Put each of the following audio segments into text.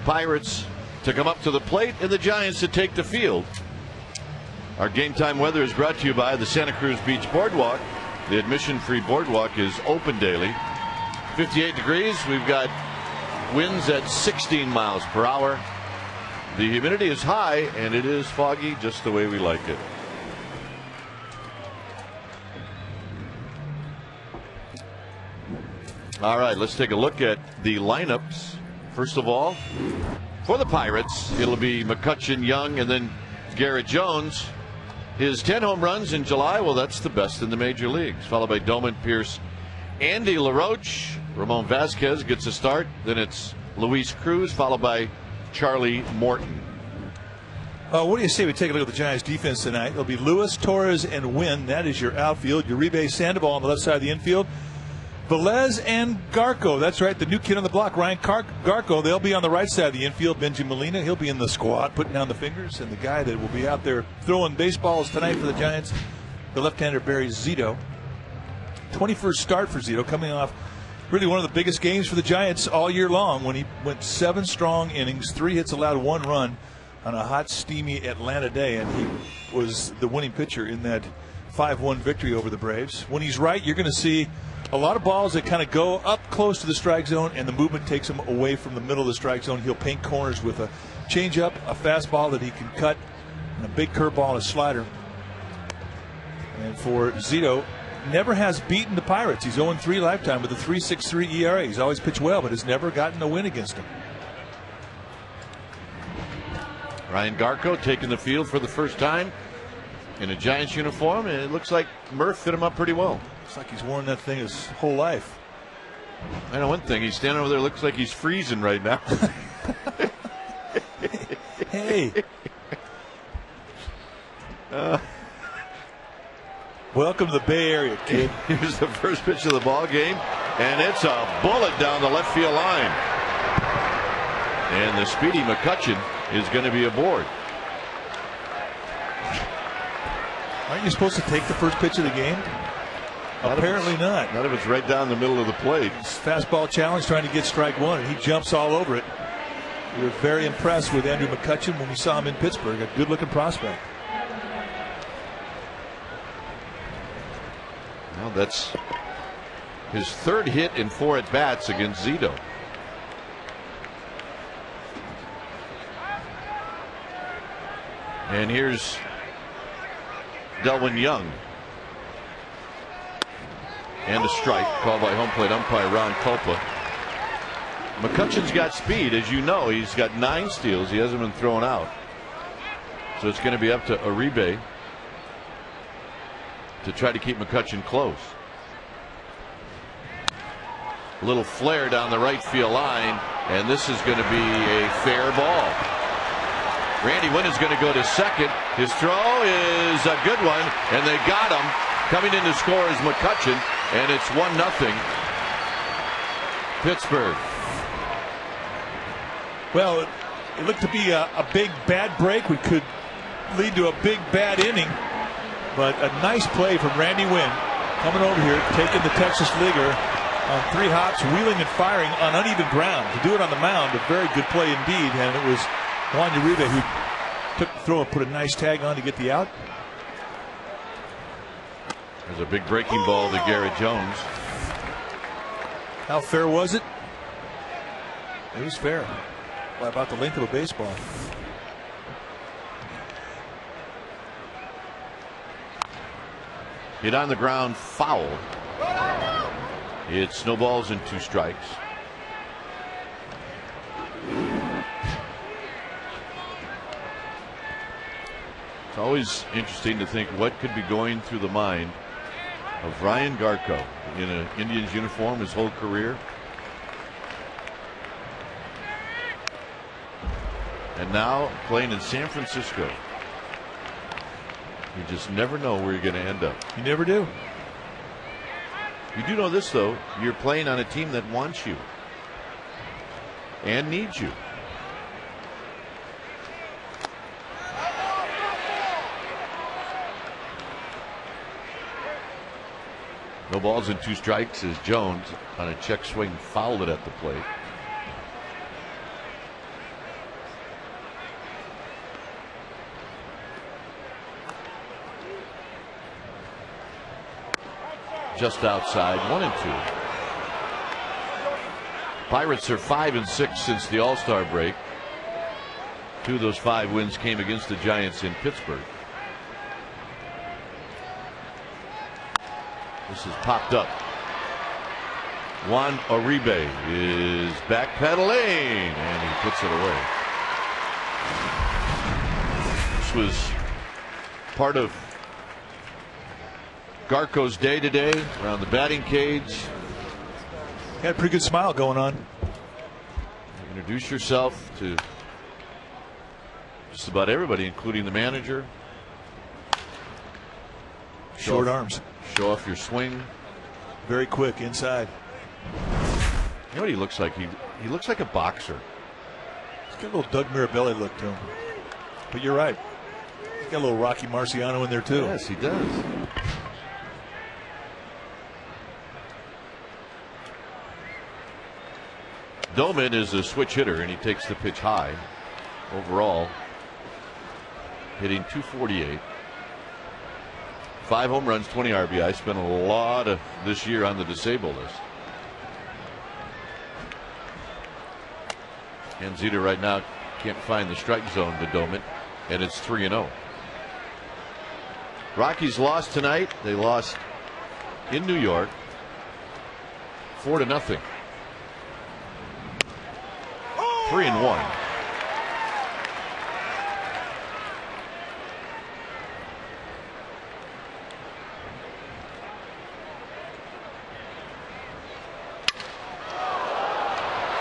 Pirates to come up to the plate and the Giants to take the field. Our game time weather is brought to you by the Santa Cruz Beach Boardwalk. The admission-free boardwalk is open daily. 58 degrees. We've got winds at 16 miles per hour. The humidity is high, and it is foggy just the way we like it. All right, let's take a look at the lineups. First of all, for the Pirates, it'll be McCutchen, Young, and then Garrett Jones. His 10 home runs in July, well, that's the best in the major leagues. Followed by Doman, Pierce, Andy LaRoche. Ramon Vasquez gets a start. Then it's Luis Cruz, followed by Charlie Morton. What do you say we take a look at the Giants defense tonight? It'll be Lewis, Torres, and Wynn. That is your outfield. Uribe, Sandoval on the left side of the infield. Velez and Garco. That's right, the new kid on the block, Ryan Garco. They'll be on the right side of the infield. Benji Molina, he'll be in the squad, putting down the fingers. And the guy that will be out there throwing baseballs tonight for the Giants, the left-hander Barry Zito. 21st start for Zito, coming off really one of the biggest games for the Giants all year long when he went 7 strong innings, 3 hits allowed, 1 run on a hot, steamy Atlanta day. And he was the winning pitcher in that 5-1 victory over the Braves. When he's right, you're going to see a lot of balls that kind of go up close to the strike zone, and the movement takes him away from the middle of the strike zone. He'll paint corners with a changeup, a fastball that he can cut, and a big curveball and a slider. And for Zito, never has beaten the Pirates. He's 0-3 lifetime with a 3.63 ERA. He's always pitched well, but has never gotten a win against him. Ryan Garco taking the field for the first time in a Giants uniform, and it looks like Murph fit him up pretty well. Looks like he's worn that thing his whole life. I know one thing. He's standing over there. Looks like he's freezing right now. Hey. Welcome to the Bay Area, kid. Here's the first pitch of the ball game, and it's a bullet down the left field line. And the speedy McCutchen is going to be aboard. Aren't you supposed to take the first pitch of the game? Apparently not. Not if it's right down the middle of the plate. Fastball challenge trying to get strike one, and he jumps all over it. We were very impressed with Andrew McCutchen when we saw him in Pittsburgh. A good-looking prospect. Well, that's his 3rd hit in 4 at-bats against Zito. And here's Delwyn Young. And a strike called by home plate umpire Ron Culpa. McCutchen's got speed, as you know. He's got 9 steals. He hasn't been thrown out. So it's going to be up to Uribe to try to keep McCutchen close. A little flare down the right field line, and this is going to be a fair ball. Randy Wynn is going to go to second. His throw is a good one, and they got him. Coming in to score is McCutchen, and it's 1-0 Pittsburgh. Well, it looked to be a big bad break. We could lead to a big bad inning, but a nice play from Randy Wynn coming over here, taking the Texas leaguer on 3 hops, wheeling and firing on uneven ground. To do it on the mound, a very good play indeed, and it was Juan Uribe who took the throw and put a nice tag on to get the out. There's a big breaking ball to Garrett Jones. How fair was it? It was fair. By about the length of a baseball. Hit on the ground, foul. It's no balls and 2 strikes. It's always interesting to think what could be going through the mind of Ryan Garco in an Indians uniform his whole career. And now playing in San Francisco. You just never know where you're going to end up. You never do. You do know this, though. You're playing on a team that wants you and needs you. No balls and 2 strikes as Jones on a check swing fouled it at the plate. just outside, 1-2. Pirates are 5-6 since the All-Star break. 2 of those 5 wins came against the Giants in Pittsburgh. This is popped up. Juan Uribe is backpedaling, and he puts it away. This was part of Garco's day today around the batting cage. Had a pretty good smile going on. Introduce yourself to just about everybody, including the manager. Short arms. Show off your swing. Very quick inside. You know what he looks like? He looks like a boxer. He's got a little Doug Mirabelli look to him. But you're right. He's got a little Rocky Marciano in there too. Yes, he does. Doman is a switch hitter, and he takes the pitch high. Overall, hitting .248. 5 home runs, 20 RBI. Spent a lot of this year on the disabled list. And Zeta right now can't find the strike zone to Doman, and it's 3-0. Rockies lost tonight. They lost in New York 4-0. 3-1.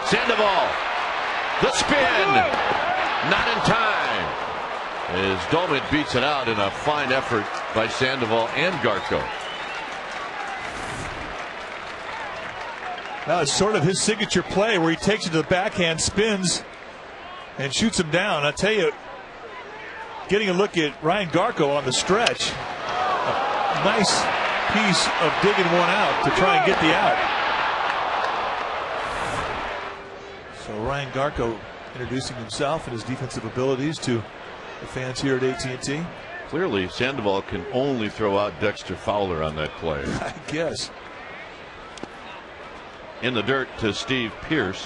Sandoval, the spin, not in time, as Doman beats it out in a fine effort by Sandoval and Garco. Now it's sort of his signature play where he takes it to the backhand, spins, and shoots him down. I tell you, getting a look at Ryan Garco on the stretch, a nice piece of digging one out to try and get the out. So Ryan Garco introducing himself and his defensive abilities to the fans here at AT&T. Clearly, Sandoval can only throw out Dexter Fowler on that play. I guess. In the dirt to Steve Pearce.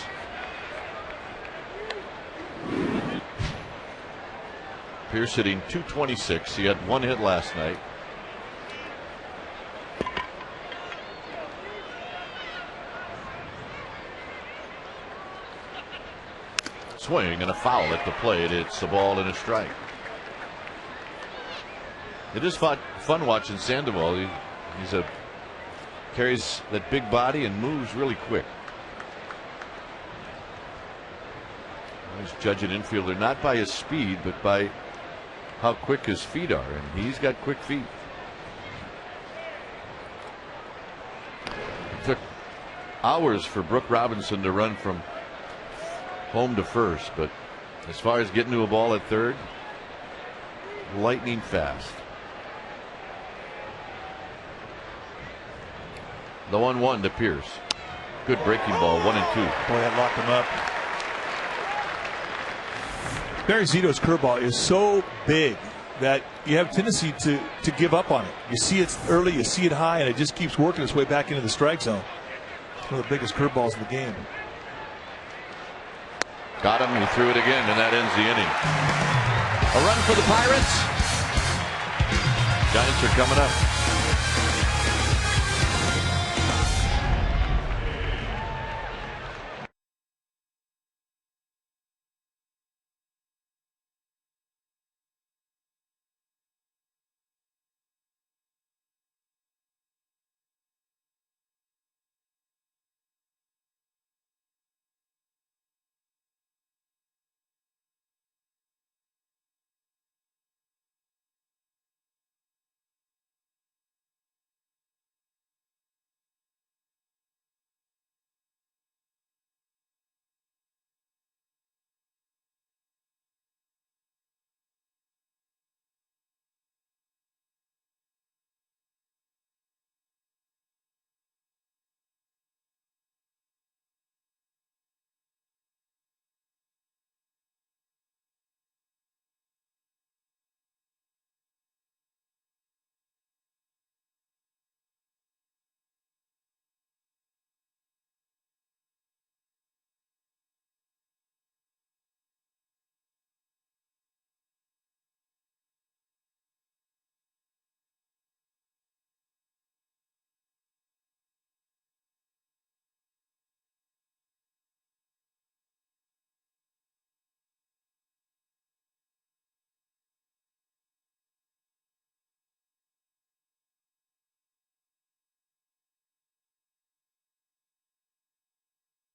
Pearce hitting .226. He had 1 hit last night. Swing and a foul at the plate. It's a ball and a strike. It is fun watching Sandoval. He's carries that big body and moves really quick. He's judging infielder not by his speed, but by how quick his feet are, and he's got quick feet. It took hours for Brooke Robinson to run from home to first, but as far as getting to a ball at third, lightning fast. The 1-1 to Pearce. Good breaking ball, 1-2. Boy, that locked him up. Barry Zito's curveball is so big that you have a tendency to give up on it. You see it early, you see it high, and it just keeps working its way back into the strike zone. It's one of the biggest curveballs in the game. Got him, he threw it again, and that ends the inning. A run for the Pirates. Giants are coming up.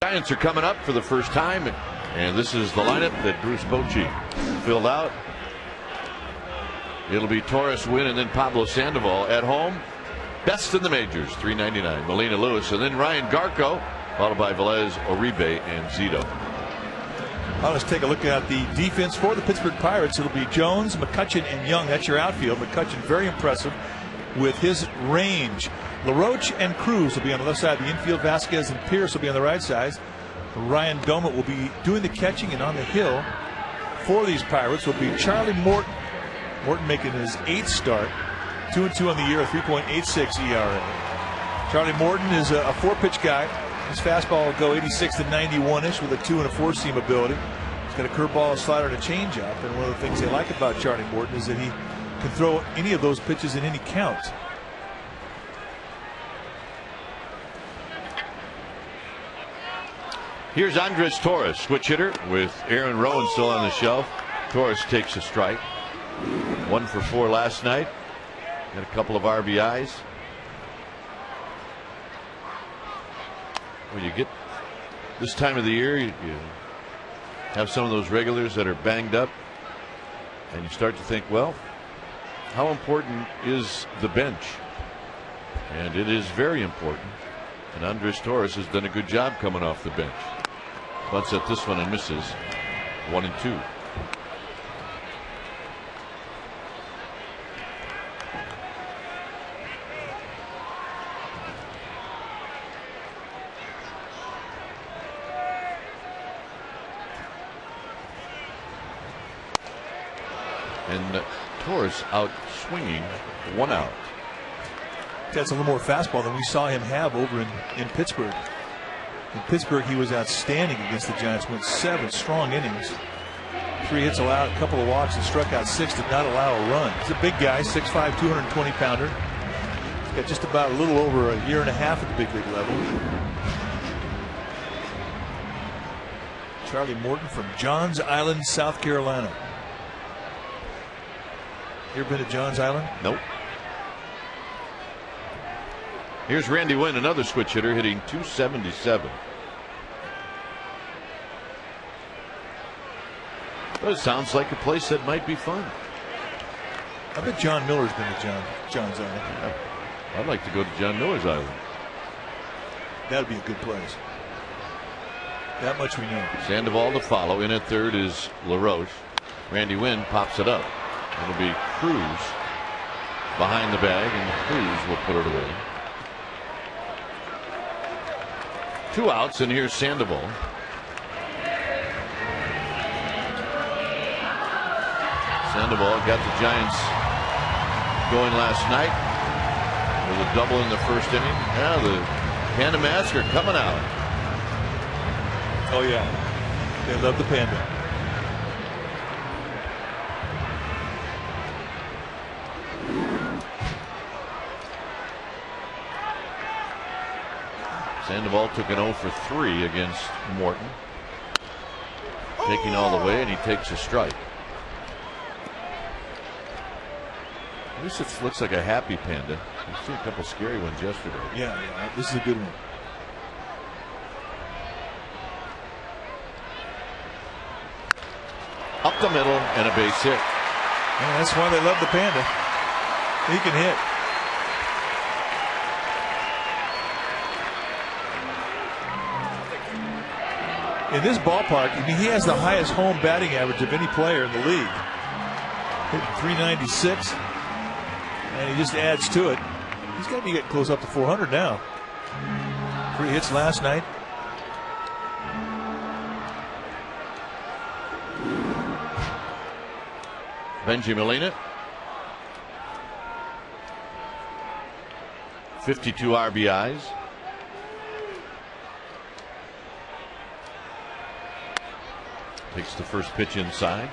Giants are coming up for the first time, and this is the lineup that Bruce Bochy filled out. It'll be Torres, Wynn, and then Pablo Sandoval at home. Best in the majors, $3.99. Molina, Lewis, and then Ryan Garco, followed by Velez, Uribe, and Zito. Well, let's take a look at the defense for the Pittsburgh Pirates. It'll be Jones, McCutchen, and Young. That's your outfield. McCutchen very impressive with his range. LaRoche and Cruz will be on the left side of the infield. Vasquez and Pierce will be on the right side. Ryan Doumit will be doing the catching, and on the hill for these Pirates will be Charlie Morton. Morton making his 8th start, 2-2 on the year, a 3.86 ERA. Charlie Morton is a 4-pitch guy. His fastball will go 86 to 91-ish with a 2 and a 4-seam ability. He's got a curveball, a slider, and a changeup. And one of the things they like about Charlie Morton is that he can throw any of those pitches in any count. Here's Andres Torres, switch hitter with Aaron Rowan still on the shelf. Torres takes a strike. 1 for 4 last night. Got a couple of RBIs. When you get this time of the year, you have some of those regulars that are banged up, and you start to think, well, how important is the bench? And it is very important. And Andres Torres has done a good job coming off the bench. Bunts at this one and misses. 1-2. And Torres out swinging, 1 out. That's a little more fastball than we saw him have over in Pittsburgh. In Pittsburgh, he was outstanding against the Giants. Went 7 strong innings. 3 hits allowed, a couple of walks, and struck out 6. Did not allow a run. He's a big guy, 6'5", 220-pounder. He's got just about a little over a year and a half at the big league level. Charlie Morton from Johns Island, South Carolina. You ever been to Johns Island? Nope. Here's Randy Wynn, another switch hitter, hitting .277. Well, it sounds like a place that might be fun. I bet John Miller's been to Johns Island. Yeah. I'd like to go to John Miller's Island. That'd be a good place. That much we know. Sandoval to follow. In at third is LaRoche. Randy Wynn pops it up. It'll be Cruz behind the bag, and Cruz will put it away. 2 outs, and here's Sandoval. Sandoval got the Giants going last night with a double in the first inning. Now the Panda Masks are coming out. Oh yeah, they love the Panda. Sandoval took an 0 for 3 against Morton. Taking all the way, and he takes a strike. At least it looks like a happy Panda. We've seen a couple scary ones yesterday. Yeah, this is a good one. Up the middle and a base hit. Yeah, that's why they love the Panda. He can hit. In this ballpark, I mean, he has the highest home batting average of any player in the league. Hitting .396, and he just adds to it. He's got to be getting close up to 400 now. 3 hits last night. Benji Molina, 52 RBIs. Takes the first pitch inside.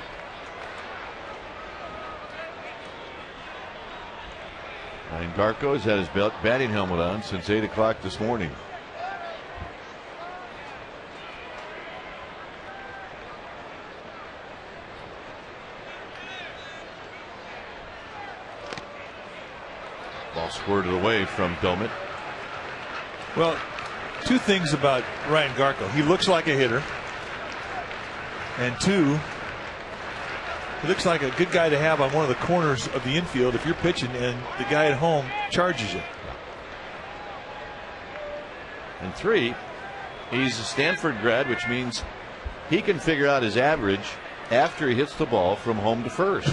Ryan Garco has had his batting helmet on since 8 o'clock this morning. Ball squirted away from Doumit. Well, Two things about Ryan Garko. He looks like a hitter. And two, he looks like a good guy to have on one of the corners of the infield if you're pitching and the guy at home charges you. And three, he's a Stanford grad, which means he can figure out his average after he hits the ball from home to first.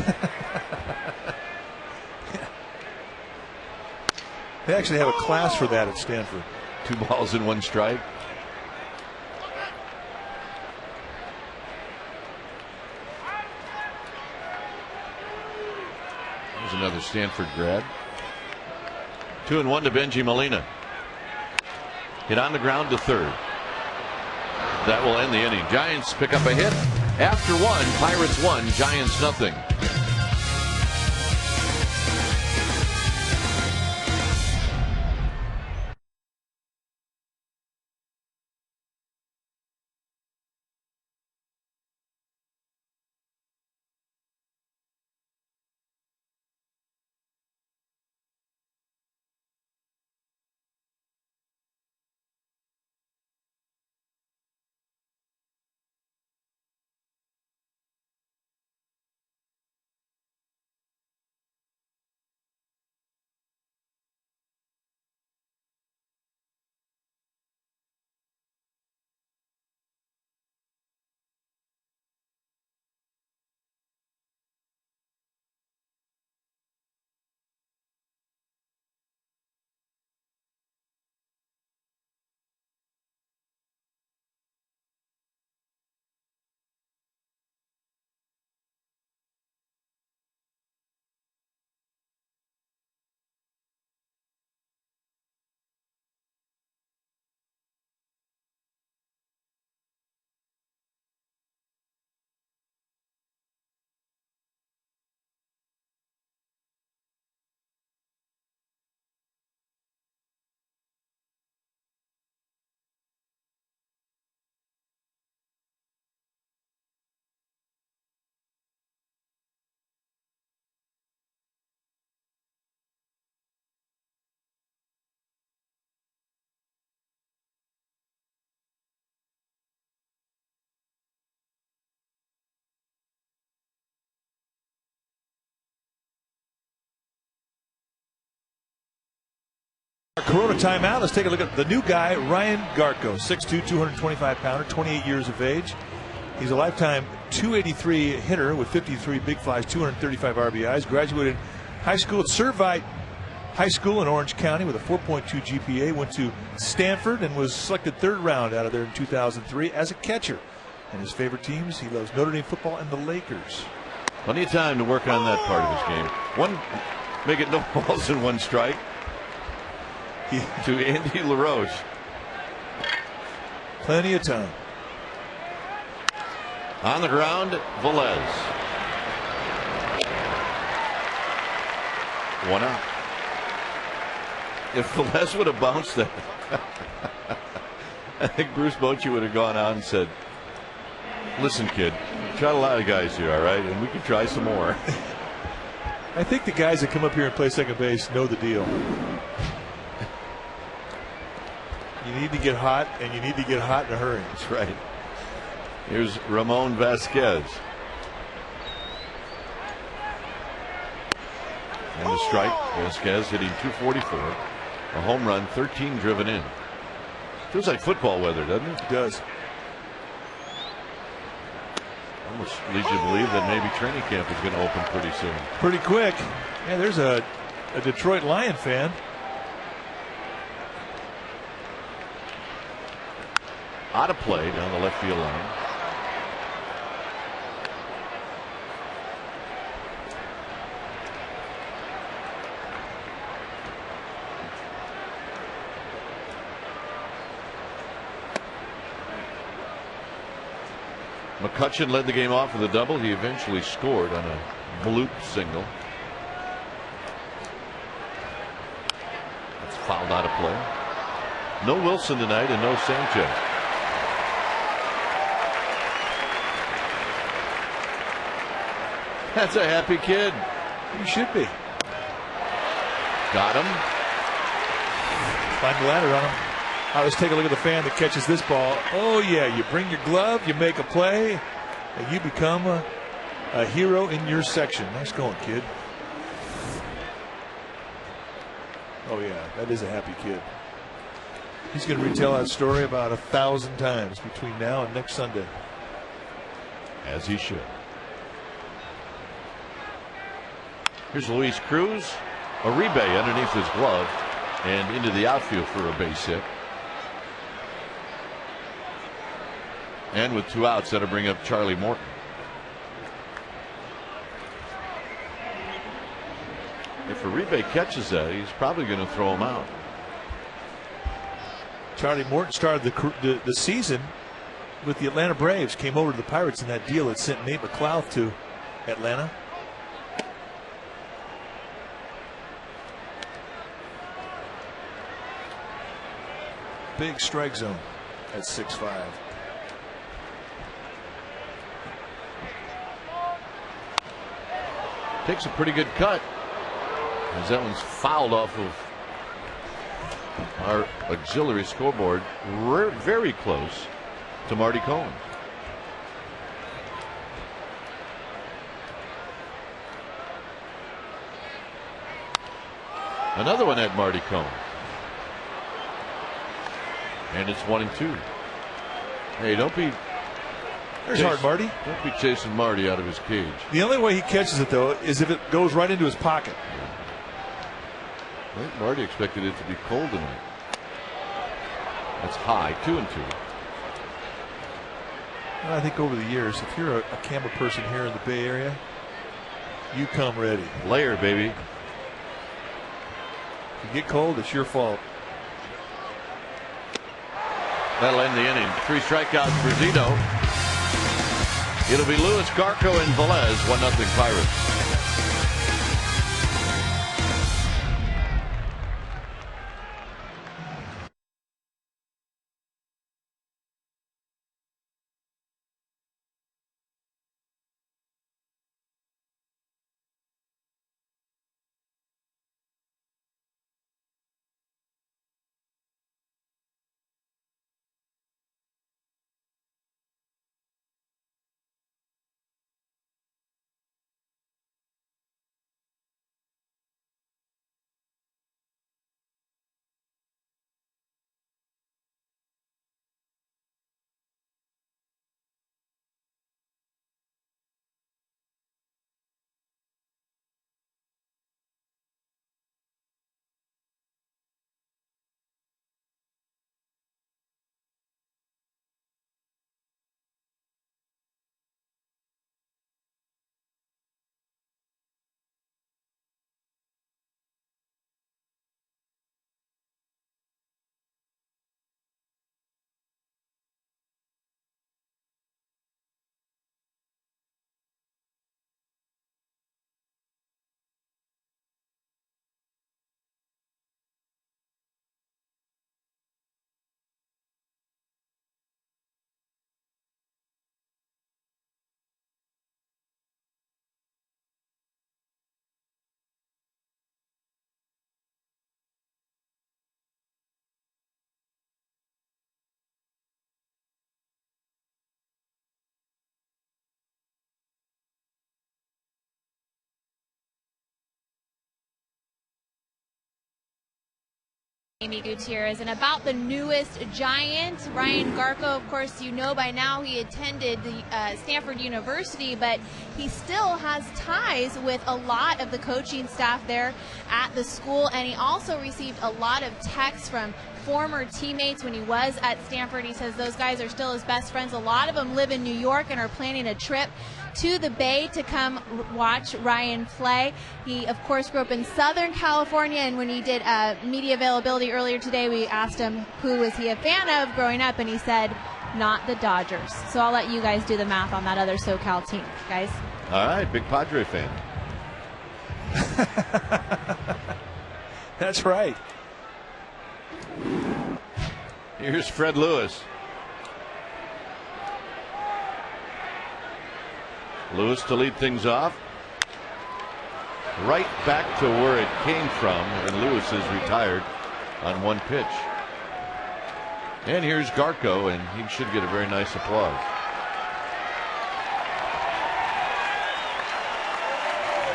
They actually have a class for that at Stanford. 2 balls and 1 strike. There's another Stanford grad. 2-1 to Benji Molina. Hit on the ground to third. That will end the inning. Giants pick up a hit. After 1, Pirates 1, Giants nothing. Corona timeout. Let's take a look at the new guy, Ryan Garko, 6'2", 225-pounder, 28 years of age. He's a lifetime 283 hitter with 53 big flies, 235 RBIs. Graduated high school at Servite High School in Orange County with a 4.2 GPA. Went to Stanford and was selected 3rd round out of there in 2003 as a catcher. And his favorite teams, he loves Notre Dame football and the Lakers. Plenty of time to work on that part of his game. Make it no balls and 1 strike. To Andy LaRoche. Plenty of time. On the ground, Velez. 1 out. If Velez would have bounced that, I think Bruce Bochy would have gone out and said, listen, kid, tried a lot of guys here, all right, and we can try some more. I think the guys that come up here and play second base know the deal. You need to get hot, and you need to get hot in a hurry. That's right. Here's Ramon Vasquez. And the strike. Vasquez hitting .244. A home run, 13 driven in. Feels like football weather, doesn't it? It does. Almost leads you to believe that maybe training camp is going to open pretty soon. Pretty quick. Yeah, there's a Detroit Lion fan. Out of play down the left field line. McCutcheon led the game off with a double. He eventually scored on a bloop single. That's fouled out of play. No Wilson tonight and no Sanchez. That's a happy kid. He should be. Got him. Find the ladder on him. Let's take a look at the fan that catches this ball. Oh, yeah, you bring your glove, you make a play, and you become a hero in your section. Nice going, kid. Oh, yeah, that is a happy kid. He's going to retell that story about 1,000 times between now and next Sunday. As he should. Here's Luis Cruz. Uribe underneath his glove and into the outfield for a base hit. And with 2 outs, that'll bring up Charlie Morton. If Uribe catches that, he's probably going to throw him out. Charlie Morton started the season with the Atlanta Braves, came over to the Pirates in that deal that sent Nate McLeod to Atlanta. Big strike zone at 6'5". Takes a pretty good cut as that one's fouled off of our auxiliary scoreboard, very close to Marty Cohen. Another one at Marty Cohen. And it's 1-2. Hey, don't be. There's hard Marty. Don't be chasing Marty out of his cage. The only way he catches it, though, is if it goes right into his pocket. I think Marty expected it to be cold tonight. That's high, 2-2. Well, I think over the years, if you're a camera person here in the Bay Area, you come ready. Layer, baby. If you get cold, it's your fault. That'll end the inning. 3 strikeouts for Zito. It'll be Lewis, Garco, and Velez. 1-0 Pirates. Amy Gutierrez. And about the newest Giant, Ryan Garco, of course, you know by now he attended the Stanford University, but he still has ties with a lot of the coaching staff there at the school, and he also received a lot of texts from former teammates when he was at Stanford. He says those guys are still his best friends. A lot of them live in New York and are planning a trip to the Bay to come watch Ryan play. He, of course, grew up in Southern California, and when he did media availability earlier today, we asked him who was he a fan of growing up, and he said not the Dodgers. So I'll let you guys do the math on that other SoCal team, guys. All right, big Padre fan. That's right. Here's Fred Lewis. Lewis to lead things off. Right back to where it came from, and Lewis is retired on one pitch. And here's Garco, and he should get a very nice applause.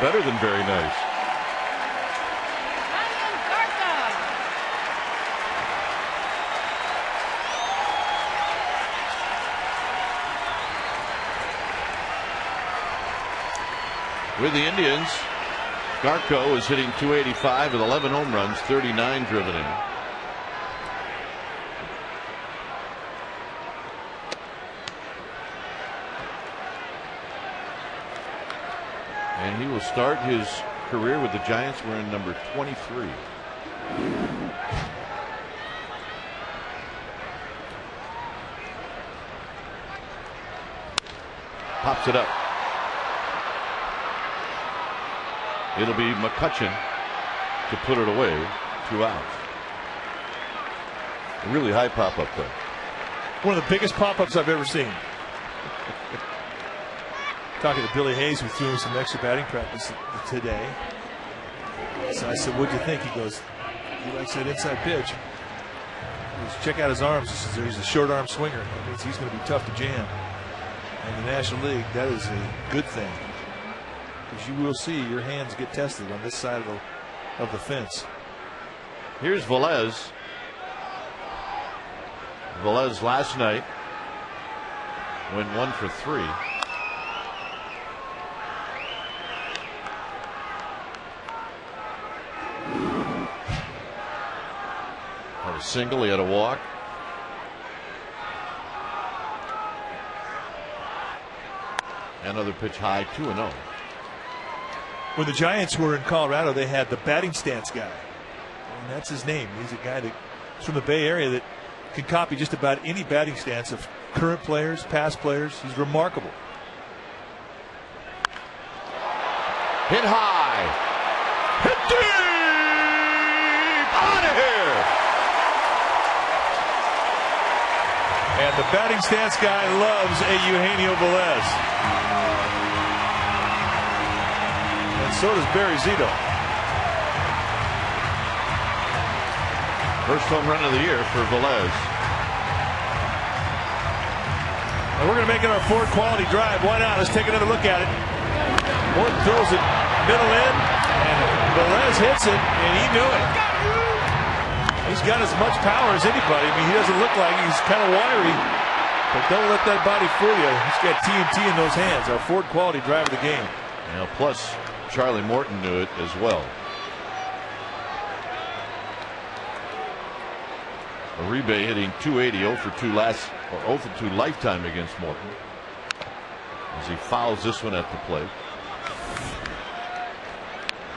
Better than very nice. With the Indians, Garco is hitting .285 with 11 home runs, 39 driven in. And he will start his career with the Giants wearing number 23. Pops it up. It'll be McCutchen to put it away. 2 outs. A really high pop up there. One of the biggest pop ups I've ever seen. Talking to Billy Hayes, who threw him some extra batting practice today. So I said, "What'd you think?" He goes, "He likes that inside pitch." He goes, "Check out his arms." He says, "He's a short arm swinger. That means he's going to be tough to jam." In the National League, that is a good thing, because you will see your hands get tested on this side of the fence. Here's Velez. Velez last night went 1 for 3. Had a single, he had a walk. Another pitch high, 2-0. When the Giants were in Colorado, they had the batting stance guy. And that's his name. He's a guy that's from the Bay Area that can copy just about any batting stance of current players, past players. He's remarkable. Hit high. Hit deep. Out of here. And the batting stance guy loves a Eugenio Velez. And so does Barry Zito. First home run of the year for Velez. And we're going to make it our fourth quality drive. Why not? Let's take another look at it. Morton throws it middle in, and Velez hits it, and he knew it. He's got as much power as anybody. I mean, he doesn't look like he's kind of wiry, but don't let that body fool you. He's got TNT in those hands. Our fourth quality drive of the game. Now, plus Charlie Morton knew it as well. Uribe hitting .280, 0 for 2 last, or 0 for 2 lifetime against Morton, as he fouls this one at the plate.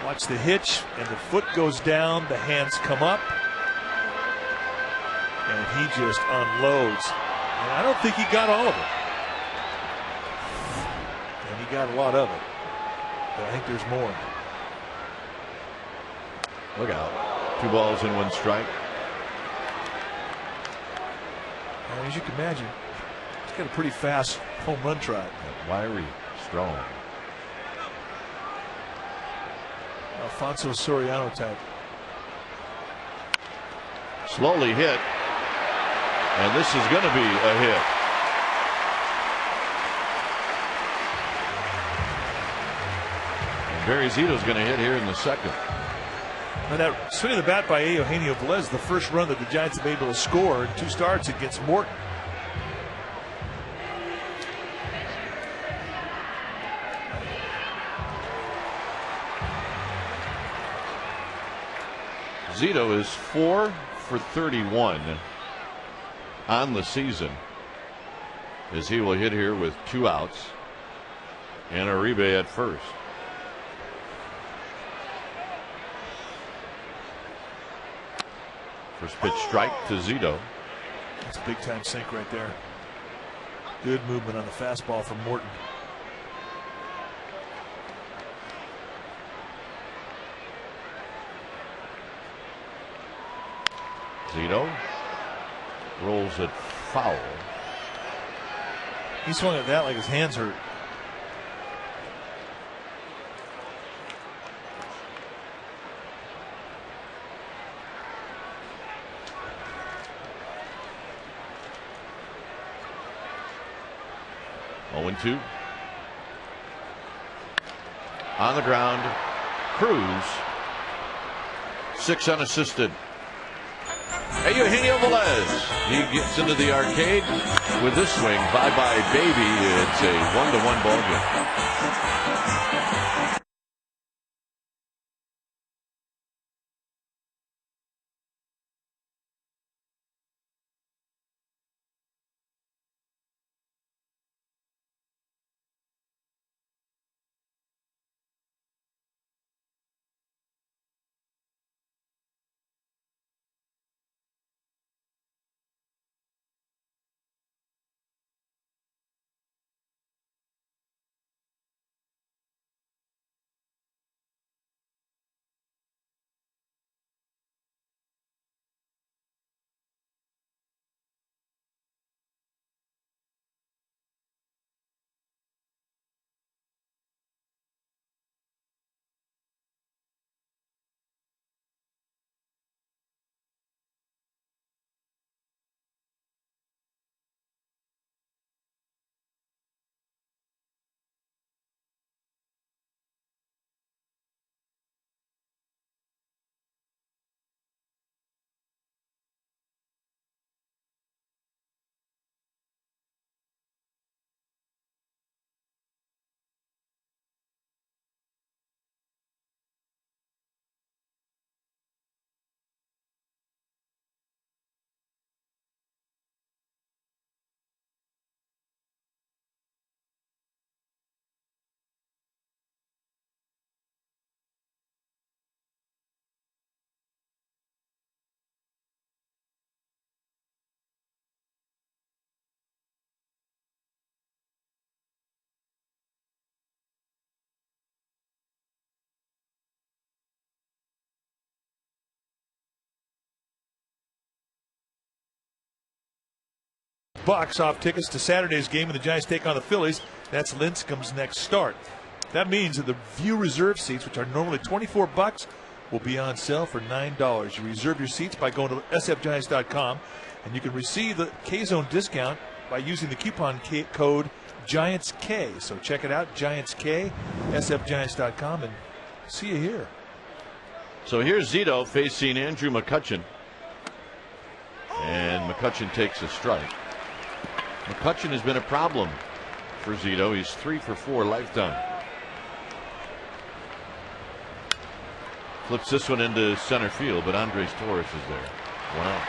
Watch the hitch, and the foot goes down, the hands come up, and he just unloads. And I don't think he got all of it. And he got a lot of it. But I think there's more. Look out. 2 balls and 1 strike. And as you can imagine, he's got a pretty fast home run trot. Wiry, strong. Alfonso Soriano type. Slowly hit. And this is going to be a hit. And Barry Zito's going to hit here in the second. And that swing of the bat by Eugenio Velez, the first run that the Giants have been able to score in 2 starts against Morton. Zito is 4 for 31 on the season, as he will hit here with 2 outs and Uribe at first. First pitch strike to Zito. That's a big time sink right there. Good movement on the fastball from Morton. Zito rolls it foul. He swung at that like his hands hurt. 0-2. On the ground, Cruz, 6 unassisted. Eugenio Velez, he gets into the arcade with this swing. Bye-bye, baby. It's a 1-1 ball game. Bucks off tickets to Saturday's game when the Giants take on the Phillies. That's Lincecum's next start. That means that the View Reserve seats, which are normally $24, will be on sale for $9. You reserve your seats by going to sfgiants.com, and you can receive the K-Zone discount by using the coupon code GIANTSK. So check it out, GIANTSK, sfgiants.com, and see you here. So here's Zito facing Andrew McCutchen. And McCutchen takes a strike. McCutchen has been a problem for Zito. He's 3 for 4 lifetime. Flips this one into center field, but Andres Torres is there. 1 out.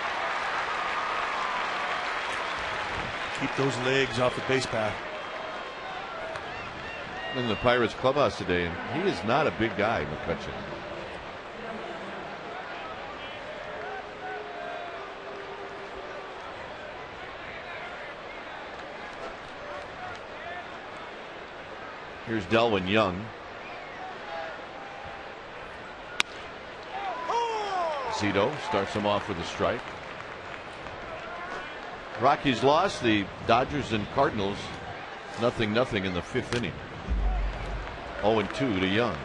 Keep those legs off the base path. In the Pirates clubhouse today, and he is not a big guy, McCutchen. Here's Delwyn Young. Zito starts him off with a strike. Rockies lost the Dodgers and Cardinals 0-0 in the 5th inning. 0-2 to Young.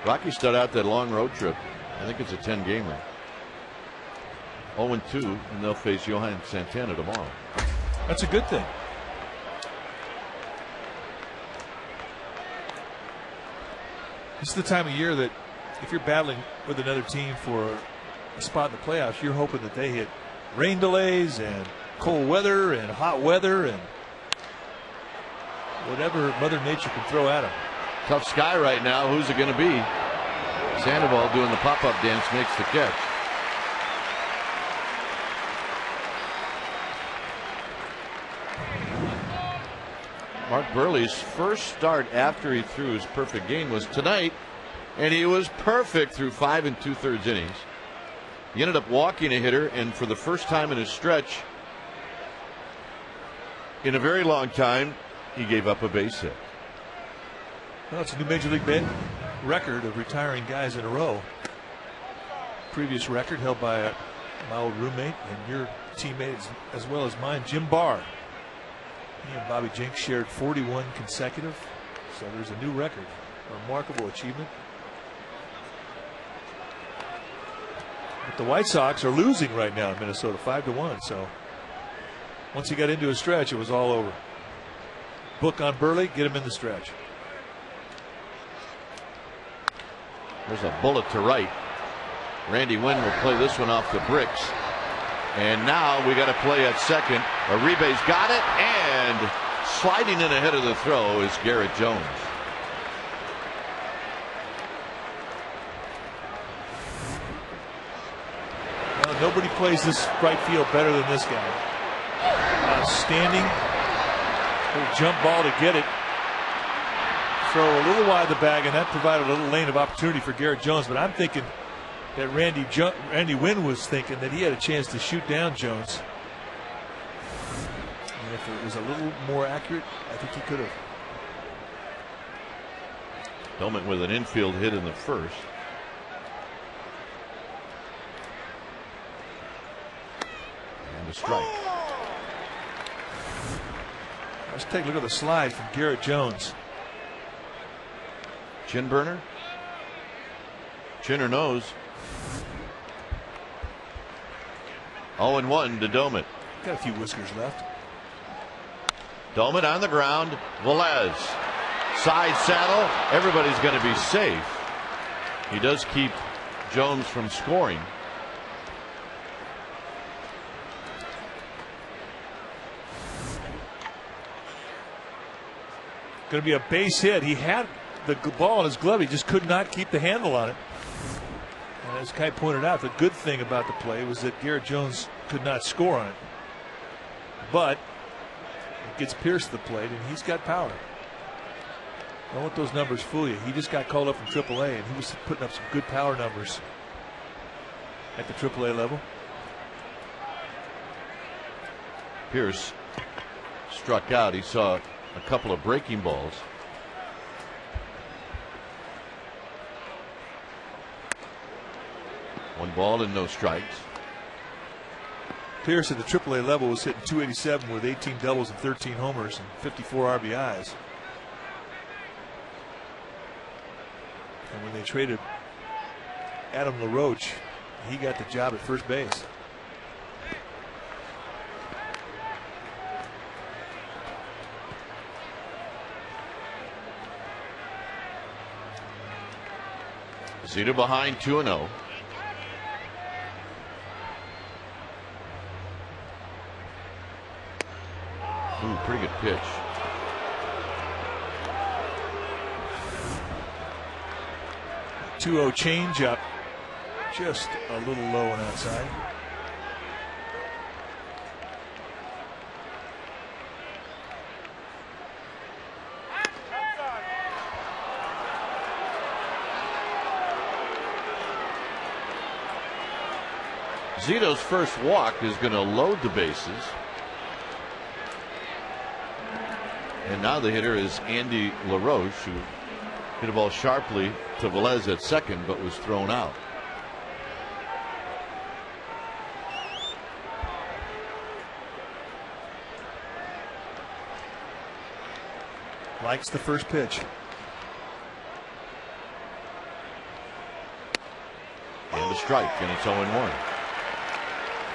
Rockies start out that long road trip. I think it's a 10-gamer. 0-2, and they'll face Johan Santana tomorrow. That's a good thing. This is the time of year that if you're battling with another team for a spot in the playoffs, you're hoping that they hit rain delays and cold weather and hot weather and whatever Mother Nature can throw at them. Tough sky right now. Who's it going to be? Sandoval doing the pop-up dance makes the catch. Mark Burley's first start after he threw his perfect game was tonight, and he was perfect through 5 2/3 innings. He ended up walking a hitter, and for the first time in his stretch in a very long time, he gave up a base hit. Well, it's a new Major League record of retiring guys in a row. Previous record held by my old roommate and your teammate as well as mine, Jim Barr. He and Bobby Jenks shared 41 consecutive. So there's a new record. A remarkable achievement. The White Sox are losing right now in Minnesota, 5-1. So once he got into a stretch, it was all over. Book on Burley, get him in the stretch. There's a bullet to right. Randy Wynn will play this one off the bricks. And now we got to play at second. Uribe's got it, and sliding in ahead of the throw is Garrett Jones. Well, nobody plays this right field better than this guy. Outstanding. Little jump ball to get it. Throw a little wide the bag, and that provided a little lane of opportunity for Garrett Jones. But I'm thinking that Randy Wynn was thinking that he had a chance to shoot down Jones. And if it was a little more accurate, I think he could have. Doman with an infield hit in the first. And a strike. Let's take a look at the slide from Garrett Jones. Chin burner? Chin or nose? 0-1 to Doman. Got a few whiskers left. Doman on the ground. Velez. Side saddle. Everybody's going to be safe. He does keep Jones from scoring. Going to be a base hit. He had the ball in his glove. He just could not keep the handle on it. And as Kai pointed out, the good thing about the play was that Garrett Jones could not score on it. But it gets Pierce to the plate, and he's got power. Don't let those numbers fool you. He just got called up from AAA, and he was putting up some good power numbers at the AAA level. Pierce struck out. He saw a couple of breaking balls. One ball and no strikes. Pierce at the AAA level was hitting .287 with 18 doubles and 13 homers and 54 RBIs. And when they traded Adam LaRoche, he got the job at first base. Zito behind 2-0. Ooh, pretty good pitch. .20 changeup, just a little low and outside. Zito's first walk is going to load the bases. And now the hitter is Andy LaRoche, who hit a ball sharply to Velez at second, but was thrown out. Likes the first pitch. And a strike, and it's 0-1.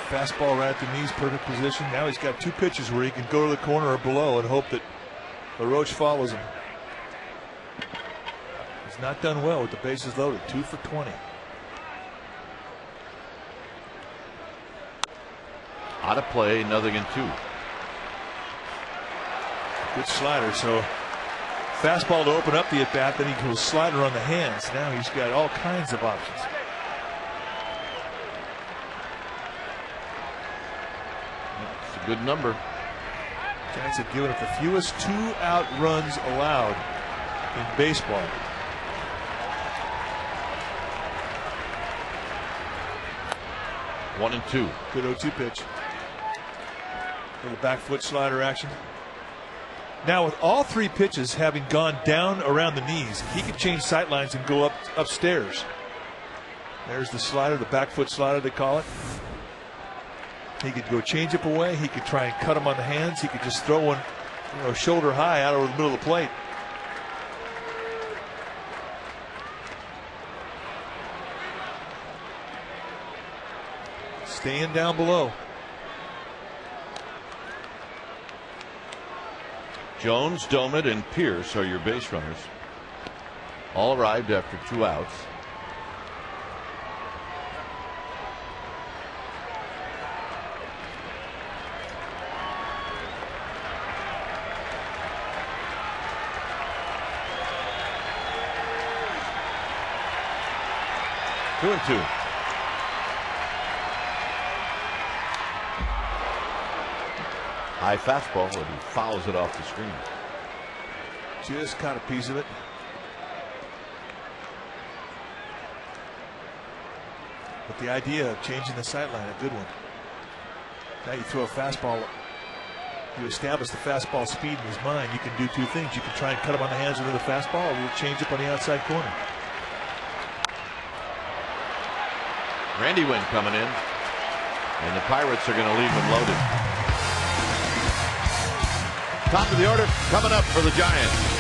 Fastball right at the knees, perfect position. Now he's got two pitches where he can go to the corner or below and hope that LaRoche follows him. He's not done well with the bases loaded. 2 for 20. Out of play, 0-2. Good slider. So fastball to open up the at bat. Then he goes slider on the hands. Now he's got all kinds of options. It's a good number. Giants have given up the fewest 2-out runs allowed in baseball. One and two. Good 0-2 pitch. Little back foot slider action. Now with all three pitches having gone down around the knees, he could change sight lines and go upstairs. There's the slider, the back foot slider they call it. He could go change up away. He could try and cut him on the hands. He could just throw one, shoulder high out over the middle of the plate. staying down below. Jones, Domit, and Pierce are your base runners. All arrived after 2 outs. Two and two. High fastball, and he fouls it off the screen. Just caught a piece of it. But the idea of changing the sight line, a good one. Now you throw a fastball. You establish the fastball speed in his mind. You can do two things. You can try and cut him on the hands with a fastball, or you change up on the outside corner. Randy Wynn coming in, and the Pirates are going to leave him loaded. Top of the order coming up for the Giants.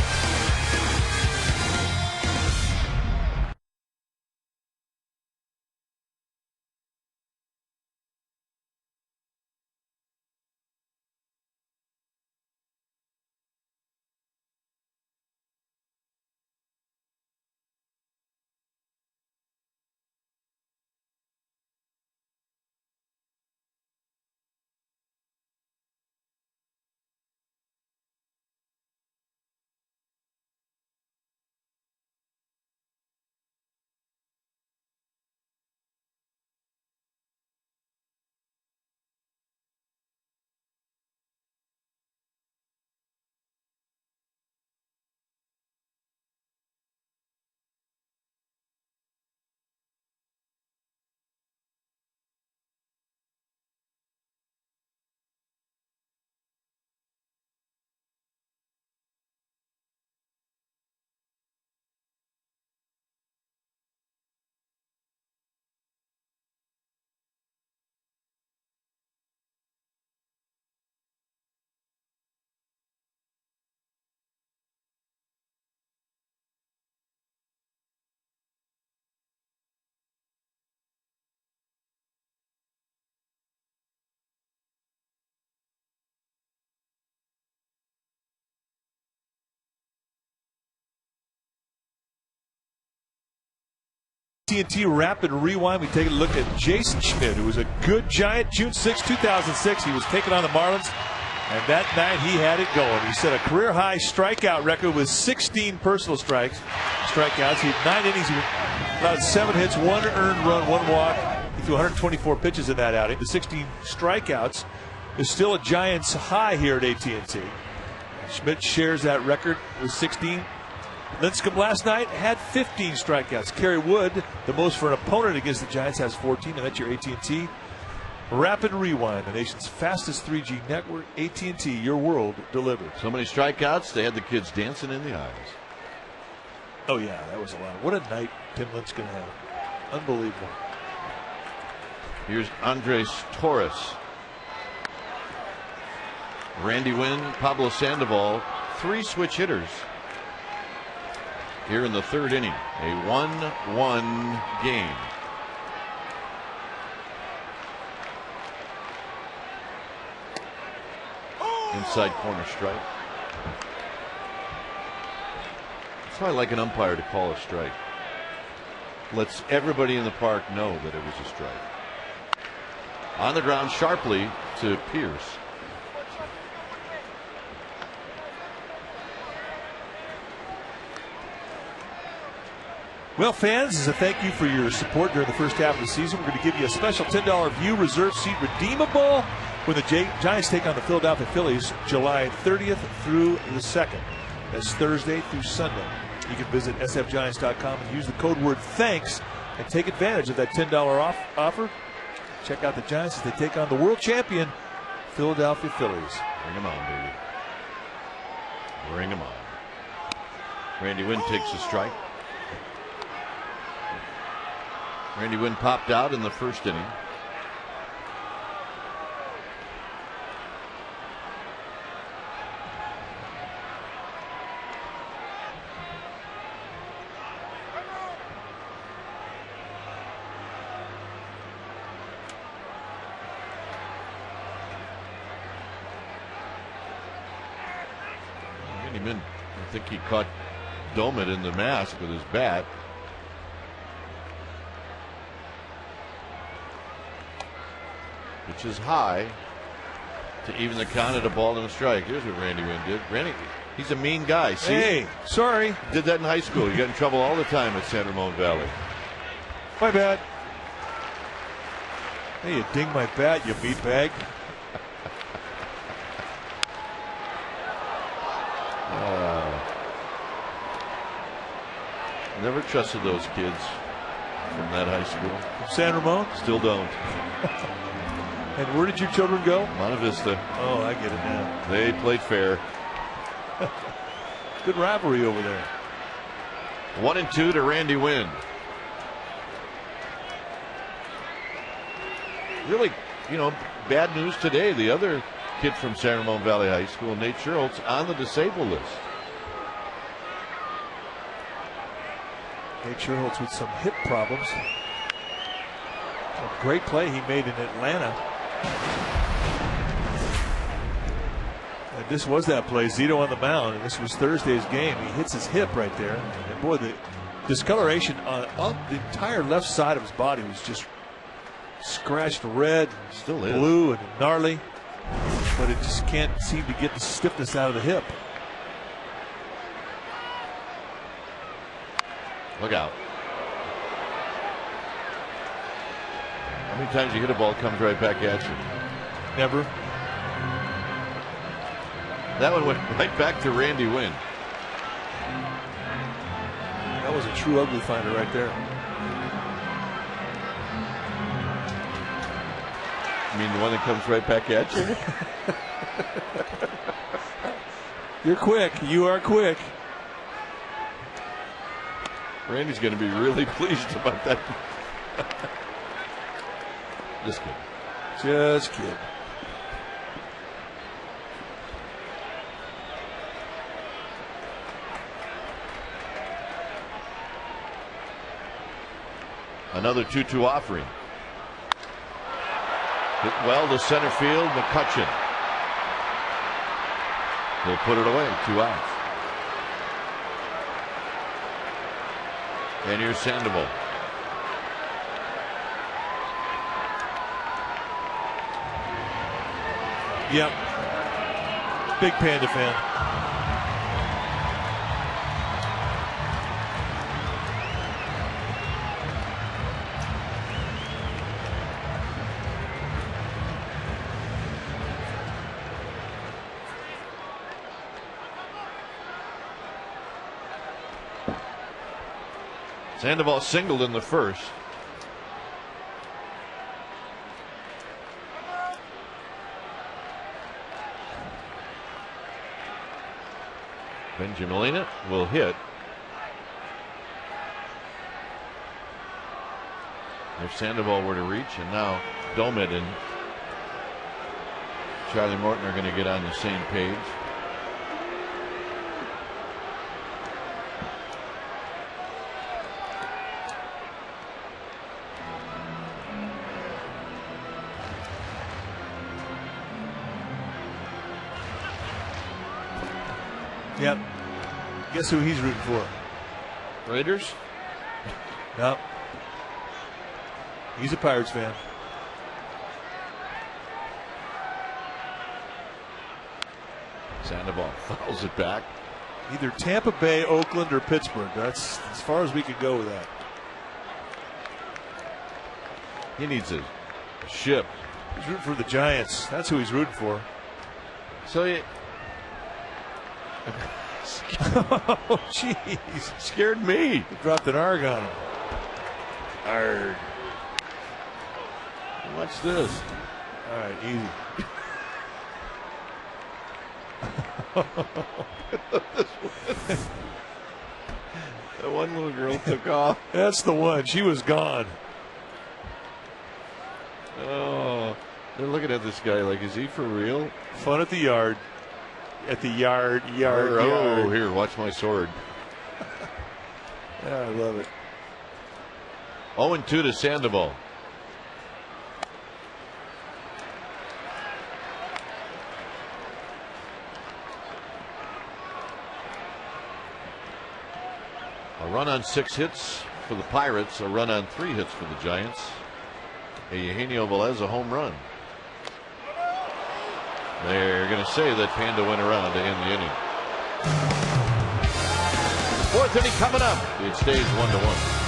AT Rapid Rewind. We take a look at Jason Schmidt, who was a good Giant. June 6, 2006, he was taking on the Marlins, and that night he had it going. He set a career-high strikeout record with 16 personal strikeouts. He had 9 innings, about 7 hits, 1 earned run, 1 walk. He threw 124 pitches in that outing. The 16 strikeouts is still a Giants high here at AT&T. Schmidt shares that record with 16. Lincecum last night had 15 strikeouts. Kerry Wood, the most for an opponent against the Giants, has 14, and that's your AT&T Rapid Rewind, the nation's fastest 3G network. AT&T, your world delivered. So many strikeouts, they had the kids dancing in the aisles. Oh yeah, that was a lot. What a night Tim Lincecum had. Unbelievable. Here's Andres Torres. Randy Wynn, Pablo Sandoval, 3 switch hitters here in the 3rd inning. A 1-1 game. Inside corner strike. That's why I like an umpire to call a strike. Lets everybody in the park know that it was a strike. On the ground sharply to Pierce. Well, fans, as a thank you for your support during the first half of the season, we're going to give you a special $10 view reserve seat redeemable when the Giants take on the Philadelphia Phillies July 30th through the 2nd. That's Thursday through Sunday. You can visit sfgiants.com and use the code word THANKS and take advantage of that $10 offer. Check out the Giants as they take on the world champion Philadelphia Phillies. Bring them on, baby. Bring them on. Randy Wynn takes a strike. Randy Wynn popped out in the 1st inning. came in. I think he caught Domit in the mask with his bat. Which is high to even the count at a ball and a strike. Here's what Randy Wynn did. Randy, he's a mean guy. See? Hey, sorry. Did that in high school. You got in trouble all the time at San Ramon Valley. My bad. Hey, you ding my bat, you meatbag. Never trusted those kids from that high school. From San Ramon? Still don't. And where did your children go? Monte Vista. Oh, I get it now. They played fair. Good rivalry over there. 1-2 to Randy Wynn. Really, bad news today. The other kid from San Ramon Valley High School, Nate Sherholtz, on the disabled list. Nate Sherholtz with some hip problems. A great play he made in Atlanta. And this was that play. Zito on the mound, and this was Thursday's game. He hits his hip right there. And boy, the discoloration on the entire left side of his body was just scratched red, still is blue, and gnarly. But it just can't seem to get the stiffness out of the hip. Look out. How many times you hit a ball, it comes right back at you? Never. That one went right back to Randy Wynn. That was a true ugly finder right there. You mean the one that comes right back at you? You're quick. You are quick. Randy's going to be really pleased about that. Just kidding. Just kidding. Another 2-2 offering. Hit well to center field. McCutcheon. He'll put it away. 2 outs. And here's Sandoval. Yep. Big Panda fan. Sandoval singled in the first. Benjamin will hit. If Sandoval were to reach, and now Domit and Charlie Morton are going to get on the same page. Yep. Guess who he's rooting for? Raiders? Yep. He's a Pirates fan. Sandoval fouls it back. Either Tampa Bay, Oakland, or Pittsburgh. That's as far as we could go with that. He needs a ship. He's rooting for the Giants. That's who he's rooting for. So he. Oh, jeez. Scared me. He dropped an arg on him. Arg. Watch this. All right, easy. That one little girl took off. That's the one. She was gone. Oh, they're looking at this guy like, is he for real? Fun at the yard. At the yard. Oh, here, watch my sword. Yeah, I love it. 0-2 to Sandoval. A run on 6 hits for the Pirates, a run on 3 hits for the Giants. A Eugenio Velez, a home run. They're going to say that Panda went around to end the inning. 4th inning coming up. It stays 1-1.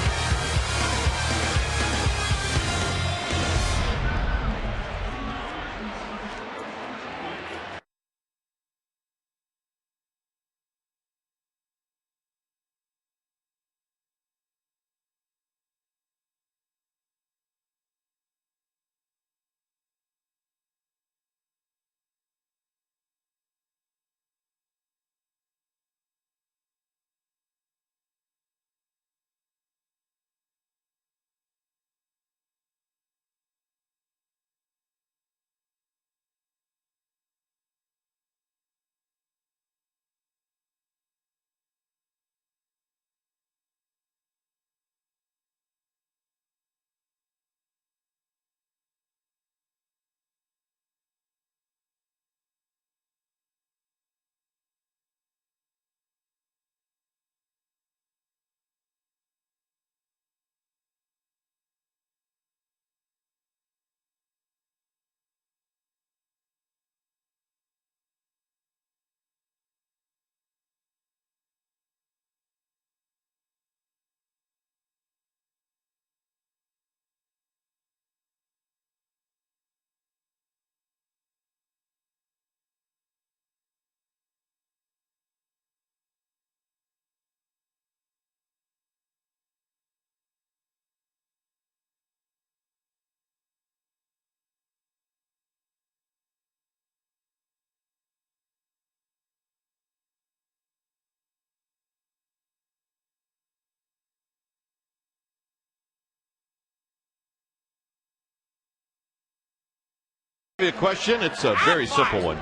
A question, it's a very simple one.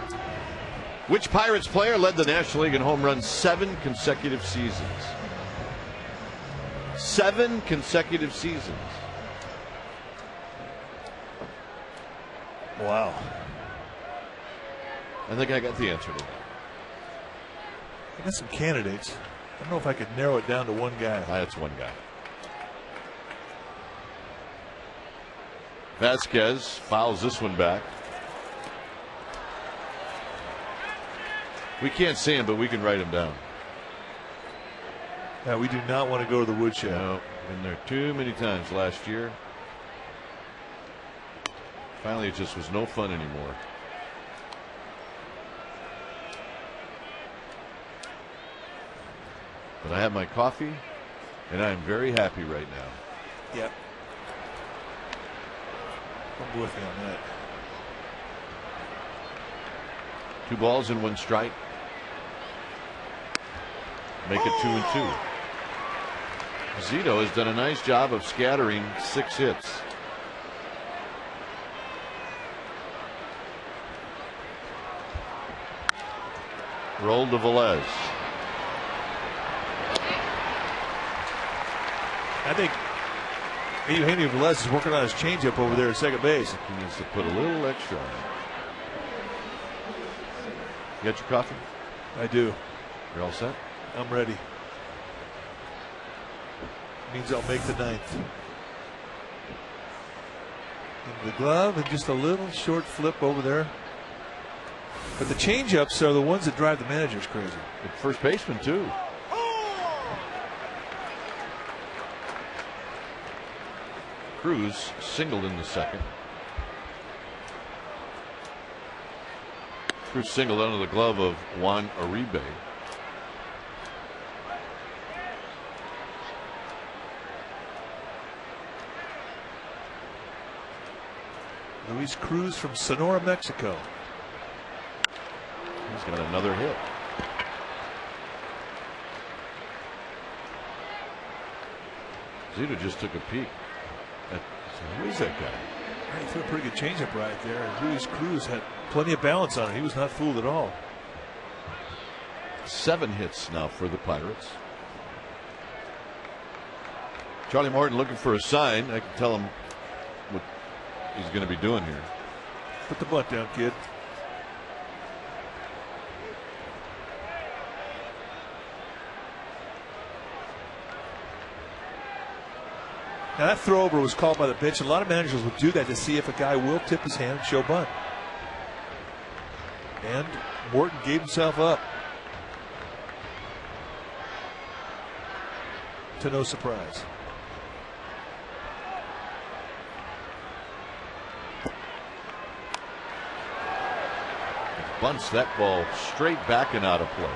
Which Pirates player led the National League in home runs 7 consecutive seasons? 7 consecutive seasons. Wow. I think I got the answer to that. I got some candidates. I don't know if I could narrow it down to one guy. That's one guy. Vasquez fouls this one back. We can't see him, but we can write him down. Yeah, we do not want to go to the woodshed. No, been there too many times last year. Finally, it just was no fun anymore. But I have my coffee, and I am very happy right now. Yep. I'm with you on that. 2 balls and 1 strike. Make it 2-2. Zito has done a nice job of scattering 6 hits. Rolled to Velez. I think Eugenio Velez is working on his changeup over there at second base. He needs to put a little extra on it. You got your coffee? I do. You're all set? I'm ready. Means I'll make the 9th. In the glove and just a little short flip over there. But the changeups are the ones that drive the managers crazy. The first baseman too. Cruz singled in the 2nd. Cruz singled under the glove of Juan Uribe. Luis Cruz from Sonora, Mexico. He's got another hit. Zito just took a peek at, who is that guy? He threw a pretty good changeup right there. And Luis Cruz had plenty of balance on it. He was not fooled at all. 7 hits now for the Pirates. Charlie Morton looking for a sign. I can tell him what he's going to be doing here. Put the butt down, kid. Now that throwover was called by the bench. A lot of managers will do that to see if a guy will tip his hand and show bunt. And Morton gave himself up. To no surprise. Bunts that ball straight back and out of play.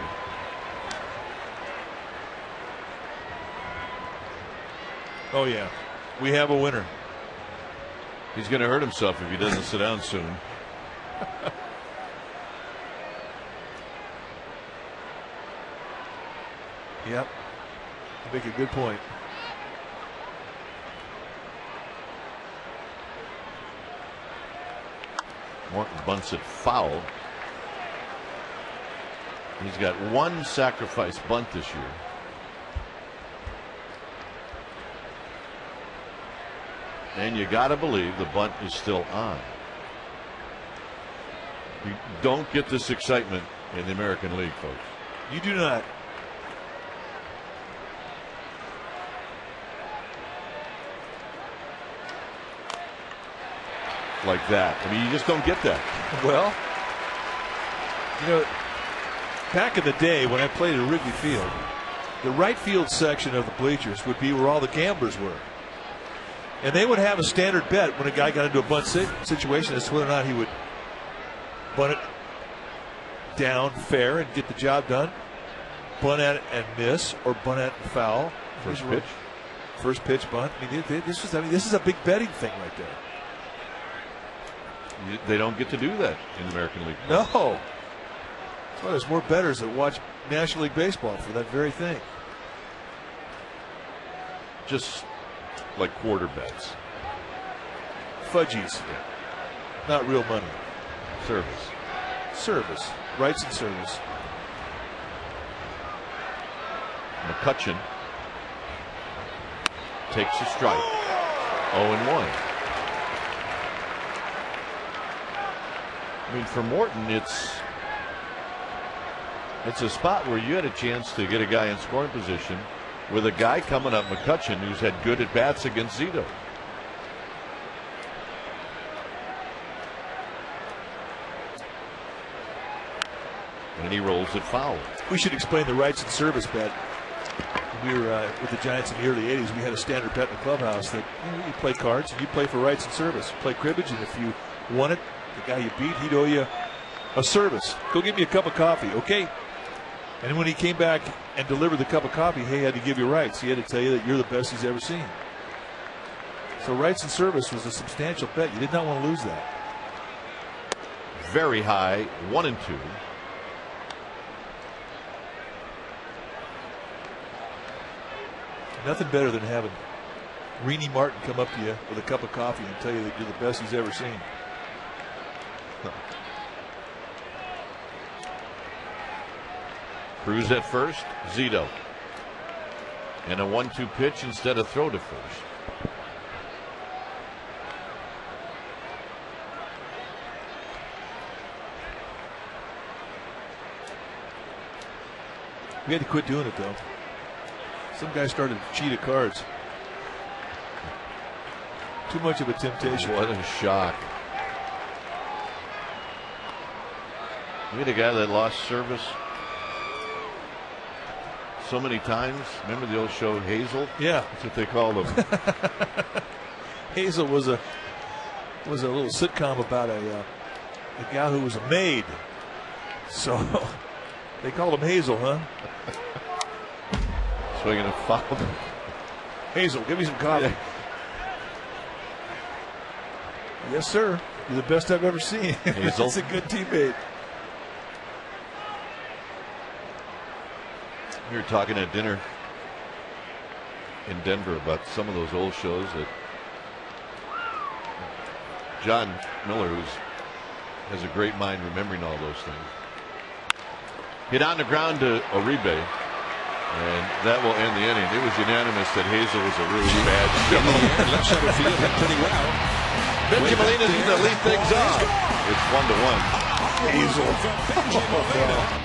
Oh yeah, we have a winner. He's going to hurt himself if he doesn't sit down soon. Yep, you make a good point. Morton bunts it foul. He's got one sacrifice bunt this year. And you got to believe the bunt is still on. You don't get this excitement in the American League, folks. You do not. Like that. I mean, you just don't get that. Well, you know, back in the day when I played at Wrigley Field, the right field section of the bleachers would be where all the gamblers were. And they would have a standard bet when a guy got into a bunt situation as to whether or not he would bunt it down fair and get the job done, bunt at it and miss, or bunt at it and foul. First pitch bunt. I mean, this is a big betting thing right there. They don't get to do that in the American League. No. That's why there's more bettors that watch National League Baseball for that very thing. Just like quarter bets. Fudgies. Yeah. Not real money. Service. Rights and service. McCutcheon takes a strike. 0-1. I mean, for Morton, it's a spot where you had a chance to get a guy in scoring position with a guy coming up, McCutcheon, who's had good at bats against Zito. And he rolls it foul. We should explain the rights and service bet. We were with the Giants in the early 80s. We had a standard bet in the clubhouse that you play cards and you play for rights and service. You play cribbage, and if you won it, the guy you beat, he'd owe you a service. Go get me a cup of coffee, okay? And when he came back and delivered the cup of coffee, he had to give you rights. He had to tell you that you're the best he's ever seen. So rights and service was a substantial bet. You did not want to lose that. Very high, 1-2. Nothing better than having Reenie Martin come up to you with a cup of coffee and tell you that you're the best he's ever seen. Cruz at first, Zito. And a 1-2 pitch instead of throw to first. We had to quit doing it, though. Some guy started to cheat at cards. Too much of a temptation. What a shock. We had a guy that lost service so many times. Remember the old show Hazel? Yeah, that's what they called him. Hazel was a little sitcom about a gal who was a maid. So they called him Hazel, huh? Swinging a foul. Hazel, give me some coffee. Yeah. Yes, sir. You're the best I've ever seen. Hazel. That's a good teammate. We were talking at dinner in Denver about some of those old shows that John Miller, who has a great mind remembering all those things, hit on the ground to Uribe, and that will end the inning. It was unanimous that Hazel was a really bad show. Left center field hit pretty well. Benji Molina to lead things off. It's 1-1. Hazel. Benji Molina.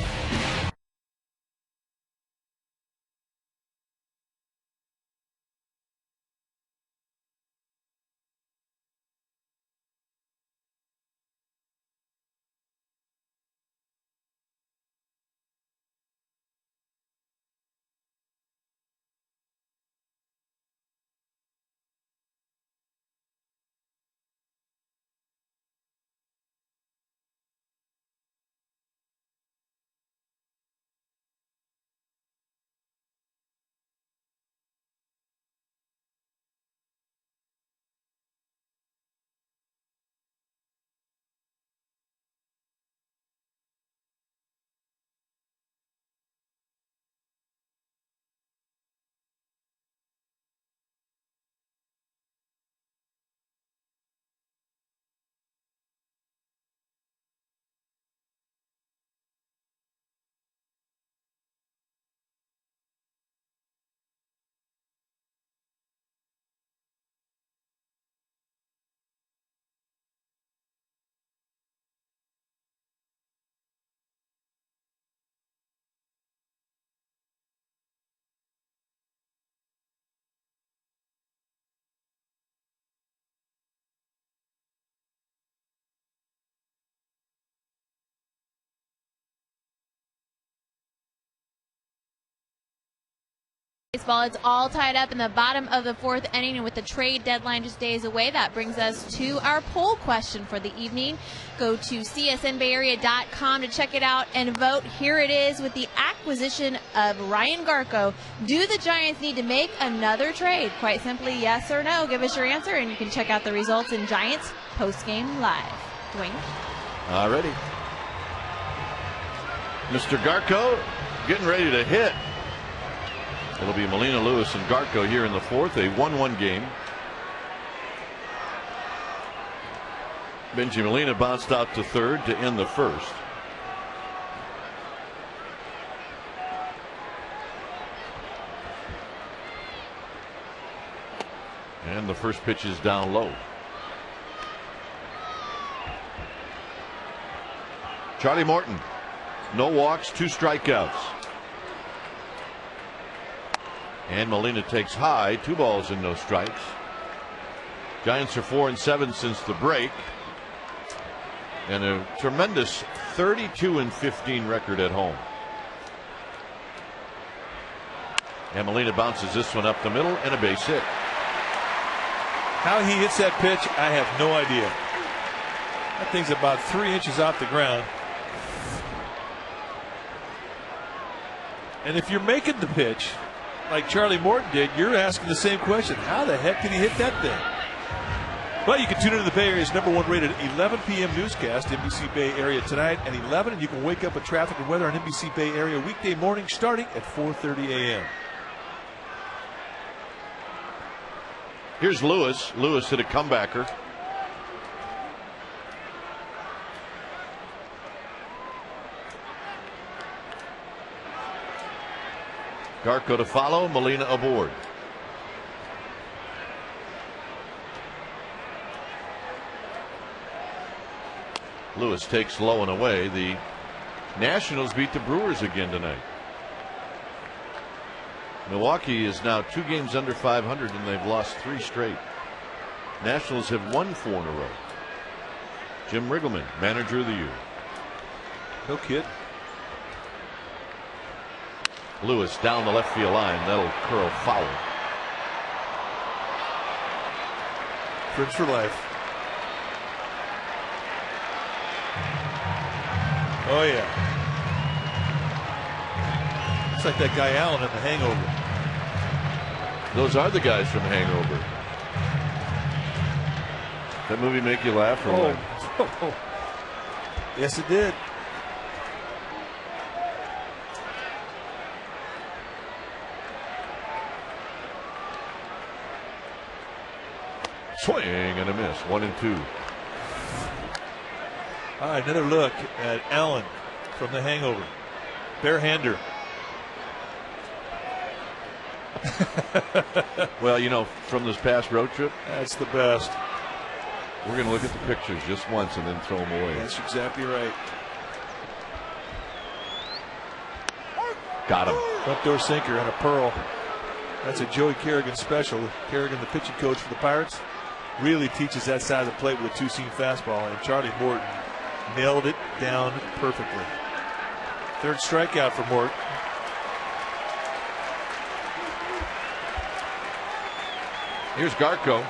Baseball, it's all tied up in the bottom of the fourth inning, and with the trade deadline just days away, that brings us to our poll question for the evening. Go to csnbayarea.com to check it out and vote. Here it is. With the acquisition of Ryan Garco, do the Giants need to make another trade? Quite simply, yes or no. Give us your answer, and you can check out the results in Giants Postgame Live. Dwayne? All righty. Mr. Garco getting ready to hit. It'll be Molina, Lewis, and Garco here in the fourth, a 1-1 game. Benji Molina bounced out to third to end the first. And the first pitch is down low. Charlie Morton, no walks, 2 strikeouts. And Molina takes high, 2 balls and no strikes. Giants are 4-7 since the break, and a tremendous 32-15 record at home. And Molina bounces this one up the middle and a base hit. How he hits that pitch, I have no idea. That thing's about 3 inches off the ground. And if you're making the pitch, like Charlie Morton did, you're asking the same question. How the heck did he hit that thing? Well, you can tune into the Bay Area's #1 rated 11 p.m. newscast, NBC Bay Area tonight at 11, and you can wake up with traffic and weather on NBC Bay Area weekday morning starting at 4:30 a.m. Here's Lewis. Lewis hit a comebacker. Garco to follow, Molina aboard. Lewis takes low and away. The Nationals beat the Brewers again tonight. Milwaukee is now 2 games under 500, and they've lost 3 straight. Nationals have won 4 in a row. Jim Riggleman, manager of the year. No kid. Lewis down the left field line. That'll curl foul. Fridge for life. Oh, yeah. It's like that guy Allen in The Hangover. Those are the guys from Hangover. That movie make you laugh or what? Yes, it did. Swing and a miss. 1-2. All right, another look at Allen from The Hangover. Barehander. Well, you know, from this past road trip, That's the best. we're going to look at the pictures just once and then throw them away. That's exactly right. Got him. Front door sinker and a pearl. That's a Joey Kerrigan special. Kerrigan, the pitching coach for the Pirates, really teaches that side of the plate with a 2-seam fastball, and Charlie Morton nailed it down perfectly. 3rd strikeout for Morton. Here's Garco.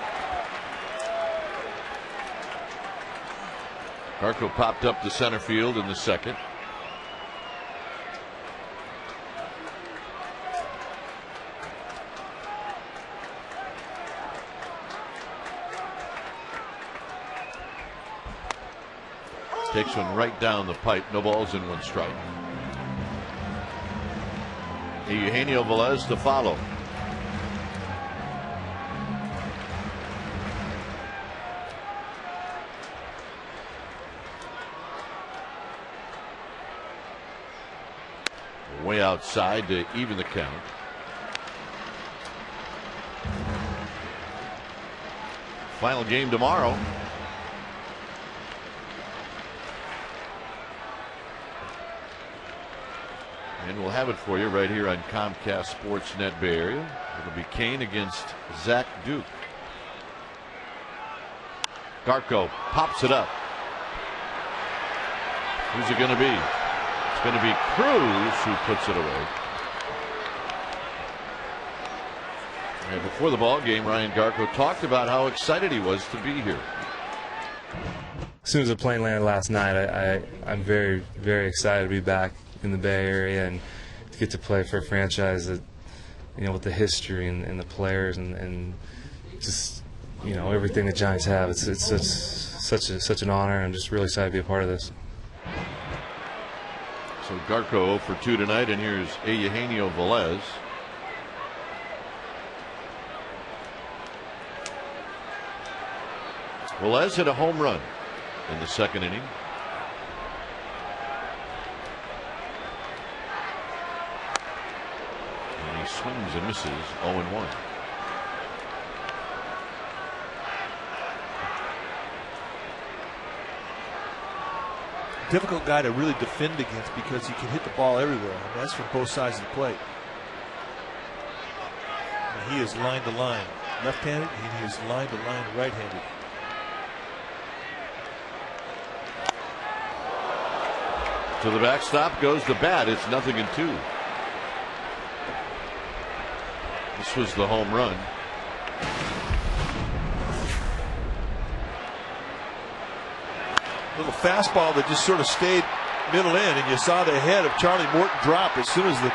Garco popped up to center field in the second. Takes one right down the pipe. No balls in 1 strike. Eugenio Velez to follow. Way outside to even the count. Final game tomorrow. And we'll have it for you right here on Comcast Sportsnet Bay Area. It'll be Kane against Zach Duke. Garco pops it up. Who's it going to be? It's going to be Cruz who puts it away. And before the ball game, Ryan Garko talked about how excited he was to be here. As soon as the plane landed last night, I'm very, very excited to be back in the Bay Area and to get to play for a franchise that, with the history and the players and just, everything the Giants have. It's such an honor. I'm just really excited to be a part of this. So Garko 0 for 2 tonight, and here's Eugenio Velez. Velez hit a home run in the second inning. And he swings and misses 0-1. Difficult guy to really defend against because he can hit the ball everywhere. And that's from both sides of the plate. And he is line to line left-handed, and he is line to line right-handed. To the backstop goes the bat. It's 0-2. This was the home run. Little fastball that just sort of stayed middle in, and you saw the head of Charlie Morton drop as soon as the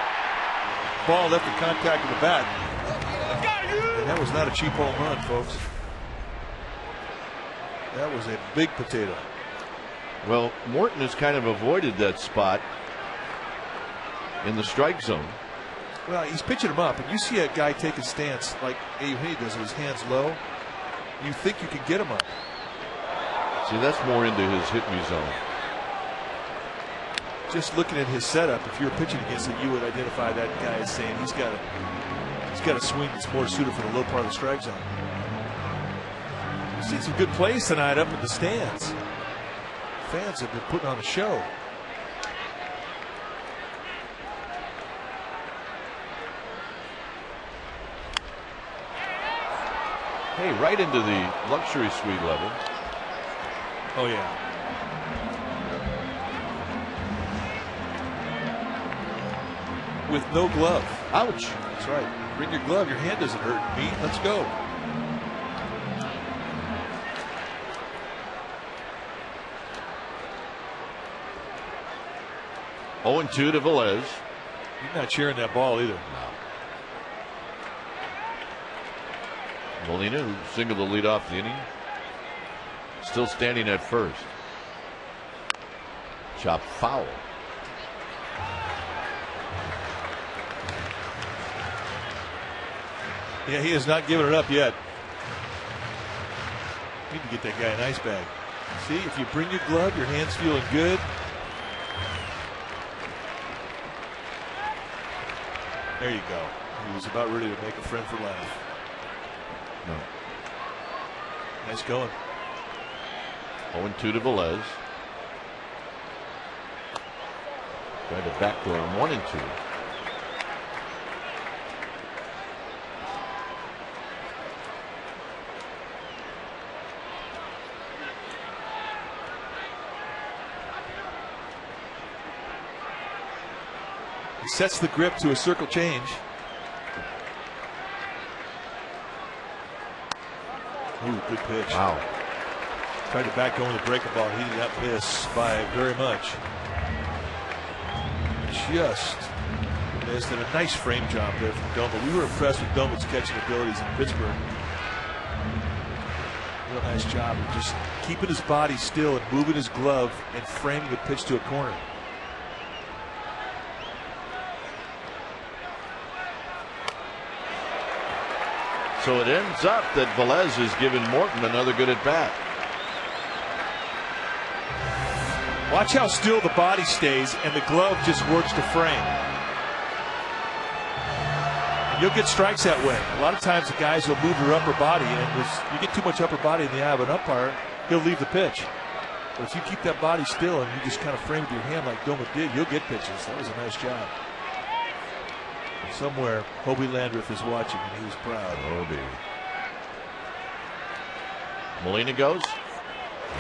ball left the contact of the bat. And that was not a cheap home run, folks. That was a big potato. Well, Morton has kind of avoided that spot in the strike zone. Well, he's pitching him up, and you see a guy take a stance like Eugenio does with his hands low. You think you can get him up. See, that's more into his hit me zone. Just looking at his setup, if you're pitching against him, you would identify that guy as saying he's got a swing that's more suited for the low part of the strike zone. We've seen some good plays tonight up in the stands. Fans have been putting on a show. Hey, right into the luxury suite level. Oh, yeah. With no glove. Ouch. That's right. Bring your glove. Your hand doesn't hurt. Pete, let's go. Oh, and 2 to Velez. He's not cheering that ball either. No. Molina, who singled the lead off the inning, still standing at first. Chop foul. Yeah, he has not given it up yet. Need to get that guy an ice bag. See, if you bring your glove, your hand's feeling good. There you go. He was about ready to make a friend for life. No. Nice going. 0-2 to Velez. Tried to backdoor him 1-2. He sets the grip to a circle change. Ooh, good pitch. Wow. Tried to back go with a breaking ball. He did not miss by very much. Just missed, and a nice frame job there from Domo. We were impressed with Domo's catching abilities in Pittsburgh. Real nice job of just keeping his body still and moving his glove and framing a pitch to a corner. So it ends up that Velez has given Morton another good at bat. Watch how still the body stays and the glove just works to frame. And you'll get strikes that way. A lot of times the guys will move their upper body, and you get too much upper body in the eye of an umpire, he'll leave the pitch. But if you keep that body still and you just kind of frame with your hand like Doma did, you'll get pitches. That was a nice job. Somewhere, Hobie Landreth is watching, and he was proud. Hobie. Molina goes,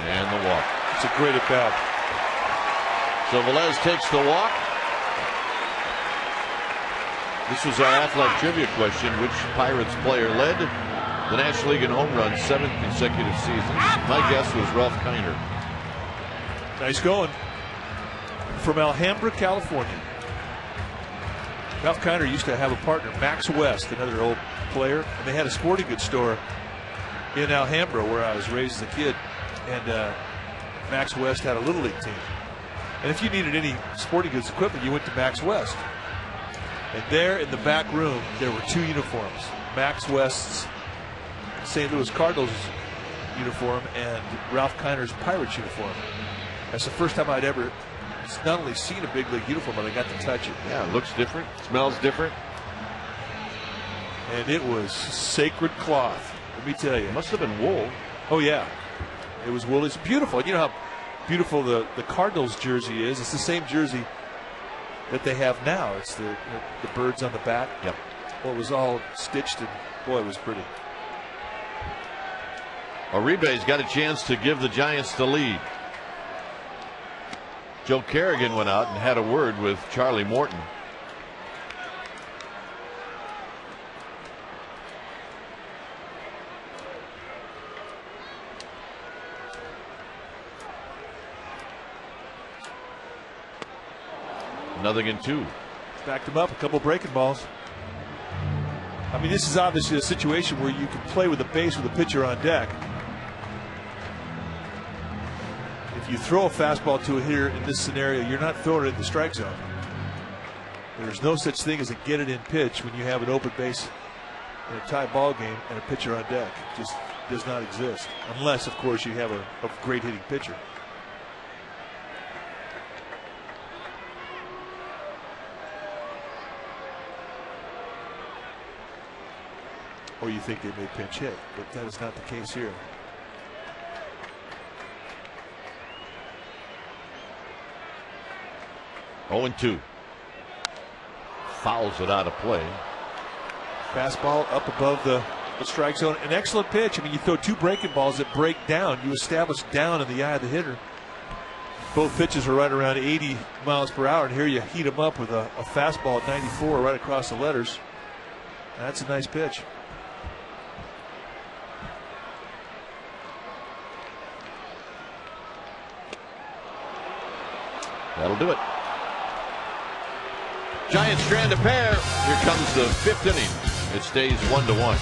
and the walk. It's a great at bat. So Velez takes the walk. This was our Athletic Trivia question. Which Pirates player led the National League in home runs 7 consecutive seasons? My guess was Ralph Kiner. Nice going. From Alhambra, California. Ralph Kiner used to have a partner, Max West, another old player, and they had a sporting goods store in Alhambra where I was raised as a kid, and Max West had a little league team. And if you needed any sporting goods equipment, you went to Max West. And there in the back room, there were 2 uniforms. Max West's St. Louis Cardinals uniform and Ralph Kiner's Pirates uniform. That's the first time I'd ever not only seen a big league uniform, but I got to touch it. Yeah, it looks different, smells different. And it was sacred cloth, let me tell you. It must have been wool. Oh, yeah. It was wool. It's beautiful. You know how beautiful the Cardinals jersey is. It's the same jersey that they have now. It's the birds on the back. Yep. Well, it was all stitched, and boy, it was pretty. Uribe's got a chance to give the Giants the lead. Joe Kerrigan went out and had a word with Charlie Morton. Nothing in 2. Backed him up, a couple breaking balls. I mean, this is obviously a situation where you can play with a base with a pitcher on deck. If you throw a fastball to a hitter in this scenario, you're not throwing it in the strike zone. There's no such thing as a get it in pitch when you have an open base in a tie ball game and a pitcher on deck. It just does not exist. Unless, of course, you have a great hitting pitcher. Or you think they may pinch hit, but that is not the case here. Oh, and 2. Fouls it out of play. Fastball up above the strike zone. An excellent pitch. I mean, you throw 2 breaking balls that break down. You establish down in the eye of the hitter. Both pitches are right around 80 miles per hour, and here you heat them up with a fastball at 94 right across the letters. That's a nice pitch. That'll do it. Giants strand a pair. Here comes the 5th inning. It stays 1-1.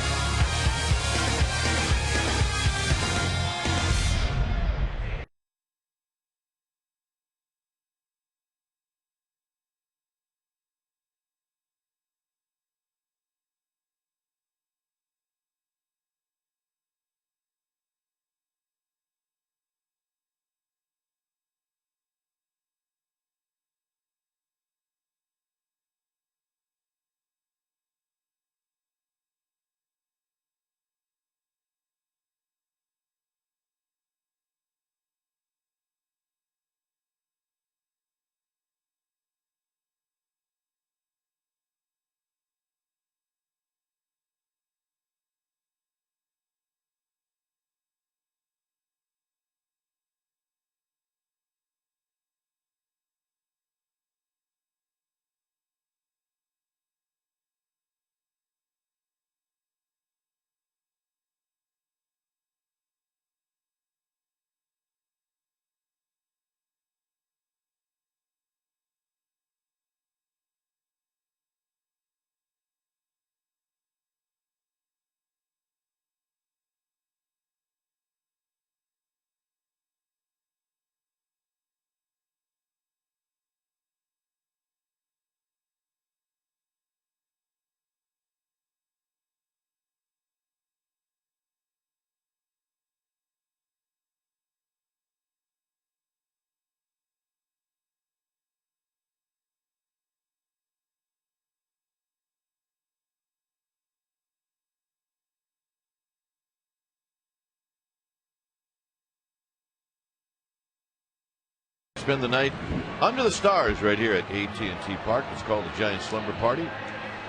Spend the night under the stars right here at AT Park. It's called the Giants Slumber Party.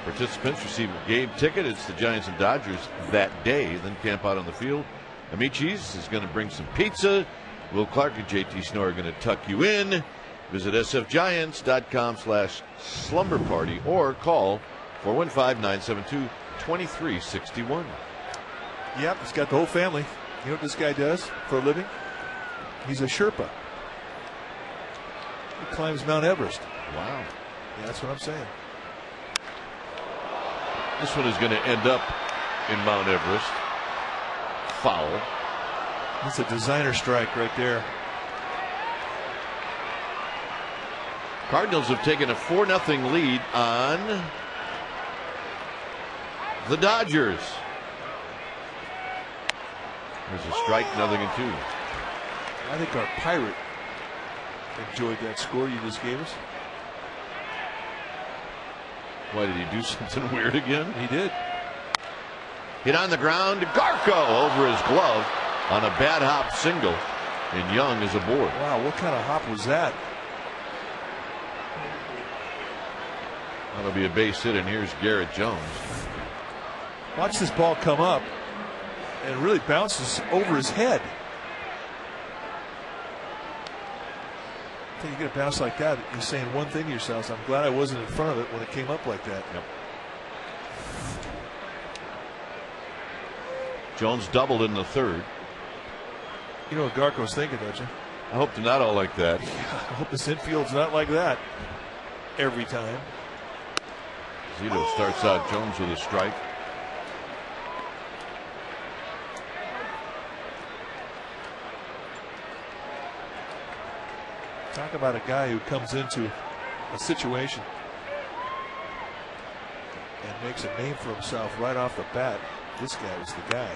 Participants receive a game ticket. It's the Giants and Dodgers that day. Then camp out on the field. Amichis is going to bring some pizza. Will Clark and JT Snow are going to tuck you in. Visit sfgiants.com/slumber party or call 415-972-2361. Yep, he's got the whole family. You know what this guy does for a living? He's a Sherpa. He climbs Mount Everest. Wow. Yeah, that's what I'm saying. This one is going to end up in Mount Everest. Foul. That's a designer strike right there. Cardinals have taken a 4-0 lead on the Dodgers. There's a strike, 0-2. I think our Pirate enjoyed that score you just gave us. Why, did he do something weird again? He did. Hit on the ground. Garco over his glove on a bad hop single. And Young is aboard. Wow, what kind of hop was that? That'll be a base hit, and here's Garrett Jones. Watch this ball come up and it really bounces over his head. I think you get a bounce like that, you're saying one thing to yourself: I'm glad I wasn't in front of it when it came up like that. Yep. Jones doubled in the third. You know what Garco's thinking, don't you? I hope they're not all like that. Yeah, I hope this infield's not like that every time. Zito starts out Jones with a strike. Talk about a guy who comes into a situation and makes a name for himself right off the bat. This guy was the guy.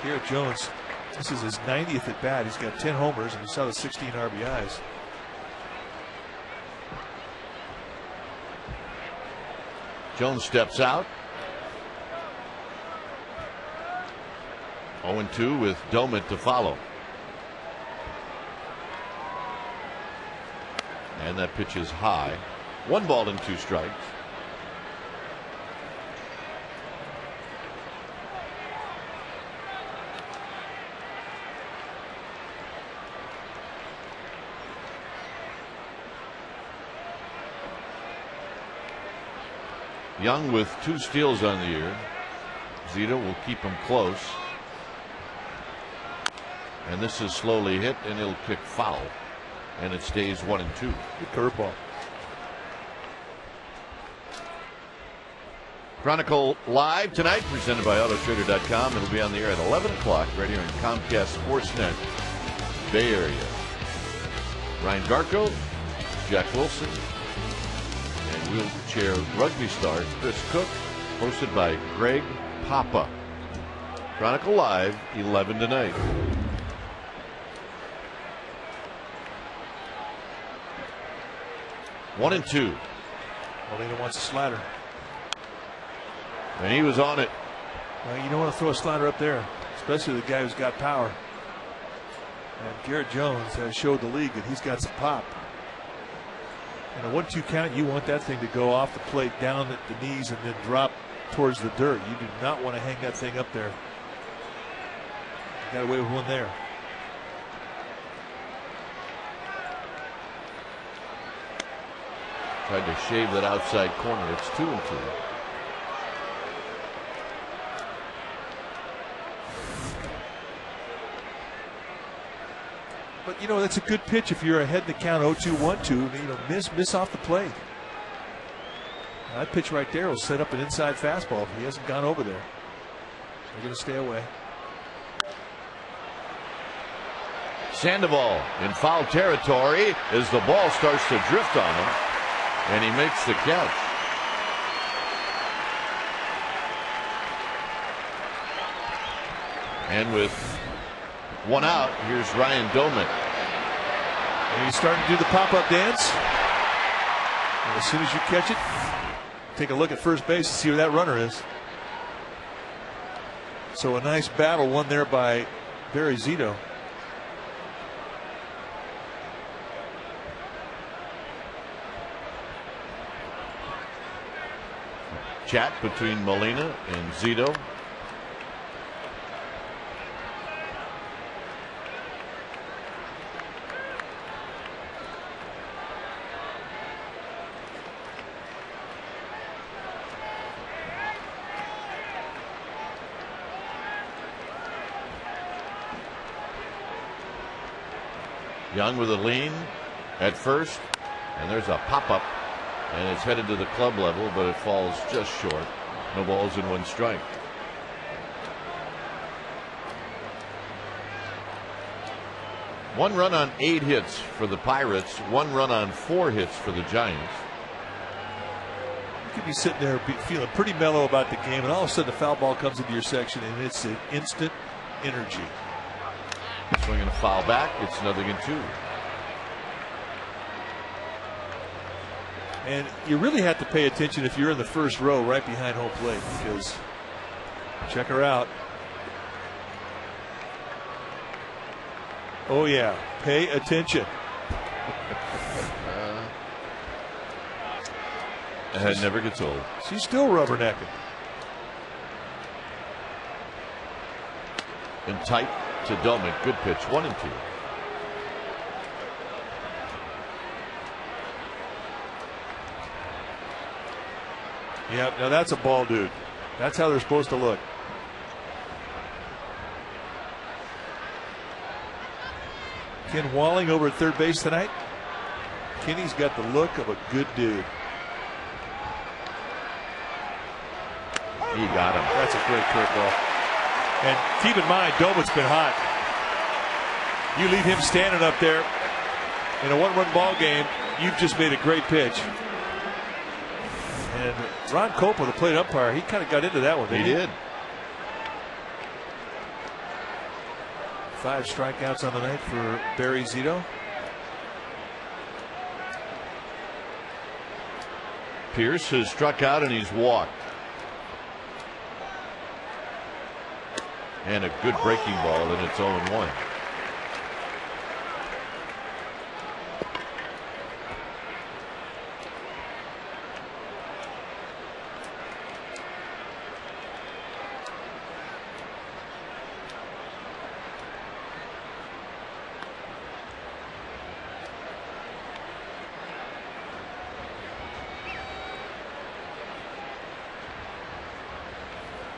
Garrett Jones, this is his 90th at bat. He's got 10 homers, and you saw the 16 RBIs. Jones steps out. 0-2 with Domit to follow. And that pitch is high. 1 ball and 2 strikes. Young with 2 steals on the year. Zito will keep him close. And this is slowly hit, and he'll kick foul. And it stays 1-2. Good curveball. Chronicle live tonight, presented by Autotrader.com. It'll be on the air at 11 o'clock right here in Comcast Sportsnet Bay Area. Ryan Garco, Jack Wilson, and wheelchair rugby star Chris Cook, hosted by Greg Papa. Chronicle live, 11 tonight. One and two. Molina wants a slider. And he was on it. Well, you don't want to throw a slider up there, especially the guy who's got power. And Garrett Jones has showed the league that he's got some pop. In a 1-2 count, you want that thing to go off the plate, down at the knees, and then drop towards the dirt. You do not want to hang that thing up there. Got away with one there. Tried to shave that outside corner. It's 2-2. But you know, that's a good pitch if you're ahead in the count 0-2, 1-2. You know, miss off the plate. That pitch right there will set up an inside fastball if he hasn't gone over there. They're going to stay away. Sandoval in foul territory as the ball starts to drift on him, and he makes the catch. And with one out, here's Ryan Domit. And he's starting to do the pop-up dance. And as soon as you catch it, take a look at first base and see where that runner is. So a nice battle won there by Barry Zito. Chat between Molina and Zito. Young with a lean at first, and there's a pop-up, and it's headed to the club level, but it falls just short. No balls and 1 strike. One run on 8 hits for the Pirates, 1 run on 4 hits for the Giants. You could be sitting there feeling pretty mellow about the game, and all of a sudden a foul ball comes into your section, and it's an instant energy. Swinging a foul back. It's 0-2. And you really have to pay attention if you're in the first row right behind home plate, because check her out. Oh yeah, pay attention. It never gets old. She's still rubbernecking. And tight to Domick. Good pitch. 1-2. Yeah, now that's a ball, dude. That's how they're supposed to look. Ken Walling over at third base tonight. Kenny's got the look of a good dude. He got him. That's a great curveball. And keep in mind, Domick's been hot. You leave him standing up there in a 1-run ball game, you've just made a great pitch. And Ron Copel, the plate umpire, he kind of got into that one. He did. 5 strikeouts on the night for Barry Zito. Pierce has struck out and he's walked. And a good breaking ball, and it's 0-1.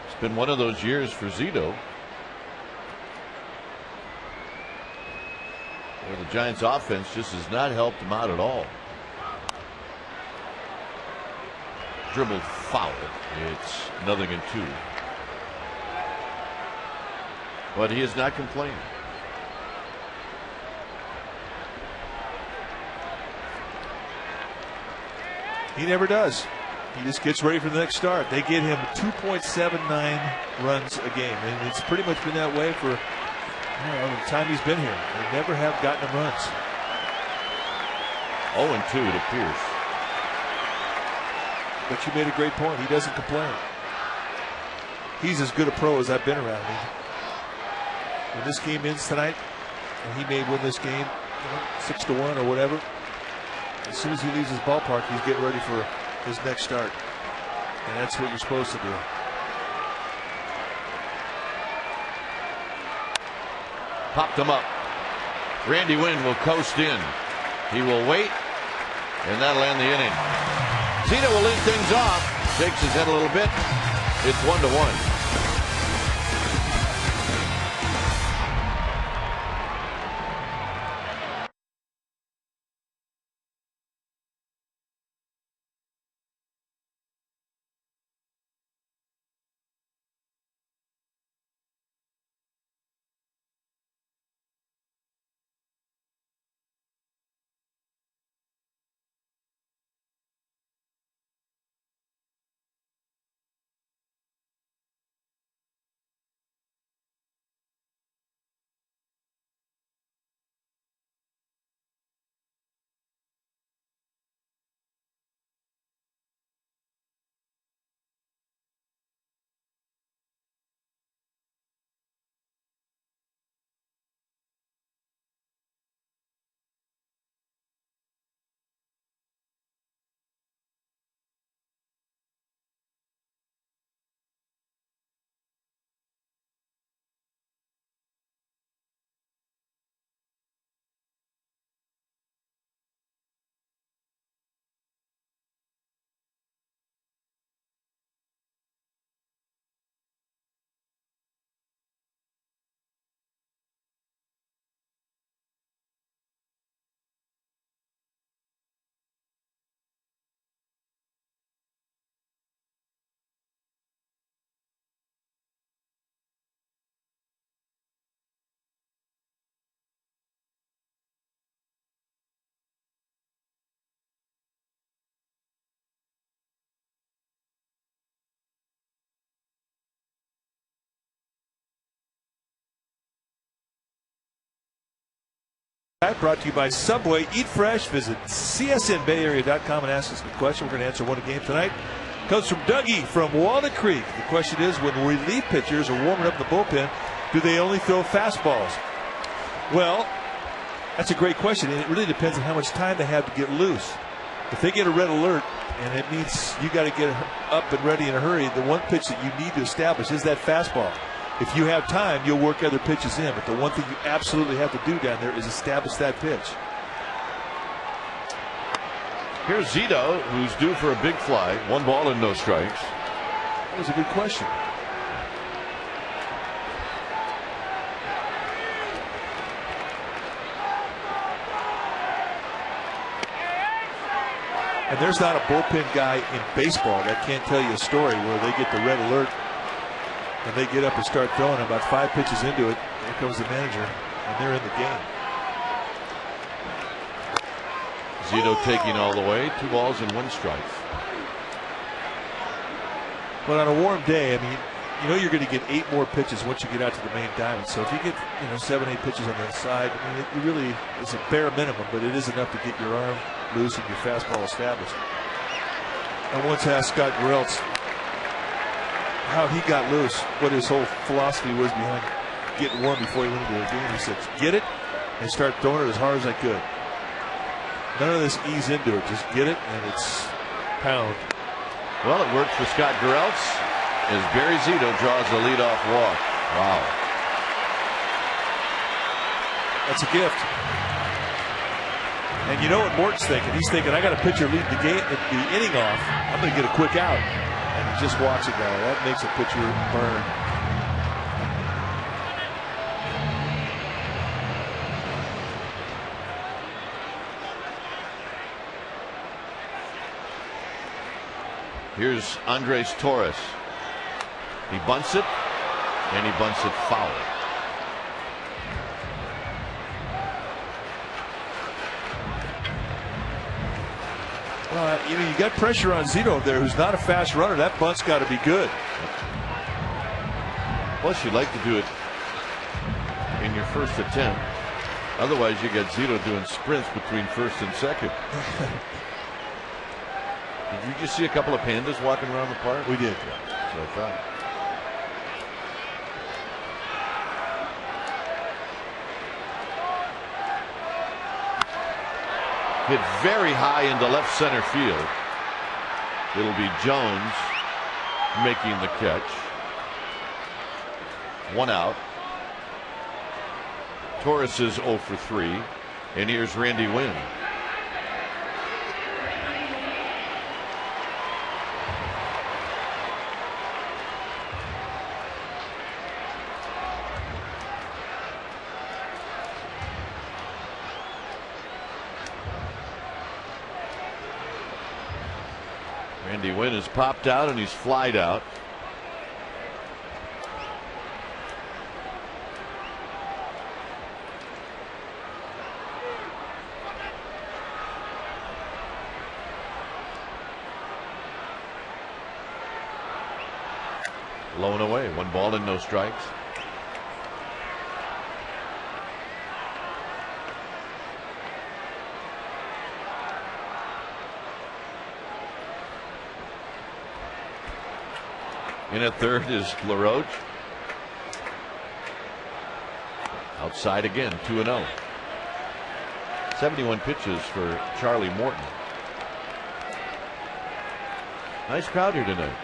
It's been one of those years for Zito where the Giants offense just has not helped him out at all. Dribbled foul. It's 0-2. But he is not complaining. He never does. He just gets ready for the next start. They get him 2.79 runs a game, and it's pretty much been that way for the time he's been here. They never have gotten him runs. 0-2 to Pierce. But you made a great point. He doesn't complain. He's as good a pro as I've been around. When this game ends tonight, and he may win this game 6-1 or whatever, as soon as he leaves his ballpark, he's getting ready for his next start. And that's what you're supposed to do. Popped him up. Randy Wynn will coast in. He will wait, and that'll end the inning. Zito will lead things off. Shakes his head a little bit. It's 1-1. Brought to you by Subway. Eat fresh. Visit csnbayarea.com and ask us a question. We're going to answer one a game tonight. Comes from Dougie from Walnut Creek. The question is, when relief pitchers are warming up in the bullpen, do they only throw fastballs? Well, that's a great question, and it really depends on how much time they have to get loose. If they get a red alert, and it means you got to get up and ready in a hurry, the one pitch that you need to establish is that fastball. If you have time, you'll work other pitches in, but the one thing you absolutely have to do down there is establish that pitch. Here's Zito, who's due for a big fly. 1 ball and no strikes. That was a good question. And there's not a bullpen guy in baseball that can't tell you a story where they get the red alert and they get up and start throwing. About 5 pitches into it, here comes the manager, and they're in the game. Zito taking all the way. 2 balls and 1 strike. But on a warm day, I mean, you know you're going to get 8 more pitches once you get out to the main diamond. So if you get 7, 8 pitches on the side, I mean, it really is a bare minimum, but it is enough to get your arm loose and your fastball established. I once asked Scott Greltz how he got loose, what his whole philosophy was behind getting warm before he went into the game. He said, get it and start throwing it as hard as I could. None of this ease into it. Just get it, and it's pound. Well, it worked for Scott Greltz as Barry Zito draws the leadoff walk. Wow. That's a gift. And you know what Morton's thinking? He's thinking, I got a pitcher lead the inning off. I'm going to get a quick out. And he just walks a guy. That makes a pitcher burn. Here's Andres Torres. He bunts it, and he bunts it foul. You got pressure on Zito there, who's not a fast runner. That bunt's got to be good. Plus, you'd like to do it in your first attempt. Otherwise, you get Zito doing sprints between first and second. Did you just see a couple of pandas walking around the park? We did. That's what I thought. Hit very high into left center field. It'll be Jones making the catch. 1 out. Torres is 0 for 3. And here's Randy Wynn. Randy Wynn has popped out and he's flied out. Low and away. 1 ball and no strikes. In at third is LaRoche. Outside again, 2-0. 71 pitches for Charlie Morton. Nice crowd here tonight.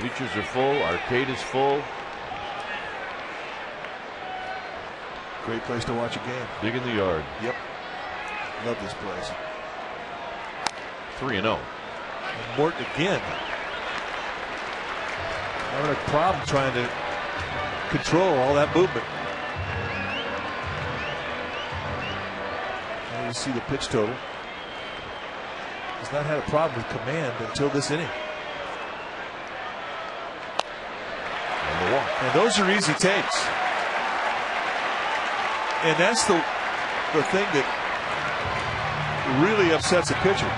Bleachers are full, arcade is full. Great place to watch a game. Big in the yard. Yep. Love this place. 3-0. And Morton again. Having a problem trying to control all that movement. And you see the pitch total. He's not had a problem with command until this inning. And those are easy takes. And that's the thing that really upsets a pitcher.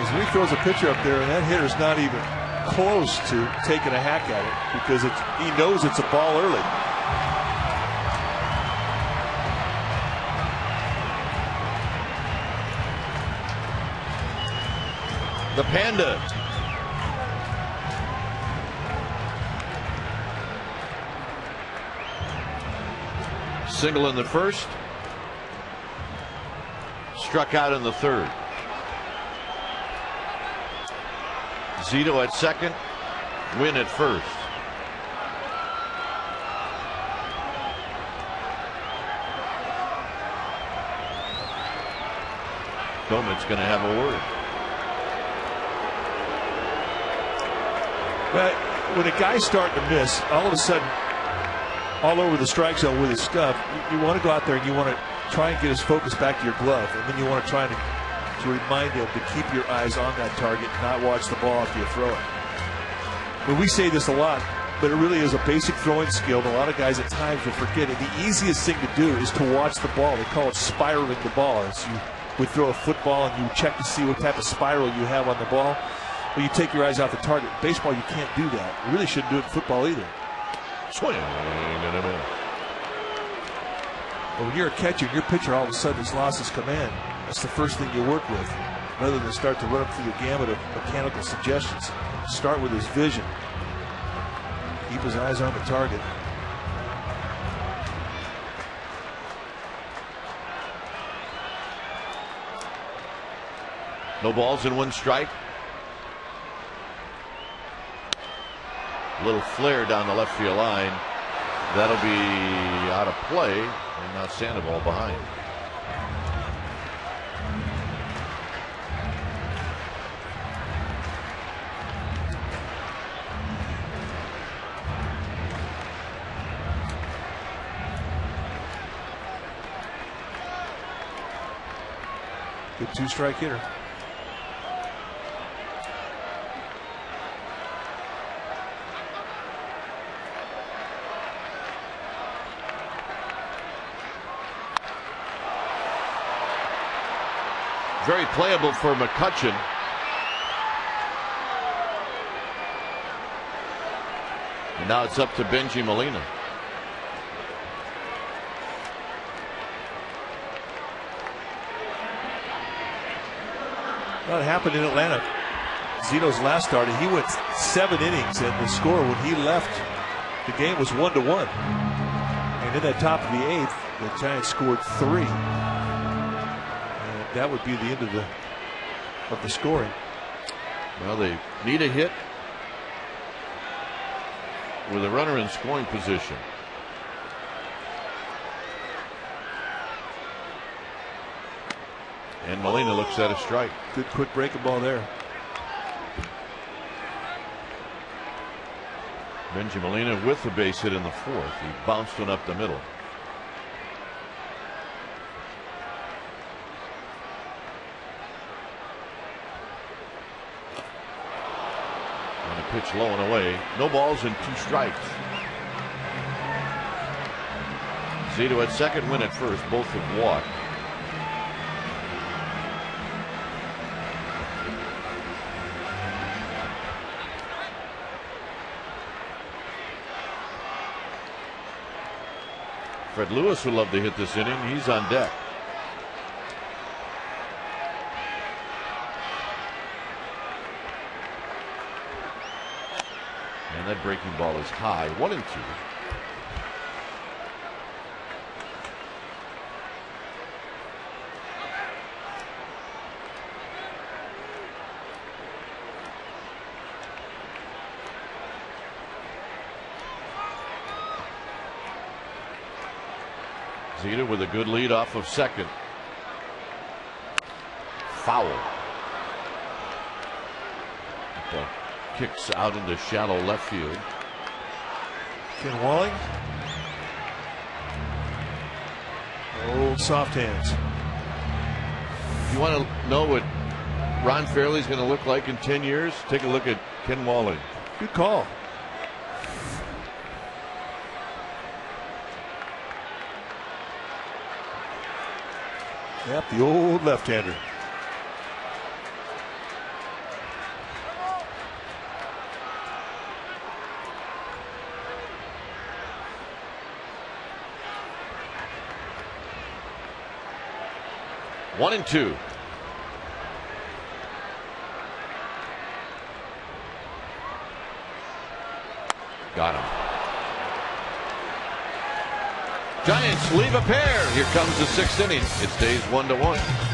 Is when he throws a pitcher up there and that hitter's not even close to taking a hack at it because he knows it's a ball early. the Panda. Single in the first. Struck out in the third. Zito at second. Win at first. Coleman's going to have a word. But when a guy's starting to miss, all of a sudden, all over the strike zone with his stuff, you want to go out there and you want to try and get his focus back to your glove, and then you want to try to remind him to keep your eyes on that target, not watch the ball after you throw it. Well, we say this a lot, but it really is a basic throwing skill. And a lot of guys at times will forget it. The easiest thing to do is to watch the ball. They call it spiraling the ball. As you would throw a football and you check to see what type of spiral you have on the ball. Well, you take your eyes off the target. Baseball, you can't do that. You really shouldn't do it in football either. Swing and a miss. But when you're a catcher and your pitcher all of a sudden has lost his command, that's the first thing you work with, rather than start to run up through the gamut of mechanical suggestions. Start with his vision. Keep his eyes on the target. No balls and one strike. A little flare down the left field line. That'll be out of play, and now Sandoval behind. Good two-strike hitter. Very playable for McCutchen. And now it's up to Benji Molina. Well, it happened in Atlanta. Zito's last started, he went 7 innings, and the score when he left, the game was 1-1. And in that top of the 8th, the Giants scored 3. And that would be the end of the scoring. Well, they need a hit with a runner in scoring position. And Molina looks at a strike. Good quick breaking ball there. Benji Molina with the base hit in the 4th. He bounced one up the middle. And a pitch low and away. No balls and 2 strikes. Zito at second, Win at first. Both have walked. Fred Lewis would love to hit this inning. He's on deck. And that breaking ball is high. 1-2. Zito with a good lead off of second. Foul. The kicks out into shallow left field. Ken Walling. Old soft hands. You want to know what Ron Fairley's going to look like in 10 years? Take a look at Ken Walling. Good call. Yep, the old left-hander. Got him. Giants leave a pair. Here comes the 6th inning. It stays 1-1.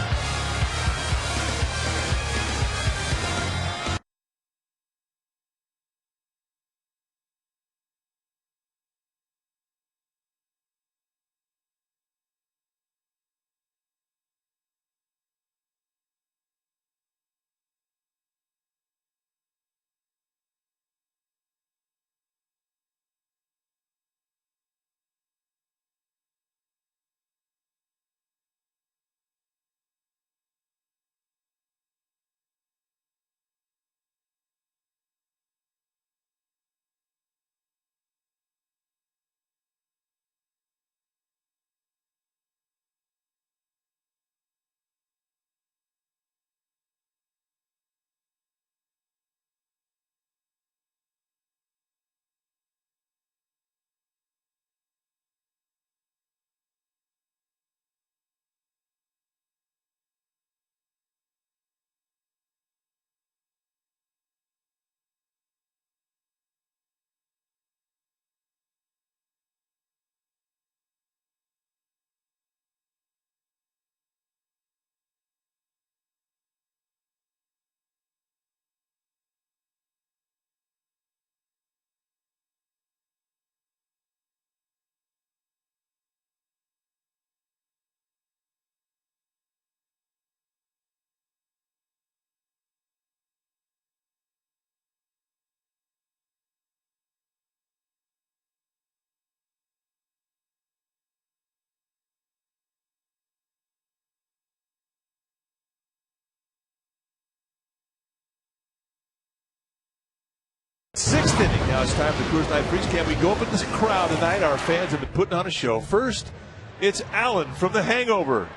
Sixth inning. Now it's time for Coors Night Freeze Can. We go up in this crowd tonight. Our fans have been putting on a show. First, it's Allen from The Hangover.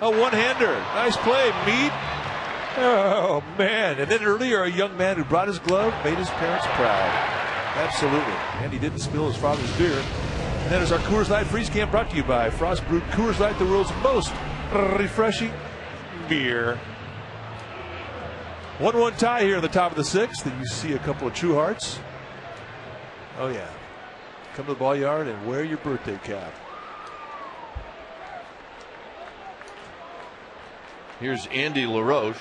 A one-hander. Nice play, Mead. Oh, man. And then earlier, a young man who brought his glove made his parents proud. Absolutely. And he didn't spill his father's beer. And that is our Coors Light Freeze Can, brought to you by Frost Brewed Coors Light, the world's most refreshing beer. 1-1 tie here in the top of the 6th, and you see a couple of true hearts. Oh, yeah. Come to the ball yard and wear your birthday cap. Here's Andy LaRoche.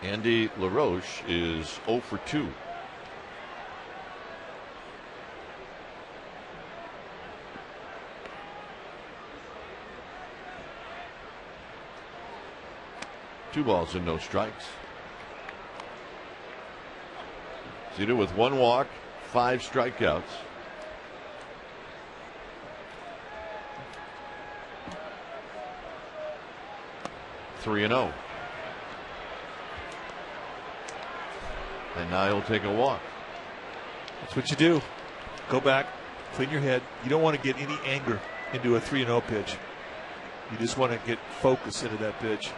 Andy LaRoche is 0 for 2. Two balls and no strikes. Zito with 1 walk, 5 strikeouts. Three and 0. And now he'll take a walk. That's what you do. Go back, clean your head. You don't want to get any anger into a 3-0 pitch. You just want to get focus into that pitch.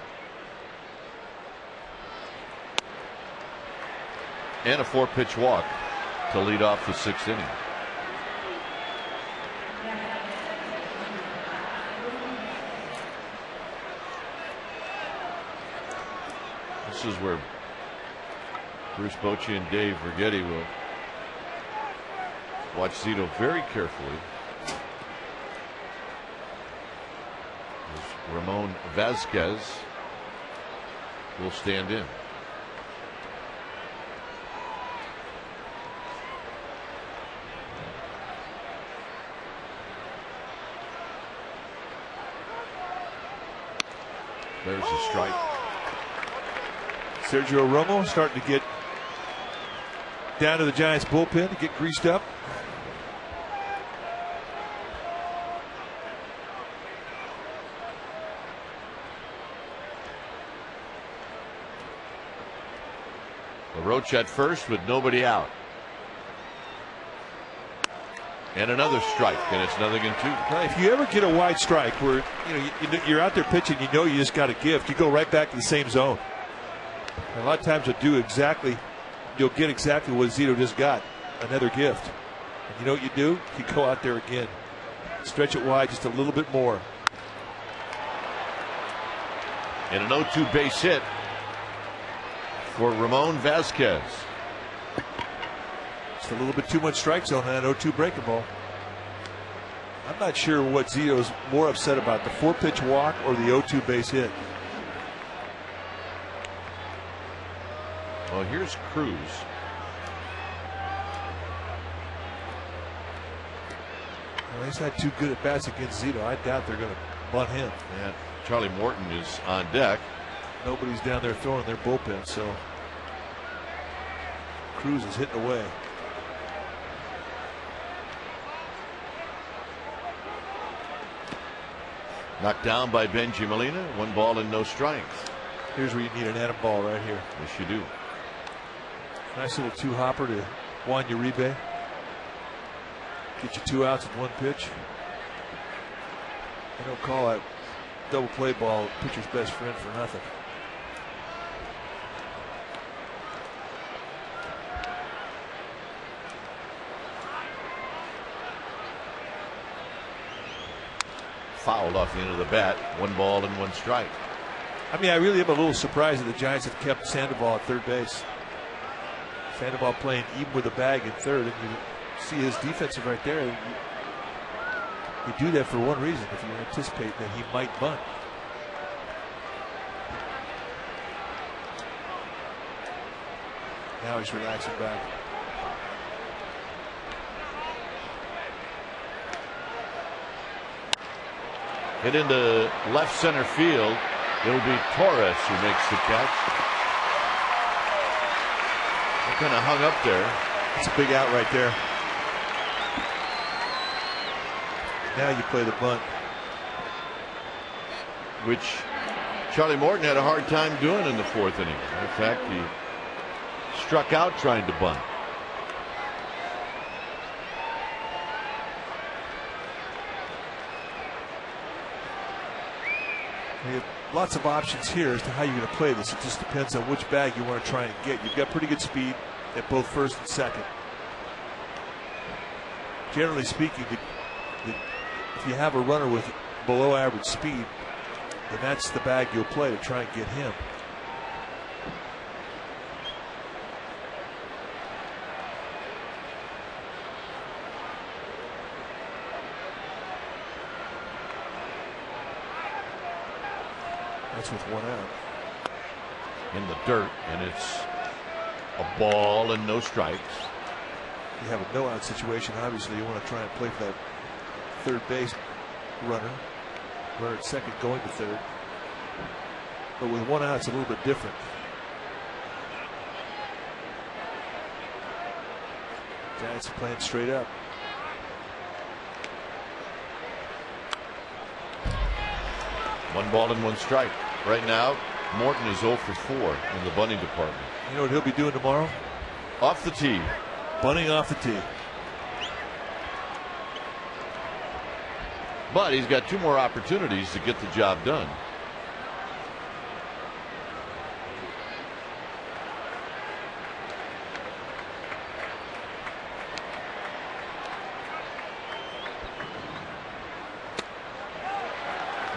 And a 4-pitch walk to lead off the 6th inning. This is where Bruce Bochy and Dave Righetti will watch Zito very carefully. As Ramon Vazquez will stand in. There's a strike. Sergio Romo starting to get down to the Giants bullpen to get greased up. LaRoche at first with nobody out. And another strike, and it's 0-2. Now, if you ever get a wide strike where you're out there pitching, you just got a gift, you go right back to the same zone. And a lot of times you'll get exactly what Zito just got, another gift. And you know what you do? You go out there again, stretch it wide just a little bit more. And an 0-2 base hit for Ramon Vasquez. Just a little bit too much strike zone on that 0-2 breaking ball. I'm not sure what Zito's more upset about, the 4-pitch walk or the 0-2 base hit. Well, here's Cruz. Well, he's had 2 good at bats against Zito. I doubt they're going to bunt him. Yeah, Charlie Morton is on deck. Nobody's down there throwing their bullpen, so Cruz is hitting away. Knocked down by Benji Molina. 1 ball and no strikes. Here's where you need an atom ball right here. Yes, you do. Nice little 2-hopper to Juan Uribe. Get you 2 outs with 1 pitch. They don't call that double play ball pitcher's best friend for nothing. Fouled off the end of the bat. 1 ball and 1 strike. I mean, I really am a little surprised that the Giants have kept Sandoval at third base. Sandoval playing even with a bag at third, and you see his defensive right there. You do that for one reason, if you anticipate that he might bunt. Now he's relaxing back. Hit into left center field. It'll be Torres who makes the catch. They're kind of hung up there. It's a big out right there. Now you play the bunt, which Charlie Morton had a hard time doing in the 4th inning. In fact, he struck out trying to bunt. You have lots of options here as to how you're going to play this. It just depends on which bag you want to try and get. You've got pretty good speed at both first and second. Generally speaking, if you have a runner with below average speed, then that's the bag you'll play to try and get him. That's with 1 out. In the dirt, and it's a ball and no strikes. You have a no out situation. Obviously, you want to try and play for that third base runner at second going to third. But with 1 out, it's a little bit different. Giants are playing straight up. One ball and 1 strike. Right now, Morton is 0 for 4 in the bunting department. You know what he'll be doing tomorrow? Off the tee. Bunting off the tee. But he's got 2 more opportunities to get the job done.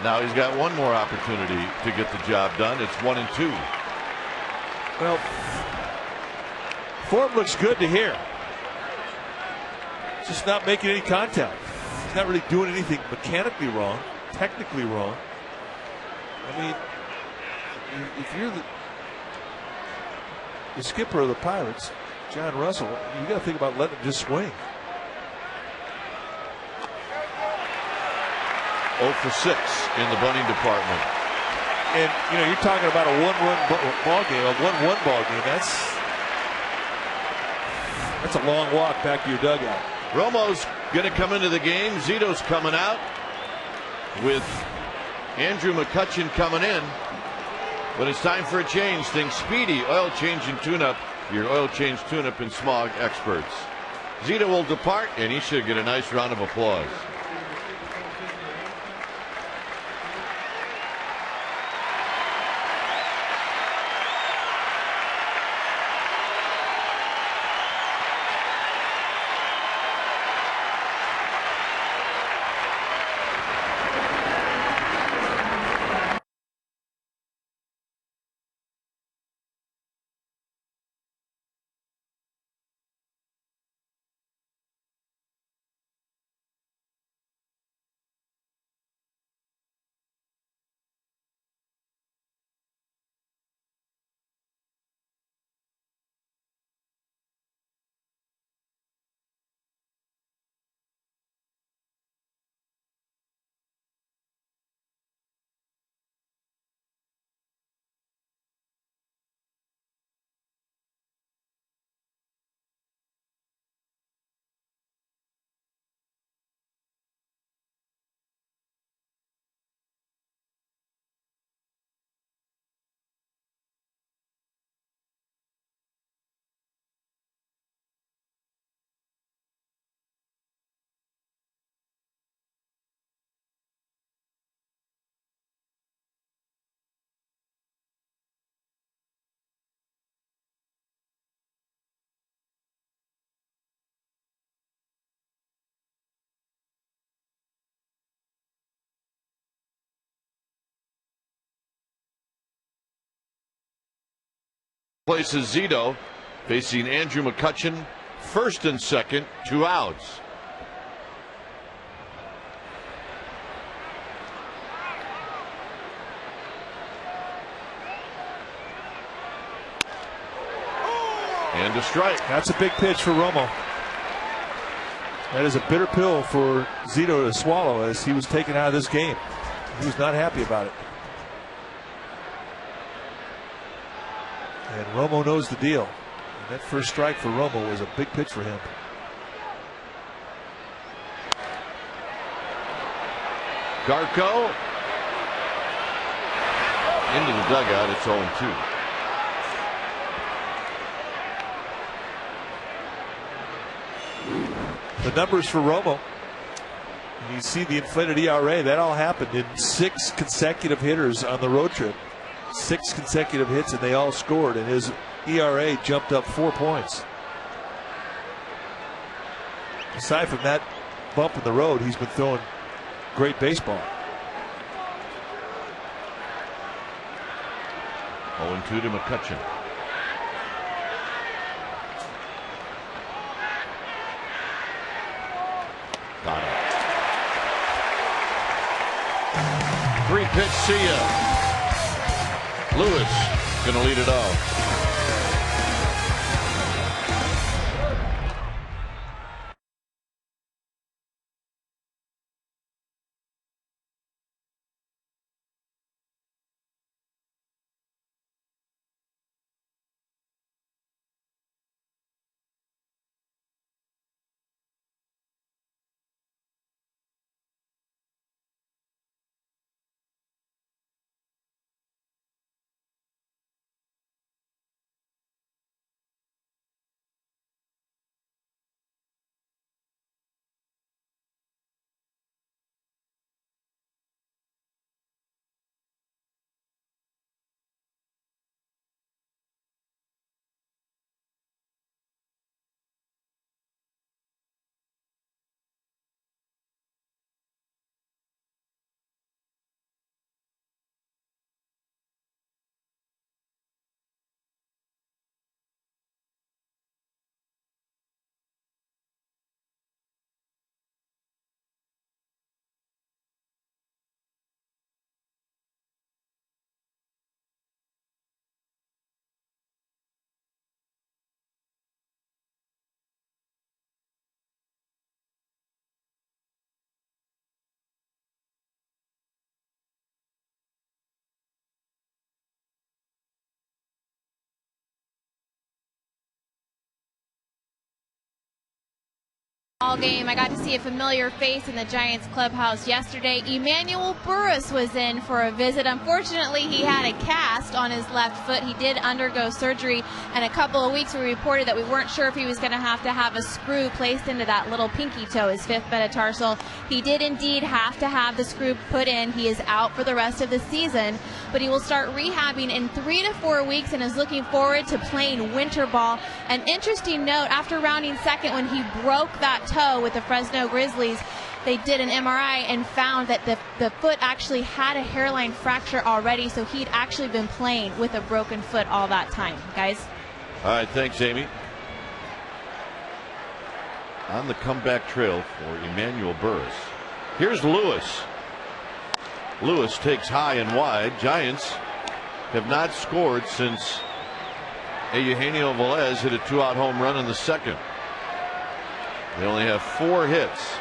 Now he's got 1 more opportunity to get the job done. It's 1 and 2. Well, form looks good to here. Just not making any contact. He's not really doing anything mechanically wrong, technically wrong. I mean, if you're the skipper of the Pirates, John Russell, you got to think about letting him just swing. 0 for 6 in the bunting department. And you know, you're talking about a 1-run ball game, a 1-1 ball game. That's a long walk back to your dugout. Romo's going to come into the game. Zito's coming out with Andrew McCutchen coming in. But it's time for a change. Think Speedy Oil Change and Tune-Up, your oil change tune-up and smog experts. Zito will depart, and he should get a nice round of applause. Places Zito facing Andrew McCutchen, first and second, 2 outs. And a strike. That's a big pitch for Romo. That is a bitter pill for Zito to swallow as he was taken out of this game. He was not happy about it. And Romo knows the deal. And that first strike for Romo was a big pitch for him. Garco into the dugout. It's 0-2. The numbers for Romo, you see the inflated ERA, that all happened in 6 consecutive hitters on the road trip. 6 consecutive hits and they all scored, and his ERA jumped up 4 points. Aside from that bump in the road, he's been throwing great baseball. 0-2 to McCutchen. Got him. 3-pitch, see ya. Lewis gonna lead it off. All game, I got to see a familiar face in the Giants clubhouse yesterday. Emmanuel Burris was in for a visit. Unfortunately, he had a cast on his left foot. He did undergo surgery, and a couple of weeks we reported that we weren't sure if he was going to have a screw placed into that little pinky toe, his 5th metatarsal. He did indeed have to have the screw put in. He is out for the rest of the season, but he will start rehabbing in 3 to 4 weeks and is looking forward to playing winter ball. An interesting note, after rounding second when he broke that toe with the Fresno Grizzlies, they did an MRI and found that the foot actually had a hairline fracture already, so he'd actually been playing with a broken foot all that time, guys. All right, thanks, Amy. On the comeback trail for Emmanuel Burris. Here's Lewis. Lewis takes high and wide. Giants have not scored since Eugenio Velez hit a 2-out home run in the 2nd. They only have 4 hits.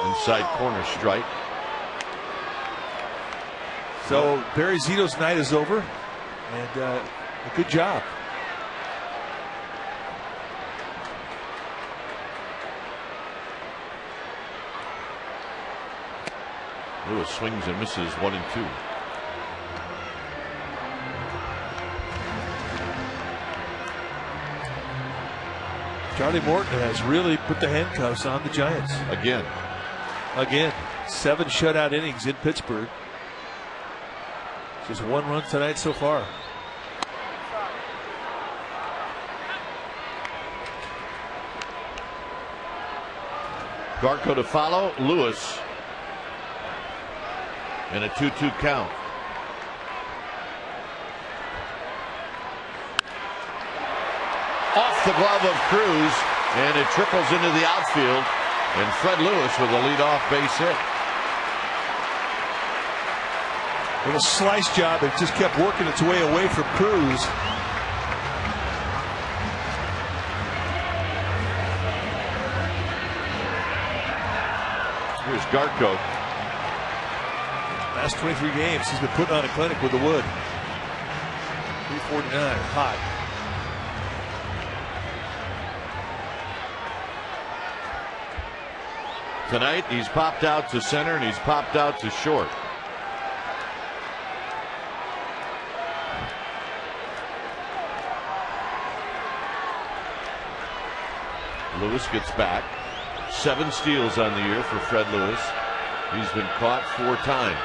Inside corner strike. So Barry Zito's night is over, and a good job. Lewis swings and misses 1-2. Charlie Morton has really put the handcuffs on the Giants. Again. 7 shutout innings in Pittsburgh. Just 1 run tonight so far. Garco to follow. Lewis. And a 2-2 count. off the glove of Cruz, and it trickles into the outfield. And Fred Lewis with a leadoff base hit. Little slice job. It just kept working its way away from Cruz. Here's Garco. Last 23 games, he's been putting on a clinic with the wood. 349, hot. Tonight, he's popped out to center and he's popped out to short. Lewis gets back. 7 steals on the year for Fred Lewis. He's been caught 4 times.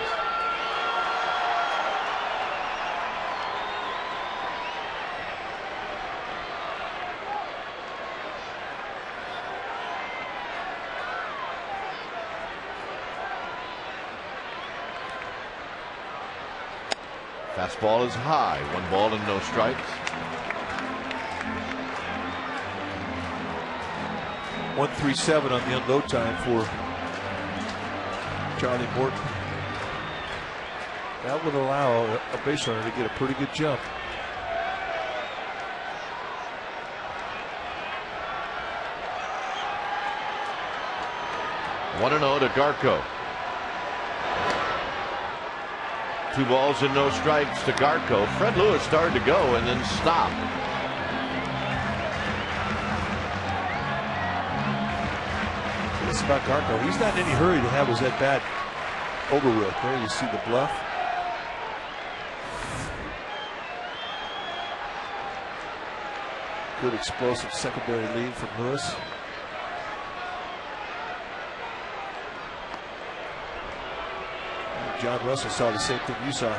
Fastball is high. 1 ball and no strikes. 137 on the unload time for Charlie Morton. That would allow a base runner to get a pretty good jump. One and 0 to Garco. 2 balls and no strikes to Garco. Fred Lewis started to go and then stopped. This about Garco. He's not in any hurry to have his at bat over with. There you see the bluff. Good explosive secondary lead from Lewis. John Russell saw the same thing you saw.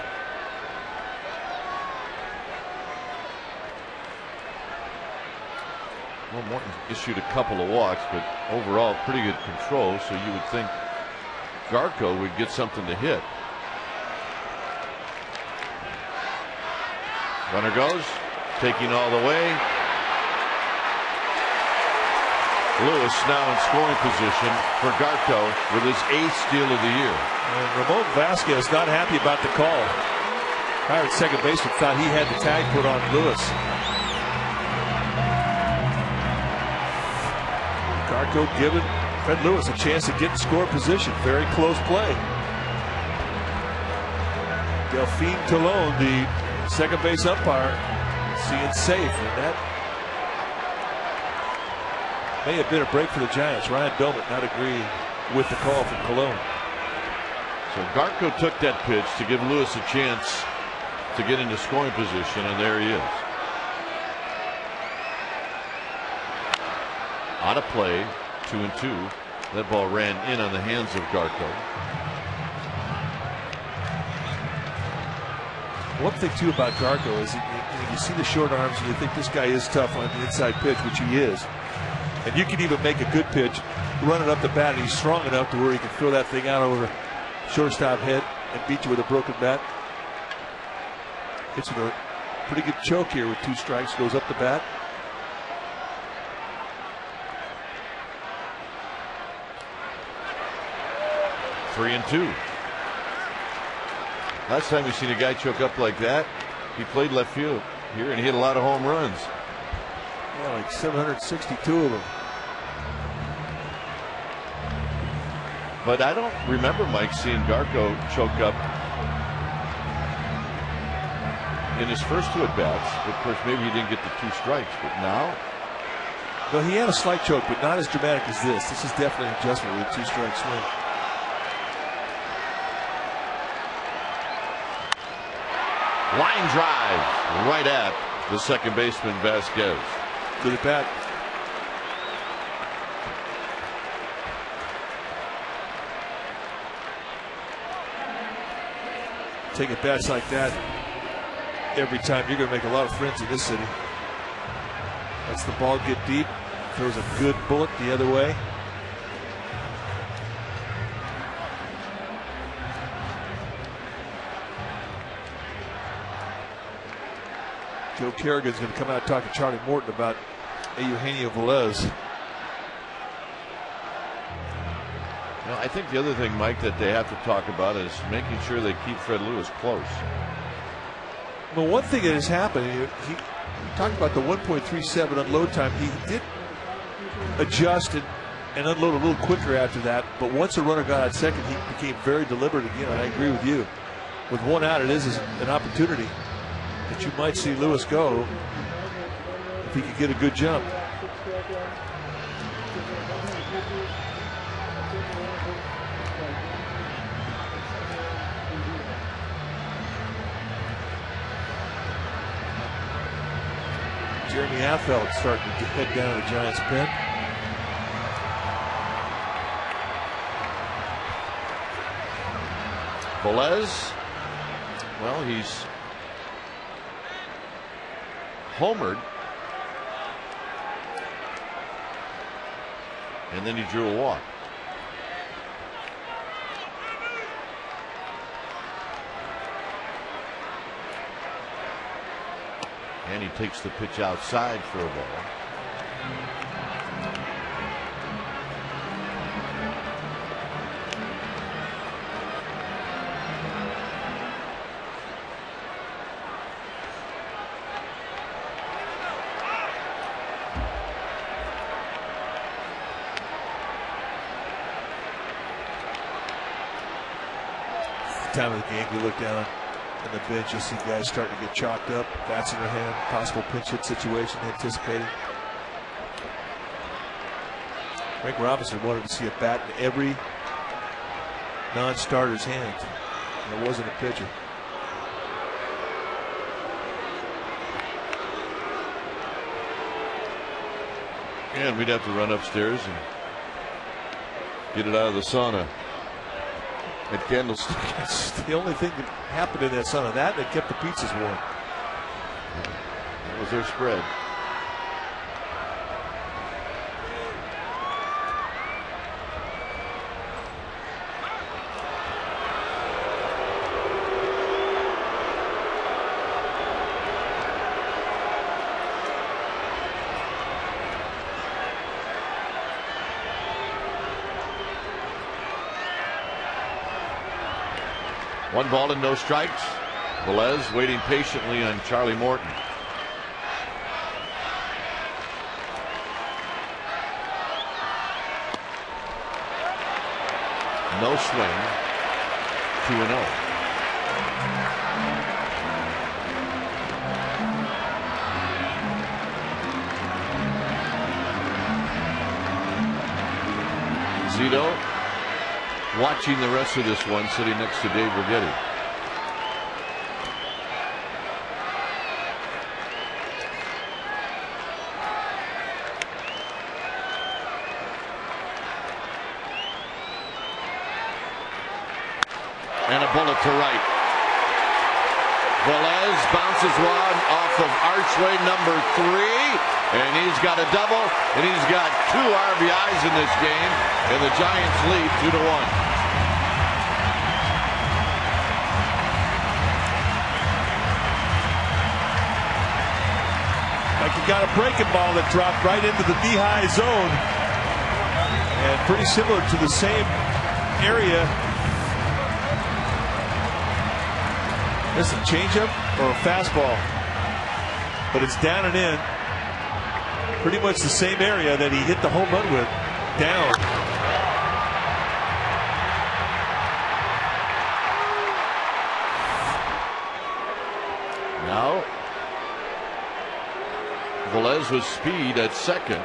Well, Morton issued a couple of walks, but overall pretty good control, so you would think Garco would get something to hit. Runner goes, taking all the way. Lewis now in scoring position for Garco with his 8th steal of the year. And Ramon Vasquez not happy about the call. Pirates second baseman thought he had the tag put on Lewis. Garco giving Fred Lewis a chance to get in score position. Very close play. Delphine Talon, the second base umpire, seeing safe, and that may have been a break for the Giants. Ryan Billman not agreeing with the call from Cologne. So Garco took that pitch to give Lewis a chance to get into scoring position, and there he is. Out of play, 2-2. That ball ran in on the hands of Garco. One thing too about Garco is you see the short arms and you think this guy is tough on the inside pitch, which he is. And you can even make a good pitch, run it up the bat, and he's strong enough to where he can throw that thing out over shortstop head and beat you with a broken bat. Hits with a pretty good choke here with 2 strikes, goes up the bat. Three and 2. Last time we seen a guy choke up like that, he played left field here and he hit a lot of home runs. Yeah, like 762 of them. But I don't remember, Mike, seeing Garco choke up in his first 2 at-bats. Of course, maybe he didn't get the 2 strikes, but now? Well, he had a slight choke, but not as dramatic as this. This is definitely an adjustment with a 2-strike swing. Line drive right at the second baseman, Vasquez. Good at bat. Take at bats like that every time, you're going to make a lot of friends in this city. Lets the ball get deep, throws a good bullet the other way. Joe Kerrigan's going to come out and talk to Charlie Morton about Eugenio Velez. I think the other thing, Mike, that they have to talk about is making sure they keep Fred Lewis close. Well, one thing that has happened, he talked about the 1.37 unload time. He did adjust and unload a little quicker after that, but once a runner got out second, he became very deliberate again. And I agree with you. With one out, it is an opportunity that you might see Lewis go if he could get a good jump. Jeremy Affeldt starting to head down to the Giants' pen. Velez, well, he's homered, and then he drew a walk. And he takes the pitch outside for a ball. Time of the game, you look down on the bench, you'll see guys starting to get chalked up, bats in their hand, possible pinch hit situation anticipating. Frank Robinson wanted to see a bat in every non-starter's hand, and it wasn't a pitcher. And we'd have to run upstairs and get it out of the sauna at Candlestick. That's the only thing that happened in that sauna. That kept the pizzas warm. That was their spread. One ball and no strikes. Velez waiting patiently on Charlie Morton. No swing. 2-0. Zito watching the rest of this one, sitting next to Dave Righetti. And a bullet to right. Velez bounces one off of archway number 3, and he's got a double, and he's got 2 RBIs in this game, and the Giants lead 2-1. Like you got a breaking ball that dropped right into the knee-high zone, and pretty similar to the same area. This is a changeup or a fastball, but it's down and in. Pretty much the same area that he hit the home run with. Down. Now Velez with speed at second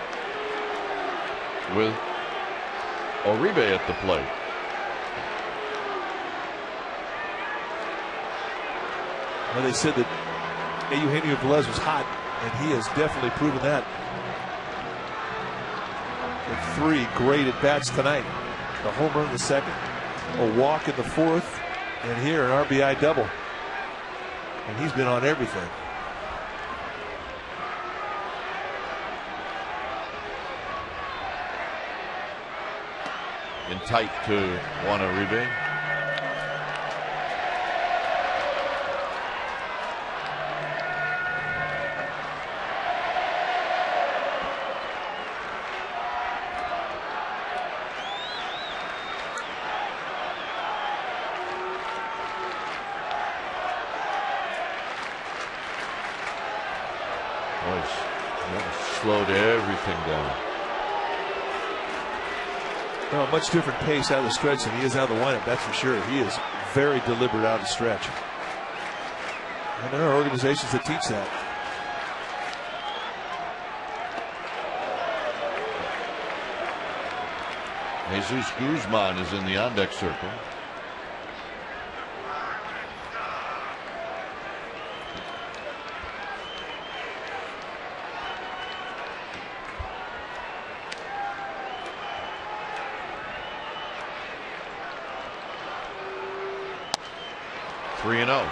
with Uribe at the plate. Well, they said that Eugenio Velez was hot, and he has definitely proven that. With 3 great at-bats tonight. The home run in the second, a walk in the 4th, and here an RBI double. And he's been on everything. In tight to Juan Uribe. Slowed everything down. Well, much different pace out of the stretch than he is out of the windup, that's for sure. He is very deliberate out of the stretch. And there are organizations that teach that. Jesus Guzman is in the on-deck circle. Three and 0.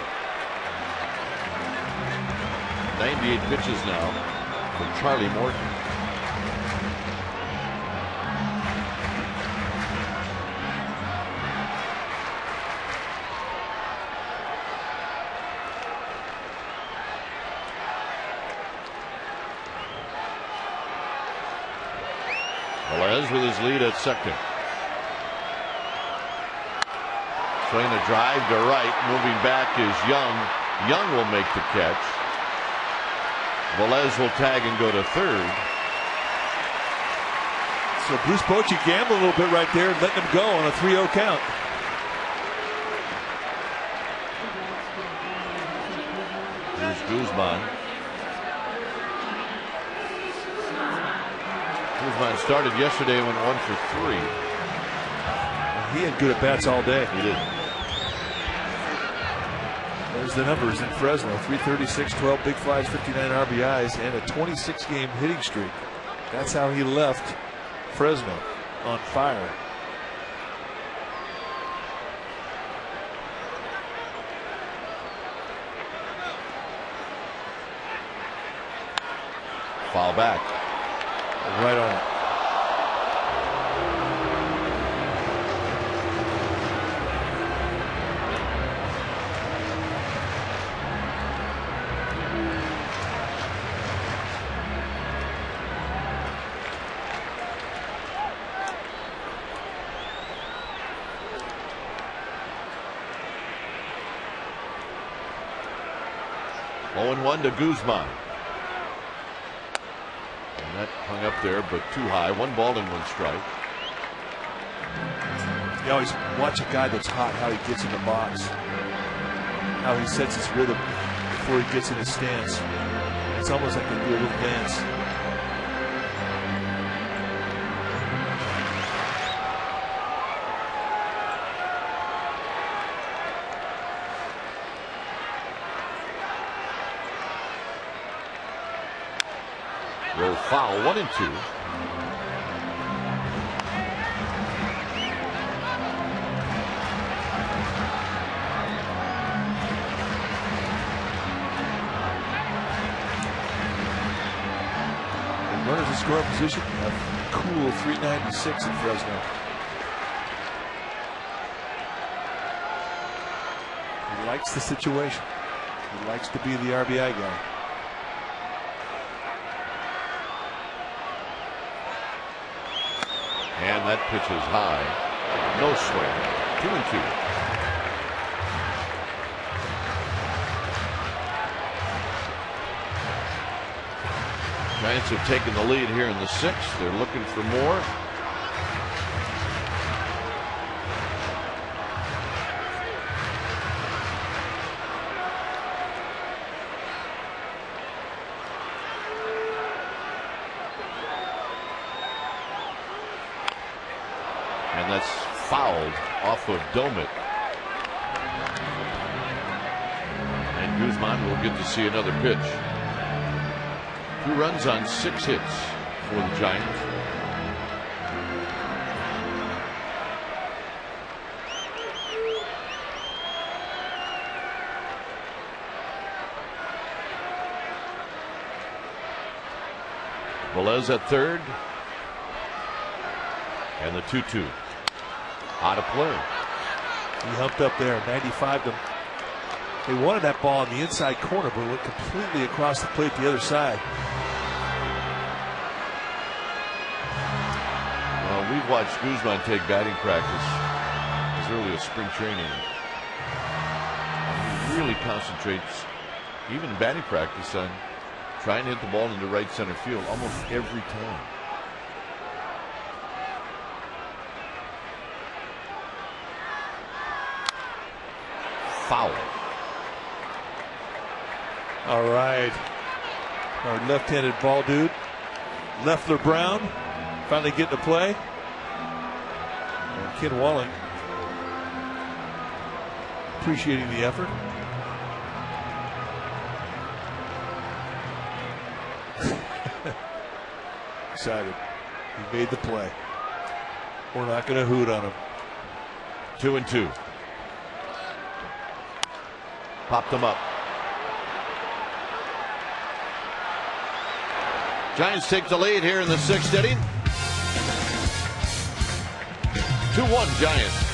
98 pitches now for Charlie Morton. Velez with his lead at second. Swing a drive to right. Moving back is Young. Young will make the catch. Velez will tag and go to third. So Bruce Bochy gambled a little bit right there, letting him go on a 3-0 count. Here's Guzman. Guzman started yesterday and went 1 for 3. He had good at bats all day. He did. There's the numbers in Fresno: 336, 12 big flies, 59 RBIs, and a 26-game hitting streak. That's how he left Fresno, on fire. Foul back. Right on it. One to Guzman. And that hung up there, but too high. 1 ball and 1 strike. You always watch a guy that's hot, how he gets in the box, how he sets his rhythm before he gets in his stance. It's almost like they do a little dance. Roll foul, 1 and 2. Runners in scoring position, a cool 396 in Fresno. He likes the situation. He likes to be the RBI guy. And that pitch is high. No swing. 2 and 2. Giants have taken the lead here in the 6th. They're looking for more. And that's fouled off of Domit. And Guzman will get to see another pitch. 2 runs on 6 hits for the Giants. Velez at third. And the 2-2. Out of play. He humped up there, 95 to. They wanted that ball in the inside corner, but it went completely across the plate the other side. Well, we've watched Guzman take batting practice as early as spring training. He really concentrates, even in batting practice, on Trying to hit the ball into right center field almost every time. Foul. All right. Our left-handed ball dude, Leffler Brown, finally getting to play. And Ken Walling appreciating the effort. Excited. He made the play. We're not going to hoot on him. 2-2. Popped them up. Giants take the lead here in the 6th inning. 2-1 Giants.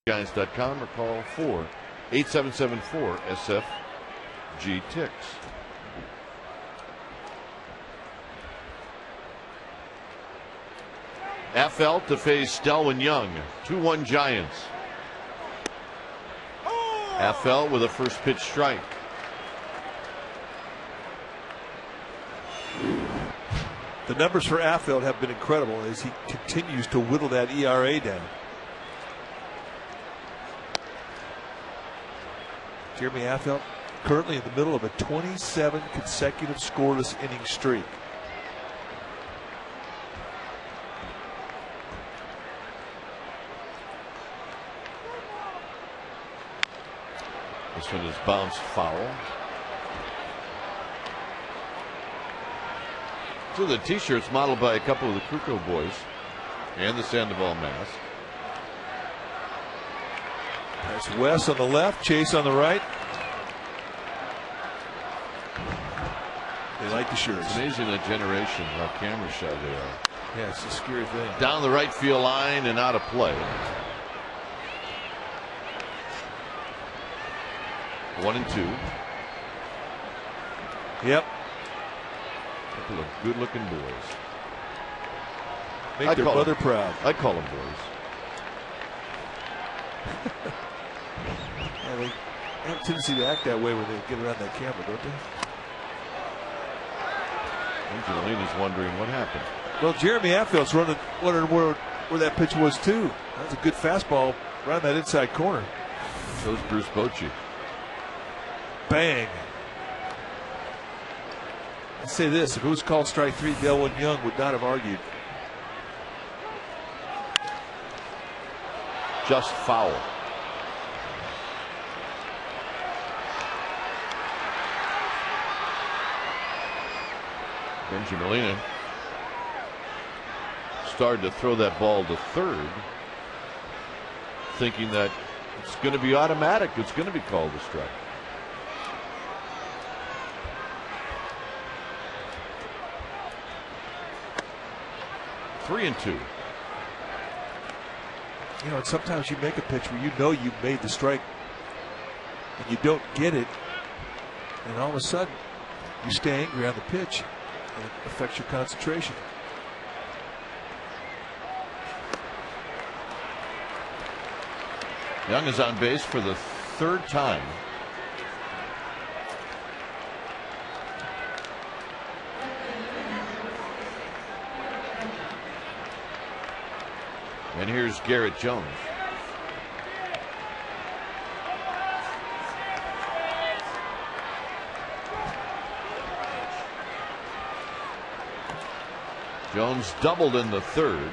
Giants.com or call 4-8774-SFG-TIX. FL to face Delwyn Young. 2-1 Giants. FL with a first pitch strike. The numbers for Affeldt have been incredible as he continues to whittle that ERA down. Jeremy Affeldt currently in the middle of a 27 consecutive scoreless inning streak. This one is bounced foul. So the t-shirts modeled by a couple of the Kruko boys and the Sandoval mask. That's Wes on the left, Chase on the right. They like the shirts. It's amazing that generation, how camera shy they are. Yeah, it's a scary thing. Down the right field line and out of play. 1-2. Yep. Couple of good-looking boys. Make their mother proud. I call them boys. Yeah, they have a tendency to act that way when they get around that camera, don't they? Angelina's wondering what happened. Well, Jeremy Affeldt's wondering where that pitch was too. That was a good fastball right in that inside corner. Shows Bruce Bochy. Bang. I'll say this, if it was called strike three, Delwyn Young would not have argued. Just foul. Benji Molina started to throw that ball to third, thinking that it's going to be automatic. It's going to be called a strike. Three and two. You know, and sometimes you make a pitch where you know you've made the strike and you don't get it, and all of a sudden you stay angry on the pitch and it affects your concentration. Young is on base for the third time. And here's Garrett Jones. Jones doubled in the third.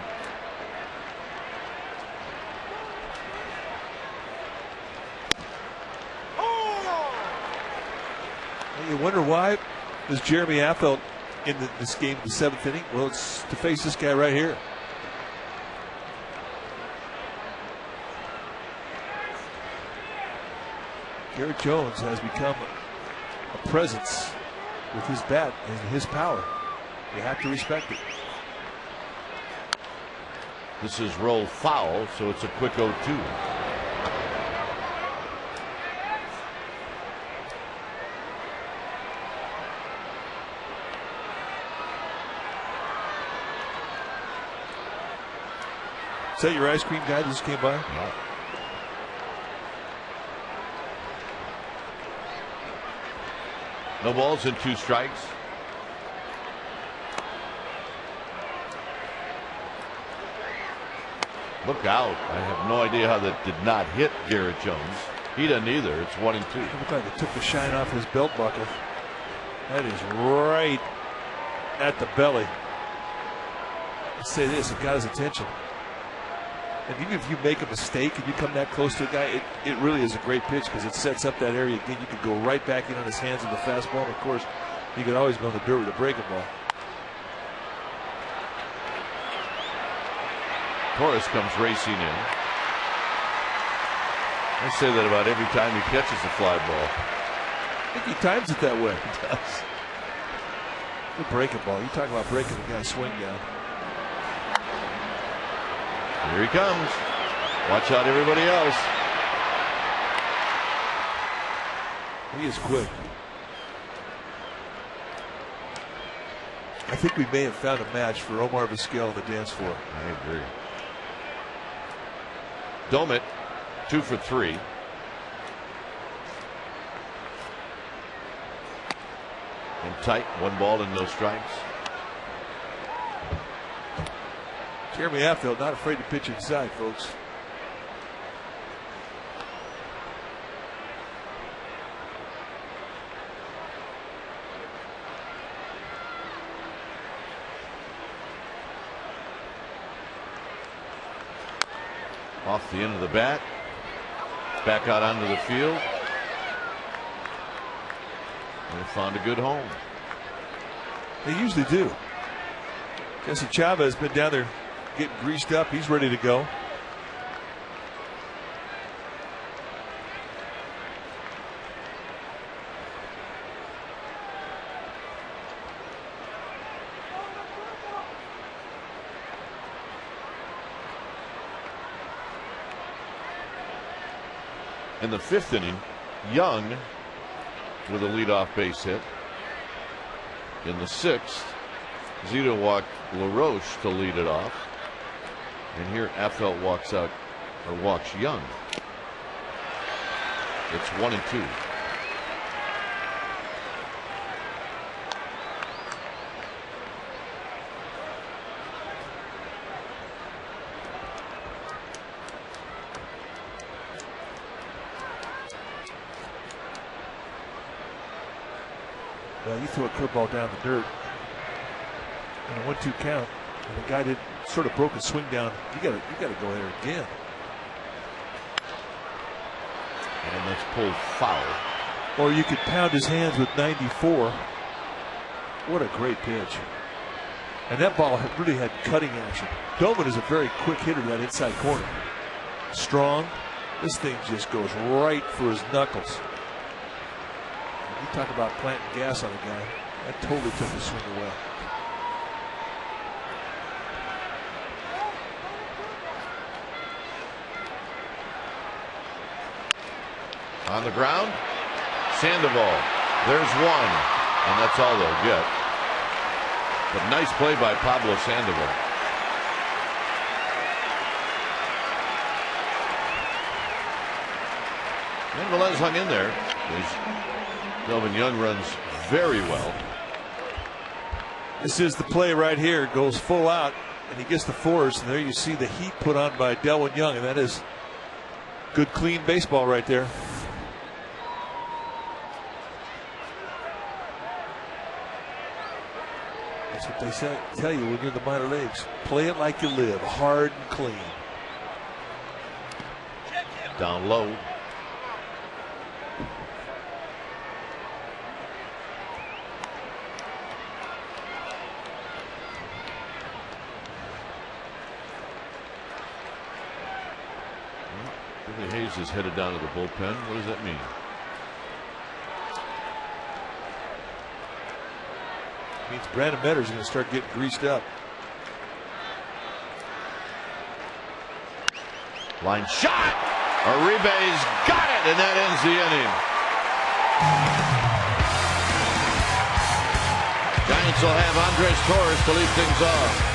You wonder why is Jeremy Affeldt in this game, the seventh inning? Well, it's to face this guy right here. Garrett Jones has become a presence with his bat and his power. You have to respect it. This is rolled foul, so it's a quick 0-2. Is that your ice cream guy that just came by? Yeah. No balls and 2 strikes. Look out. I have no idea how that did not hit Garrett Jones. He doesn't either. It's 1 and 2. It looked like it took the shine off his belt buckle. That is right at the belly. Let's say this, it got his attention. And even if you make a mistake and you come that close to a guy, it really is a great pitch because it sets up that area again. You could go right back in on his hands with the fastball. And of course, you could always go in the dirt with a breaking ball. Torres comes racing in. I say that about every time he catches a fly ball. I think he times it that way. He does. The breaking ball. You talk about breaking the guy's swing down. Here he comes. Watch out, everybody else. He is quick. I think we may have found a match for Omar Vizquel on the dance floor. I agree. Domit, 2 for 3. And tight, 1 ball and no strikes. Jeremy Affeldt not afraid to pitch inside, folks. Off the end of the bat. Back out onto the field. And found a good home. They usually do. Jesse Chavez has been down there getting greased up. He's ready to go. In the 5th inning, Young with a leadoff base hit. In the 6th, Zito walked LaRoche to lead it off. And here Affeldt walks out, or walks Young. It's 1 and 2. Well, you threw a curveball down the dirt and a 1-2 count, and the guy did sort of broke his swing down. You got to go there again. And that's pulled foul. Or you could pound his hands with 94. What a great pitch. And that ball really had cutting action. Doman is a very quick hitter to that inside corner. Strong. This thing just goes right for his knuckles. You talk about planting gas on a guy. That totally took the swing away. On the ground, Sandoval. There's one, and that's all they'll get. But nice play by Pablo Sandoval. And Velez hung in there. Delvin Young runs very well. This is the play right here. Goes full out, and he gets the force. And there you see the heat put on by Delvin Young, and that is good, clean baseball right there. That's what they tell you when you're in the minor leagues. Play it like you live, hard and clean. Down low. Billy Hayes is headed down to the bullpen. What does that mean? Means Brandon Metters is going to start getting greased up. Line shot. Uribe's got it, and that ends the inning. Giants will have Andres Torres to lead things off.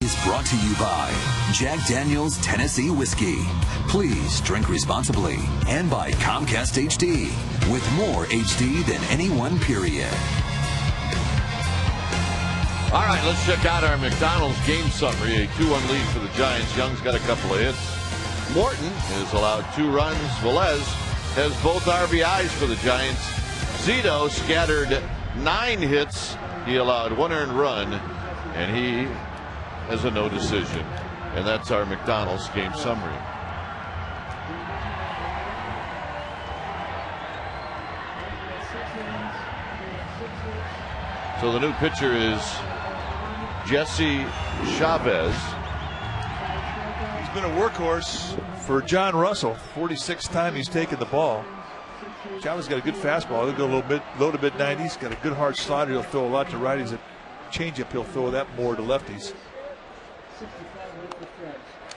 Is brought to you by Jack Daniel's Tennessee Whiskey. Please drink responsibly. And by Comcast HD, with more HD than any one period. All right, let's check out our McDonald's game summary. A 2-1 lead for the Giants. Young's got a couple of hits. Morton has allowed 2 runs. Velez has both RBIs for the Giants. Zito scattered 9 hits. He allowed 1 earned run, and he has a no decision. And that's our McDonald's game summary. So the new pitcher is Jesse Chavez. He's been a workhorse for John Russell. 46th time he's taken the ball. Chavez got a good fastball. He'll go a little bit low to mid-90s. Got a good hard slider. He'll throw a lot to righties. A changeup, he'll throw that more to lefties.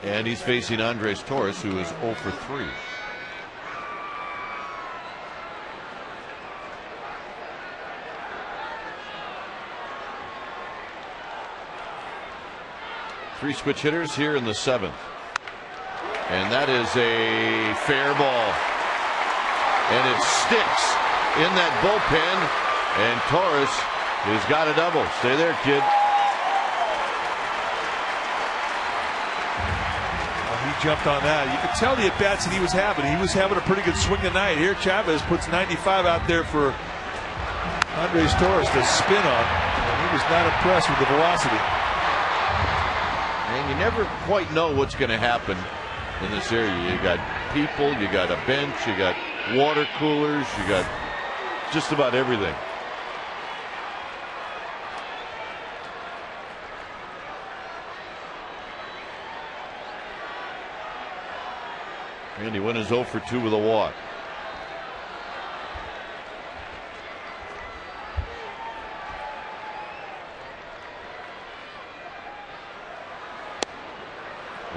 And he's facing Andres Torres, who is 0 for 3. Three switch hitters here in the 7th. And that is a fair ball. And it sticks in that bullpen. And Torres has got a double. Stay there, kid. He jumped on that. You could tell the at-bats that he was having. He was having a pretty good swing tonight. Here Chavez puts 95 out there for Andres Torres to spin on. And he was not impressed with the velocity. And you never quite know what's going to happen in this area. You got people, you got a bench, you got water coolers, you got just about everything. Randy Wynn is 0 for 2 with a walk.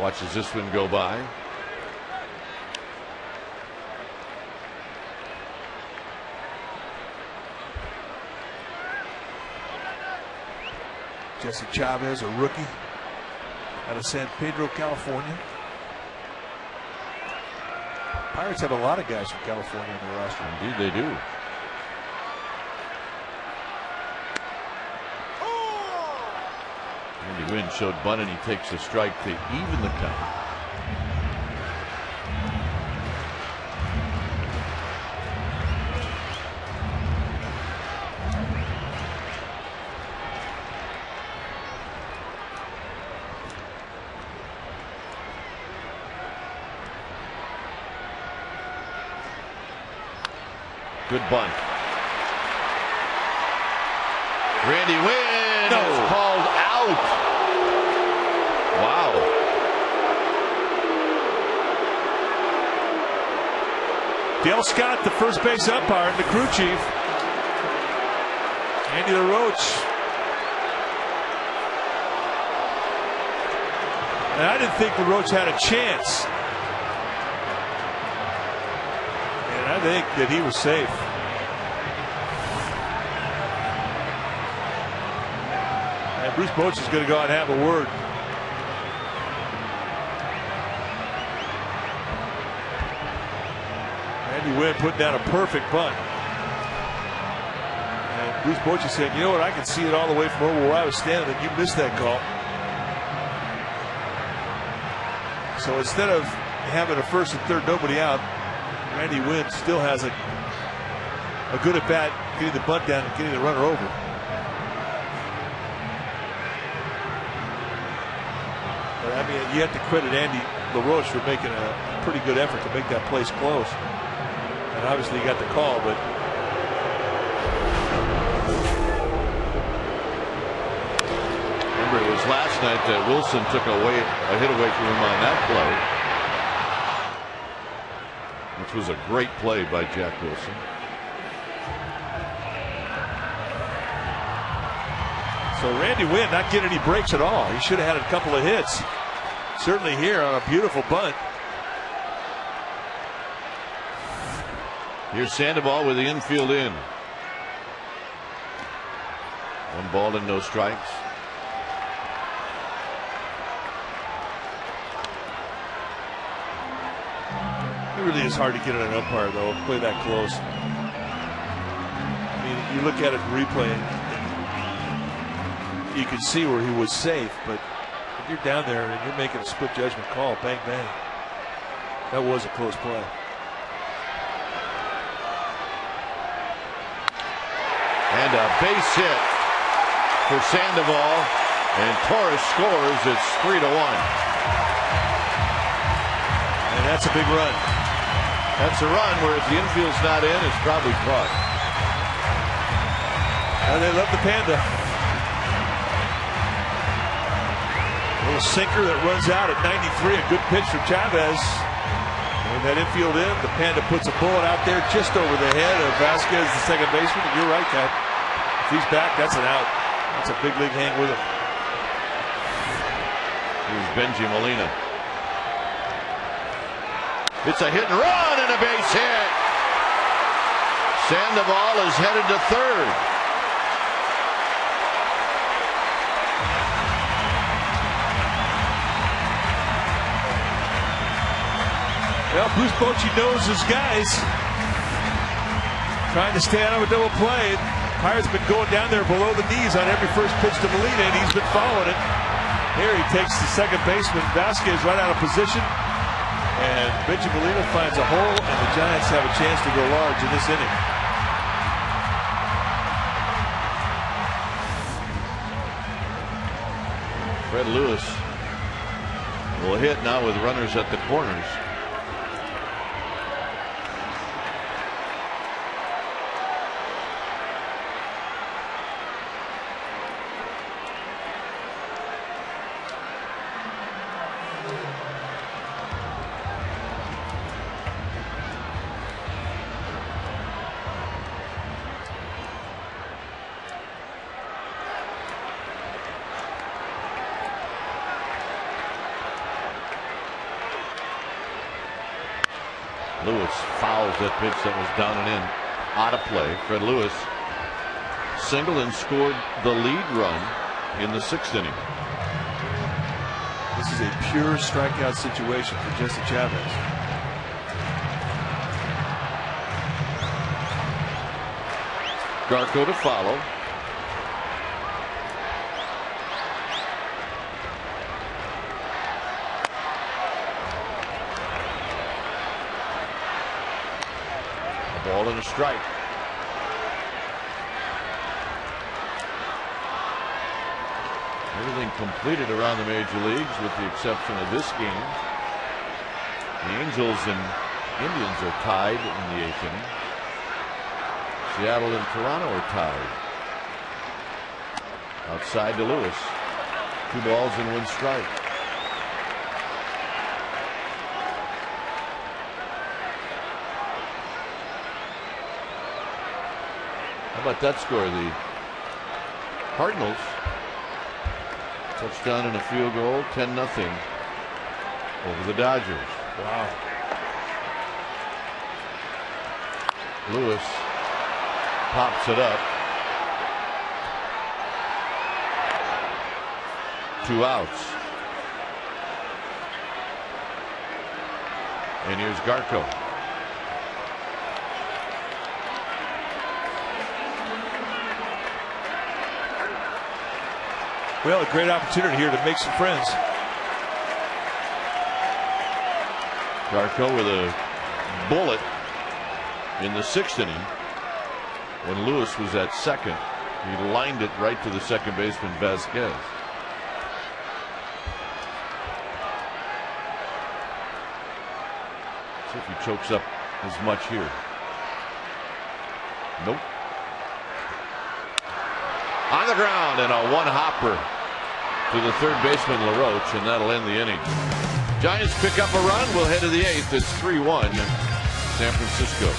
Watches this one go by. Jesse Chavez, a rookie out of San Pedro, California. Pirates have a lot of guys from California on their roster. Indeed they do. Randy Wynn showed bunt and he takes a strike to even the count. Good bunt. Randy Wynn is called out. Wow. Dale Scott, the first base umpire, and the crew chief. Andy LaRoche. And I didn't think LaRoche had a chance. And I think that he was safe. And Bruce Bochy is going to go out and have a word. Randy Wynn putting down a perfect bunt. And Bruce Bochy said, you know what, I can see it all the way from over where I was standing, and you missed that call. So instead of having a first and third nobody out, Randy Wynn still has a good at bat, getting the bunt down and getting the runner over. But I mean, you have to credit Andy LaRoche for making a pretty good effort to make that place close. And obviously he got the call, but remember, it was last night that Wilson took a hit away from him on that play, which was a great play by Jack Wilson. So Randy Wynn not getting any breaks at all. He should have had a couple of hits. Certainly here on a beautiful bunt. Here's Sandoval with the infield in. 1 ball and no strikes. It really is hard to get at an umpire, though, play that close. I mean, you look at it in replay, and you can see where he was safe, but if you're down there and you're making a split judgment call, bang, bang, that was a close play. And a base hit for Sandoval, and Torres scores. It's 3-1. And that's a big run. That's a run where if the infield's not in, it's probably caught. And they love the Panda. A little sinker that runs out at 93. A good pitch from Chavez. With that infield in, the Panda puts a bullet out there just over the head of Vasquez, the second baseman. And you're right, Kat. If he's back, that's an out. That's a big league hang with him. Here's Benji Molina. It's a hit and run and a base hit. Sandoval is headed to third. Well, Bruce Bochy knows his guys. Trying to stay out of a double play. Pirates been going down there below the knees on every first pitch to Molina, and he's been following it. Here he takes the second baseman, Vasquez, right out of position. And Benji Molina finds a hole, and the Giants have a chance to go large in this inning. Fred Lewis will hit now with runners at the corners. Lewis fouls that pitch that was down and in, out of play. Fred Lewis singled and scored the lead run in the 6th inning. This is a pure strikeout situation for Jesse Chavez. Garco to follow. Ball and a strike. Everything completed around the major leagues with the exception of this game. The Angels and Indians are tied in the 8th inning. Seattle and Toronto are tied. Outside to Lewis. 2 balls and 1 strike. How about that score? The Cardinals touchdown and a field goal, 10-0 over the Dodgers. Wow. Lewis pops it up. 2 outs. And here's Garco. Well, a great opportunity here to make some friends. Garco with a bullet in the 6th inning. When Lewis was at second, he lined it right to the second baseman Vasquez. See if he chokes up as much here. Nope. On the ground and a one-hopper to the third baseman LaRoche, and that'll end the inning. Giants pick up a run. We'll head to the 8th. It's 3-1 San Francisco.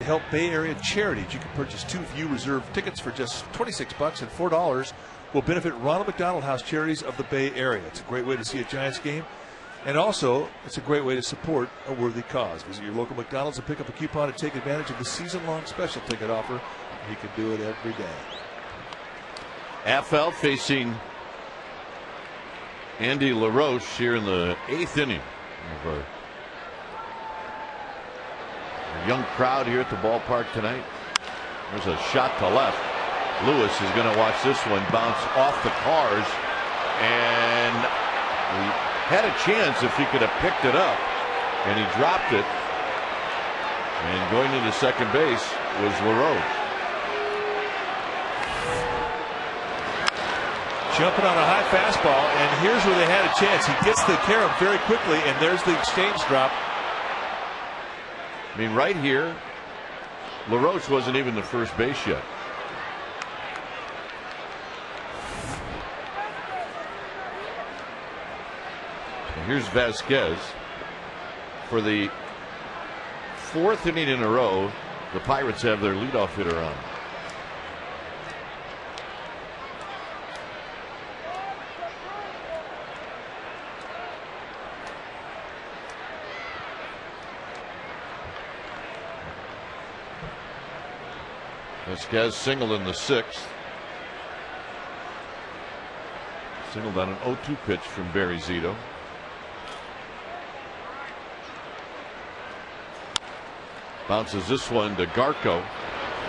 help Bay Area charities. You can purchase 2 View Reserve tickets for just $26, and $4 will benefit Ronald McDonald House Charities of the Bay Area. It's a great way to see a Giants game, and also it's a great way to support a worthy cause. Visit your local McDonald's and pick up a coupon to take advantage of the season-long special ticket offer. You can do it every day. AFL facing Andy LaRoche here in the 8th inning of a young crowd here at the ballpark tonight. There's a shot to left. Lewis is going to watch this one bounce off the cars, and he had a chance if he could have picked it up, and he dropped it. And going into second base was LaRoche. Jumping on a high fastball, and here's where they had a chance. He gets the carom very quickly, and there's the exchange drop. I mean, right here, LaRoche wasn't even the first base yet. And here's Vasquez. For the 4th inning in a row, the Pirates have their leadoff hitter on. Vasquez singled in the 6th. Singled on an 0-2 pitch from Barry Zito. Bounces this one to Garco.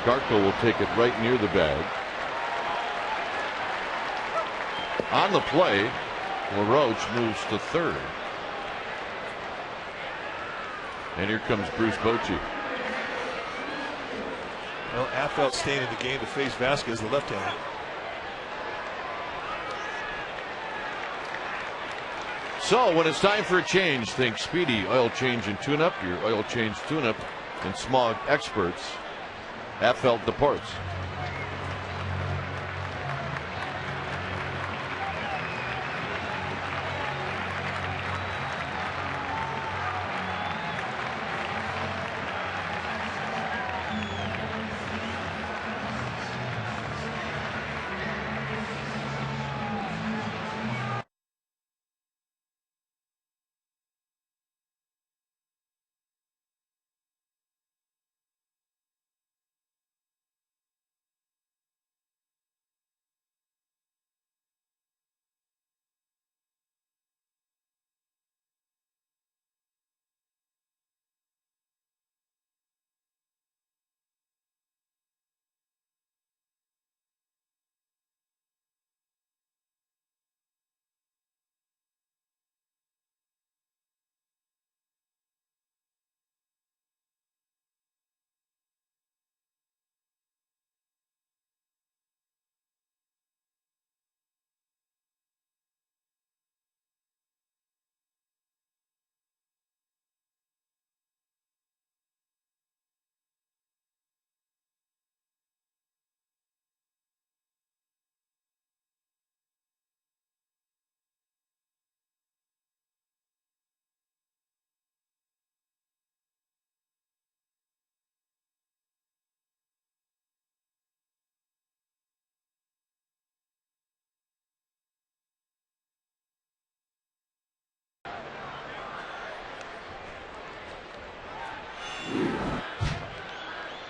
Garco will take it right near the bag. On the play, LaRoche moves to third. And here comes Bruce Bochy. Well, Affelt staying in the game to face Vasquez, the left-hander. So when it's time for a change, think Speedy Oil Change and Tune-Up, your oil change tune-up and smog experts. Affelt departs.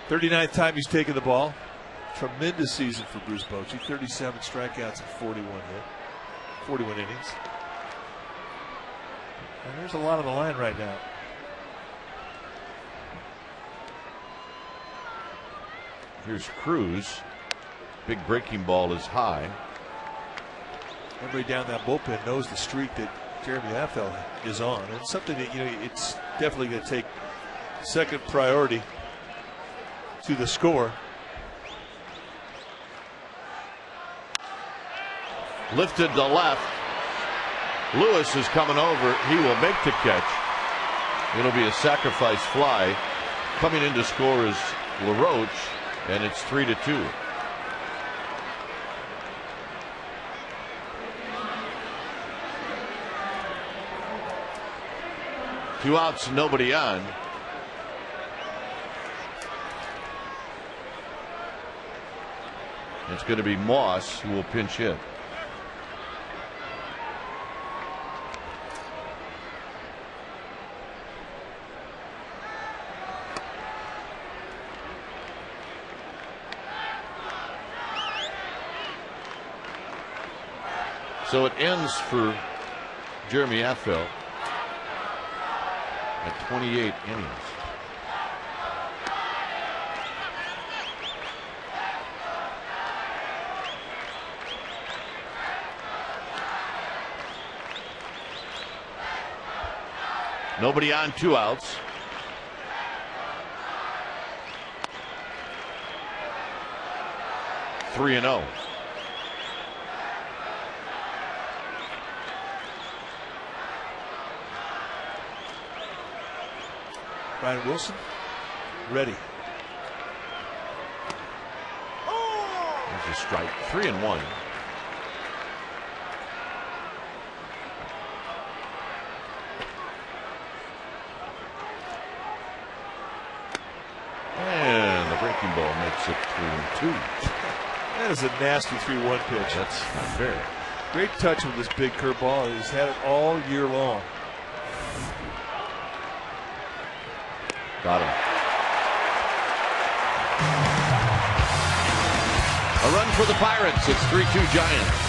"39th time he's taken the ball. Tremendous season for Bruce Bochy. 37 strikeouts and 41 innings. And there's a lot on the line right now. Here's Cruz. Big breaking ball is high. Everybody down that bullpen knows the streak that Jeremy Affelt is on. It's something that, it's definitely going to take second priority to the score. Lifted to left. Lewis is coming over. He will make the catch. It'll be a sacrifice fly. Coming in to score is LaRoche, and it's 3-2. Two outs, nobody on. It's going to be Moss who will pinch hit. So it ends for Jeremy Affeldt at 28 innings. Nobody on, 2 outs. Three and 0. Brian Wilson, ready. There's a strike. 3 and 1. And the breaking ball makes it 3 and 2. That is a nasty 3-1 pitch. That's not fair. Great touch with this big curveball. He's had it all year long. Got him. A run for the Pirates. It's 3-2 Giants.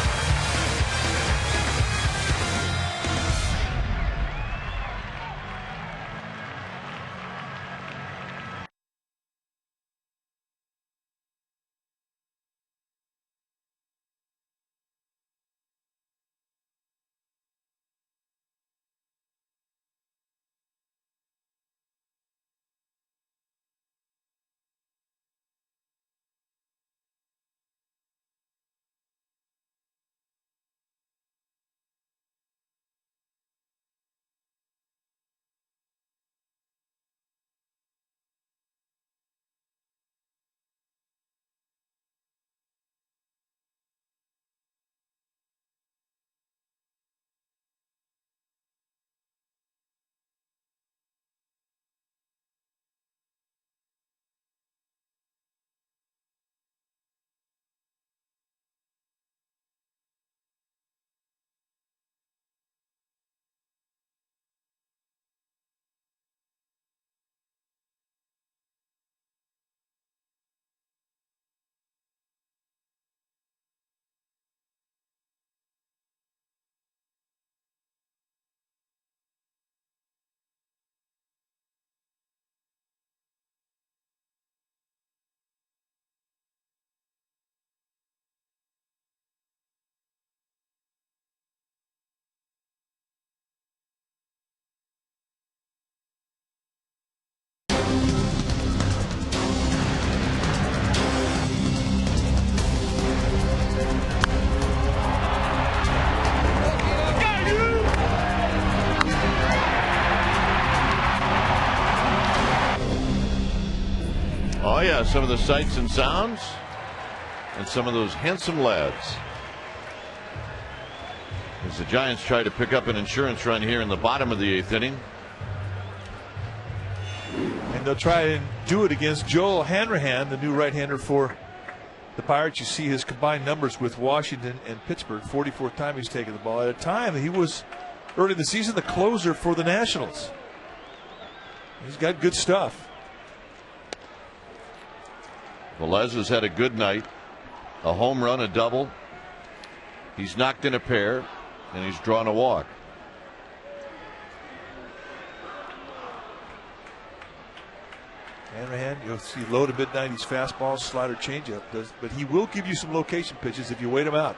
Oh yeah, some of the sights and sounds and some of those handsome lads. As the Giants try to pick up an insurance run here in the bottom of the 8th inning. And they'll try and do it against Joel Hanrahan, the new right-hander for the Pirates. You see his combined numbers with Washington and Pittsburgh. 44th time he's taken the ball. At a time he was early in the season the closer for the Nationals. He's got good stuff. Velez has had a good night. A home run, a double. He's knocked in a pair, and he's drawn a walk. Hanrahan, you'll see low to mid-90s fastball, slider, changeup, but he will give you some location pitches if you wait him out.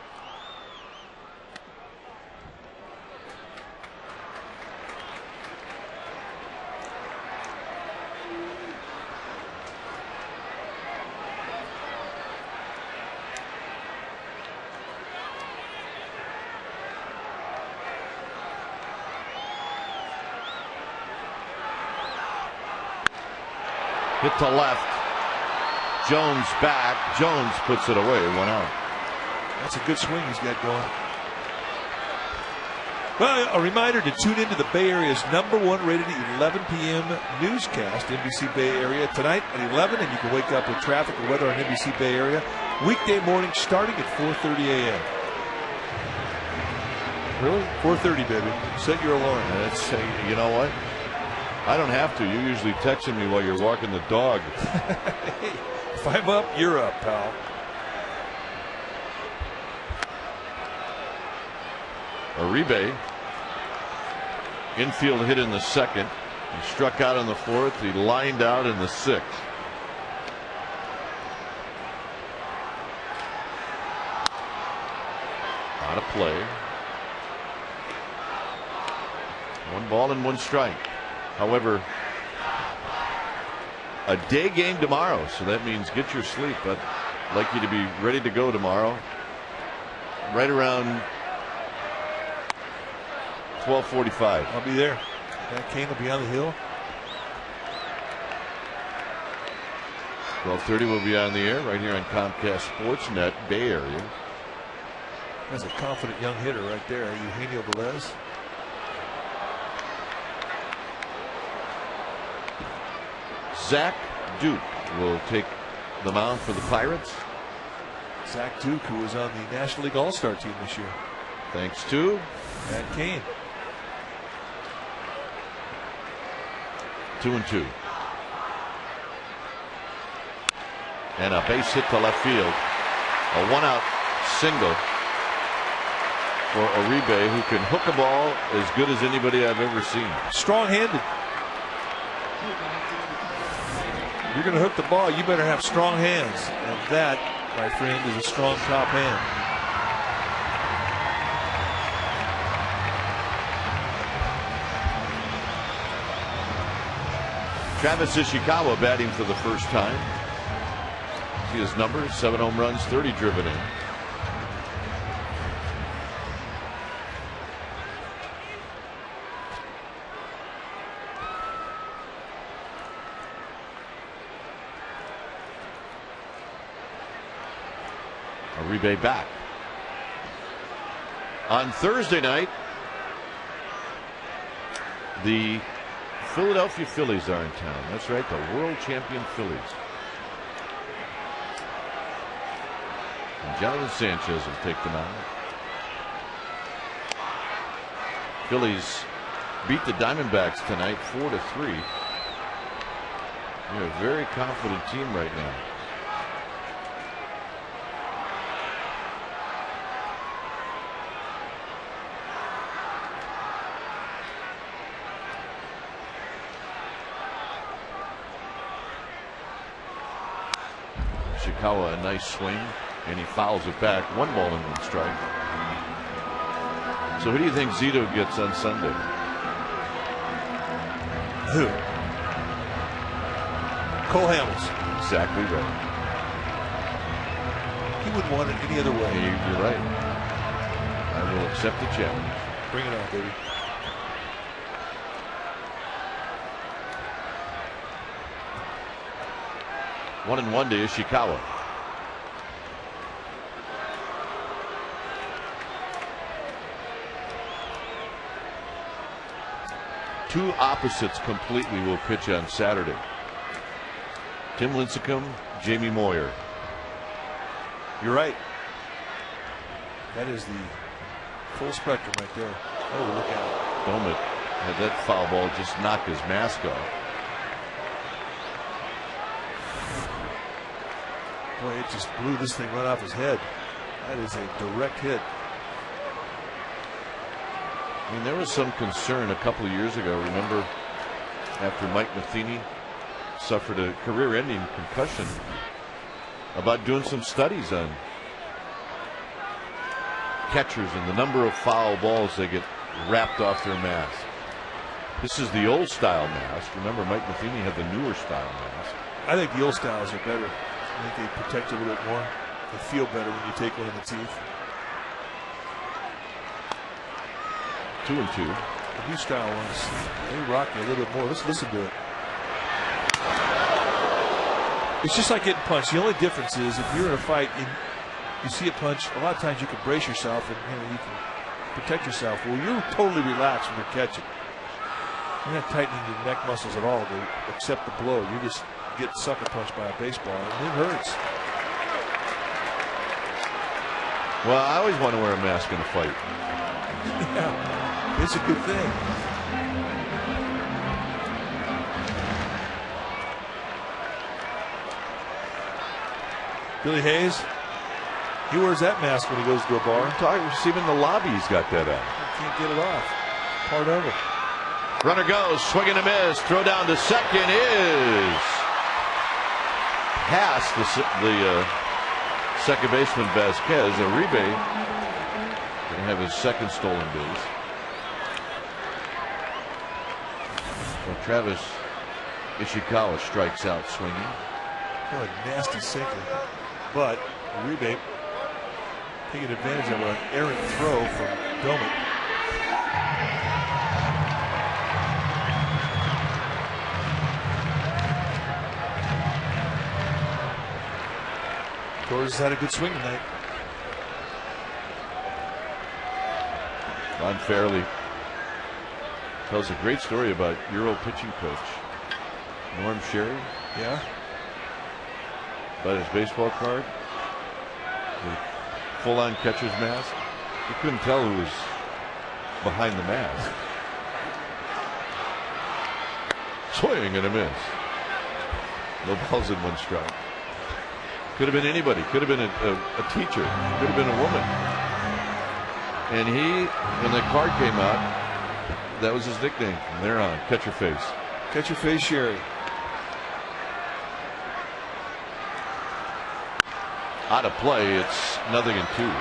Hit to left. Jones back. Jones puts it away. 1 out. That's a good swing he's got going. Well, a reminder to tune into the Bay Area's #1 rated 11 p.m. newscast, NBC Bay Area, tonight at 11, and you can wake up with traffic and weather on NBC Bay Area. Weekday morning starting at 4:30 a.m. Really? 4:30, baby. Set your alarm. That's, you know what? I don't have to. You're usually texting me while you're walking the dog. Hey, if I'm up, you're up, pal. Uribe, infield hit in the second. He struck out in the fourth. He lined out in the sixth. Not a play. 1 ball and 1 strike. However, a day game tomorrow, so that means get your sleep. I'd like you to be ready to go tomorrow. Right around 12:45. I'll be there. That Kane will be on the hill. 12:30 will be on the air right here on Comcast Sportsnet Bay Area. That's a confident young hitter right there, Eugenio Velez. Zach Duke will take the mound for the Pirates. Zach Duke, who was on the National League All-Star team this year. Thanks to Matt Kane. 2-2. And a base hit to left field. A 1-out single for Uribe, who can hook a ball as good as anybody I've ever seen. Strong-handed. You're going to hook the ball, you better have strong hands. And that, my friend, is a strong top hand. Travis Ishikawa batting for the first time. See his numbers: 7 home runs, 30 driven in. Uribe back. On Thursday night, the Philadelphia Phillies are in town. That's right, the world champion Phillies. And Jonathan Sanchez will take them out. Phillies beat the Diamondbacks tonight 4-3. They're a very confident team right now. Ishikawa, a nice swing, and he fouls it back. 1 ball and 1 strike. So who do you think Zito gets on Sunday? Who? Cole Hamels. Exactly right. He wouldn't want it any other way. You're right. I will accept the challenge. Bring it on, baby. One and 1 to Ishikawa. Two opposites completely will pitch on Saturday. Tim Lincecum, Jamie Moyer. You're right. That is the full spectrum right there. Oh, look out. Bowman had that foul ball just knock his mask off. Boy, it just blew this thing right off his head. That is a direct hit. I mean, there was some concern a couple of years ago. Remember, after Mike Matheny suffered a career-ending concussion, about doing some studies on catchers and the number of foul balls they get wrapped off their mask. This is the old style mask. Remember, Mike Matheny had the newer style mask. I think the old styles are better. I think they protect you a little bit more. They feel better when you take one in the teeth. 2 and 2. The new style ones, they rock you a little bit more. Let's listen to it. It's just like getting punched. The only difference is if you're in a fight and you see a punch, a lot of times you can brace yourself and you can protect yourself. Well, you're totally relaxed when you're catching. You're not tightening your neck muscles at all to accept the blow. You just get sucker punched by a baseball and it hurts. Well, I always want to wear a mask in a fight. Yeah, it's a good thing. Billy Hayes, he wears that mask when he goes to a bar. Even the lobby, he's got that on. Can't get it off. Part of it. Runner goes, swing and a miss. Throw down to second is past the second baseman Vasquez. Uribe going to have his second stolen base. Well, Travis Ishikawa strikes out swinging. Oh, a nasty sinker. But Uribe taking advantage of an errant throw from Domet. Torres has had a good swing tonight. Ron Fairley tells a great story about your old pitching coach, Norm Sherry. Yeah. About his baseball card, the full-on catcher's mask. You couldn't tell who was behind the mask. Swing and a miss. No balls in one strike. Could have been anybody. Could have been a teacher. Could have been a woman. And he, when the card came out, that was his nickname from there on. Catcher face. Catcher face Sherry. Out of play, it's 0-2.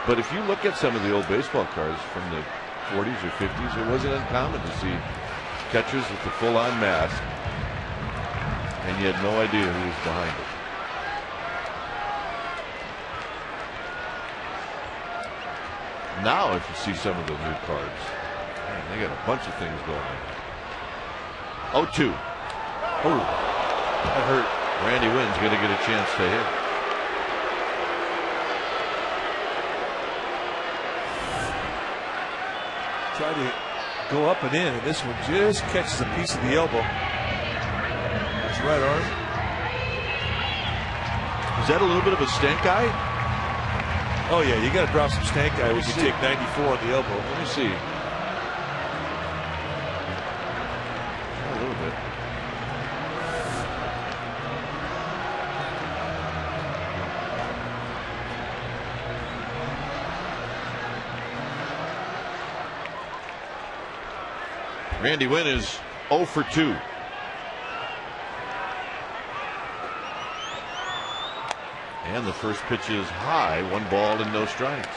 But if you look at some of the old baseball cards from the 40s or 50s, it wasn't uncommon to see catchers with the full-on mask, and you had no idea who was behind it. Now, if you see some of the new cards, man, they got a bunch of things going on. 0-2. Oh, that hurt. Randy Wynn's going to get a chance to hit. Tried to go up and in, and this one just catches a piece of the elbow. His right arm. Is that a little bit of a stank eye? Oh yeah, you got to drop some stank eye when you take 94 on the elbow. Let me see. A little bit. Randy Wynn is 0 for 2. And the first pitch is high, 1 ball and no strikes.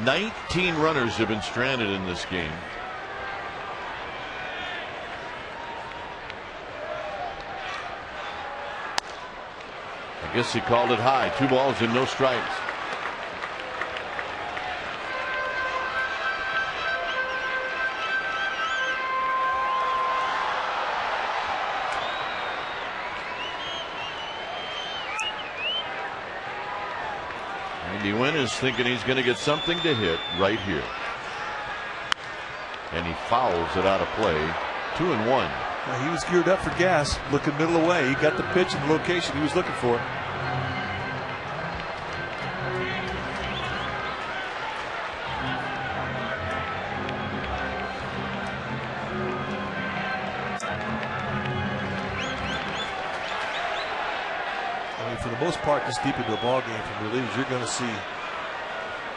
Nineteen runners have been stranded in this game. I guess he called it high. 2 balls and no strikes. Randy Wynn is thinking he's going to get something to hit right here. And he fouls it out of play. 2-1. He was geared up for gas, looking middle away. He got the pitch and the location he was looking for. I mean, for the most part, this deep into a ball game from relievers, you're going to see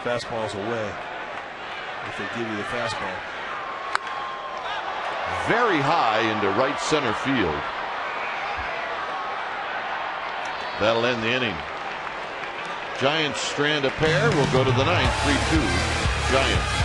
fastballs away if they give you the fastball. Very high into right center field. That'll end the inning. Giants strand a pair. We'll go to the ninth. 3-2 Giants.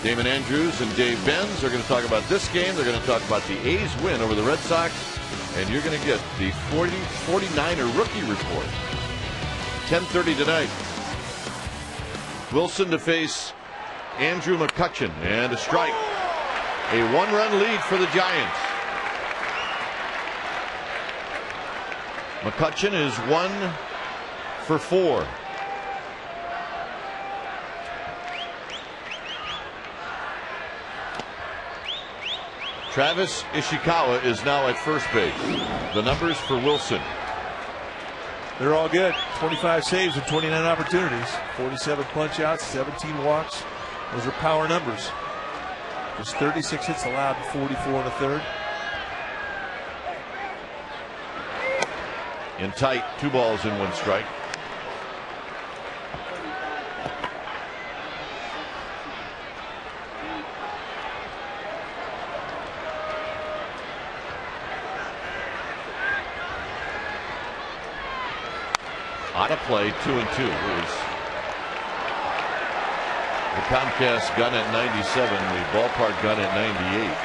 Damon Andrews and Dave Benz are going to talk about this game. They're going to talk about the A's win over the Red Sox. And you're going to get the 49er rookie report. 10:30 tonight. Wilson to face Andrew McCutchen, and a strike. A 1-run lead for the Giants. McCutchen is 1 for 4. Travis Ishikawa is now at first base. The numbers for Wilson. They're all good. 25 saves and 29 opportunities. 47 punch outs, 17 walks. Those are power numbers. Just 36 hits allowed, 44 in the third. In tight, 2 balls and 1 strike. On a play, 2-2. It was the Comcast gun at 97, the ballpark gun at 98.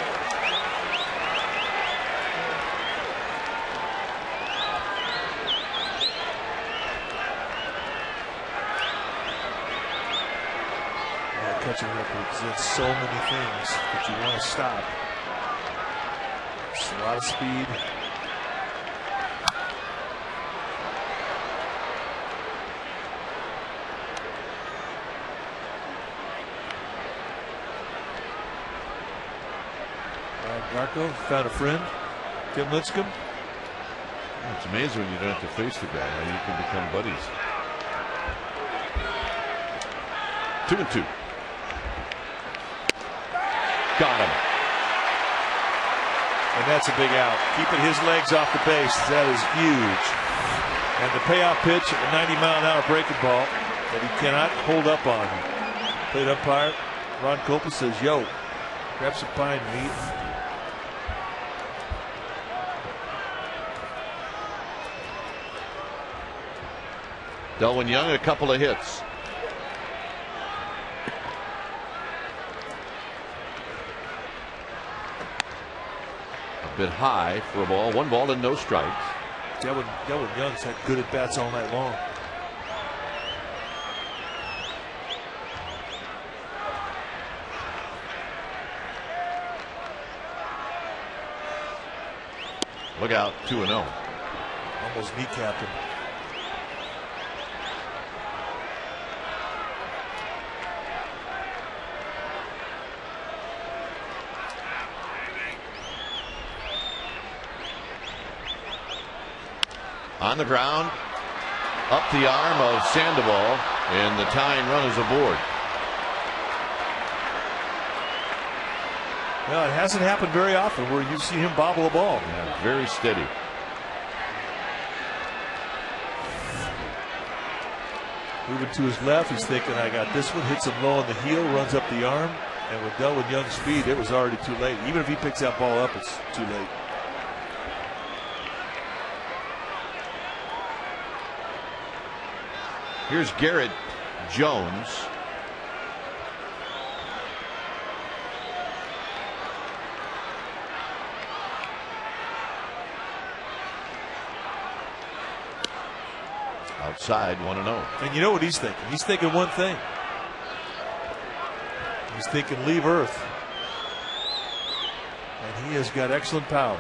Catching represents so many things that you want to stop. Just a lot of speed. Marco found a friend, Tim Lincecum. It's amazing when you don't have to face the guy, how you can become buddies. 2-2. Got him. And that's a big out. Keeping his legs off the base, that is huge. And the payoff pitch, a 90-mile-an-hour breaking ball that he cannot hold up on. Plate umpire Ron Copa says, yo, grab some pine and eat. Delwyn Young, a couple of hits. A bit high for a ball. 1 ball and no strikes. Delwyn Young's had good at bats all night long. Look out, 2-0. Almost kneecapped him. On the ground, up the arm of Sandoval, and the tying run is aboard. Well, it hasn't happened very often where you see him bobble a ball. Yeah, very steady. Moving to his left, he's thinking, I got this one, hits him low on the heel, runs up the arm, and with Delwyn Young's speed, it was already too late. Even if he picks that ball up, it's too late. Here's Garrett Jones. Outside, 1-0. And you know what he's thinking? He's thinking one thing. He's thinking leave Earth. And he has got excellent power.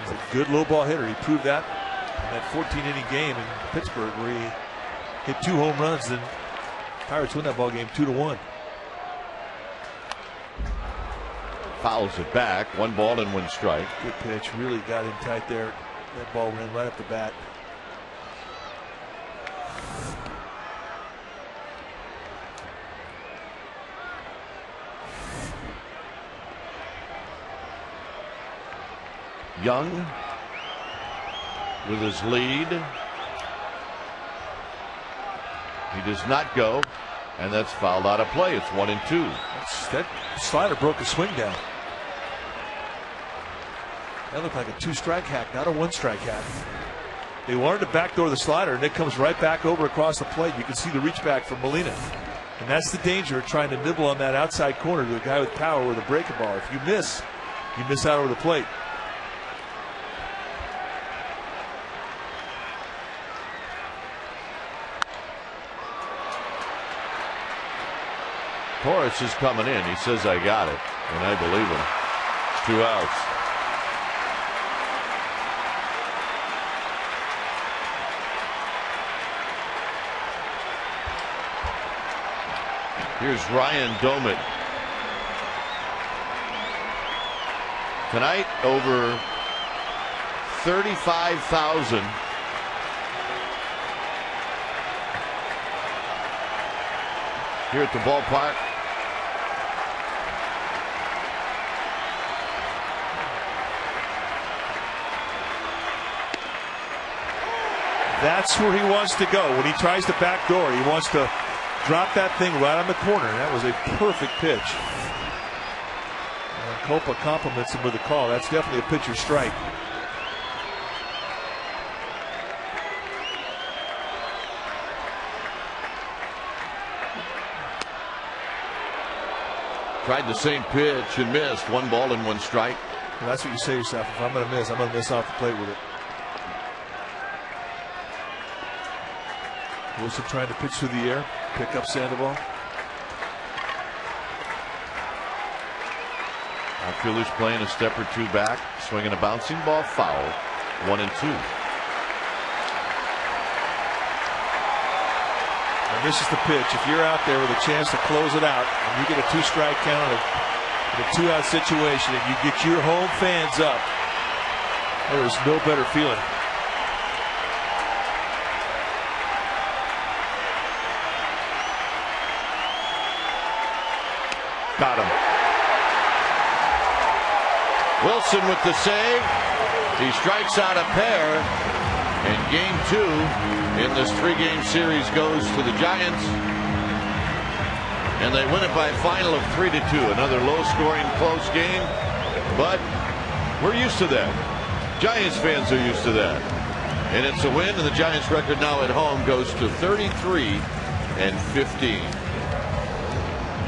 He's a good low ball hitter. He proved that in that 14-inning game in Pittsburgh where he hit 2 home runs. Then Pirates win that ball game 2-1. Fouls it back. 1 ball and 1 strike. Good pitch. Really got in tight there. That ball ran right up the bat. Young with his lead. He does not go, and that's fouled out of play. It's 1-2. That slider broke the swing down. That looked like a 2-strike hack, not a 1-strike hack. They wanted to backdoor the slider, and it comes right back over across the plate. You can see the reach back from Molina. And that's the danger of trying to nibble on that outside corner to a guy with power with a breaking ball. If you miss out over the plate. Torres is coming in. He says, I got it. And I believe him. 2 outs. Here's Ryan Domit. Tonight, over 35,000 here at the ballpark. That's where he wants to go. When he tries to backdoor, he wants to drop that thing right on the corner. That was a perfect pitch. And Copa compliments him with the call. That's definitely a pitcher's strike. Tried the same pitch and missed. 1 ball and 1 strike. Well, that's what you say to yourself. If I'm going to miss, I'm going to miss off the plate with it. Wilson trying to pitch through the air, pick up Sandoval. Outfielder's playing a step or 2 back, swinging a bouncing ball foul. 1 and 2. And this is the pitch. If you're out there with a chance to close it out, and you get a 2-strike count in a 2-out situation, and you get your home fans up, there is no better feeling. Got him. Wilson with the save. He strikes out a pair. And game 2 in this 3-game series goes to the Giants. And they win it by a final of 3-2. Another low-scoring, close game. But we're used to that. Giants fans are used to that. And it's a win, and the Giants record now at home goes to 33-15.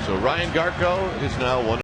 So Ryan Garco is now 1.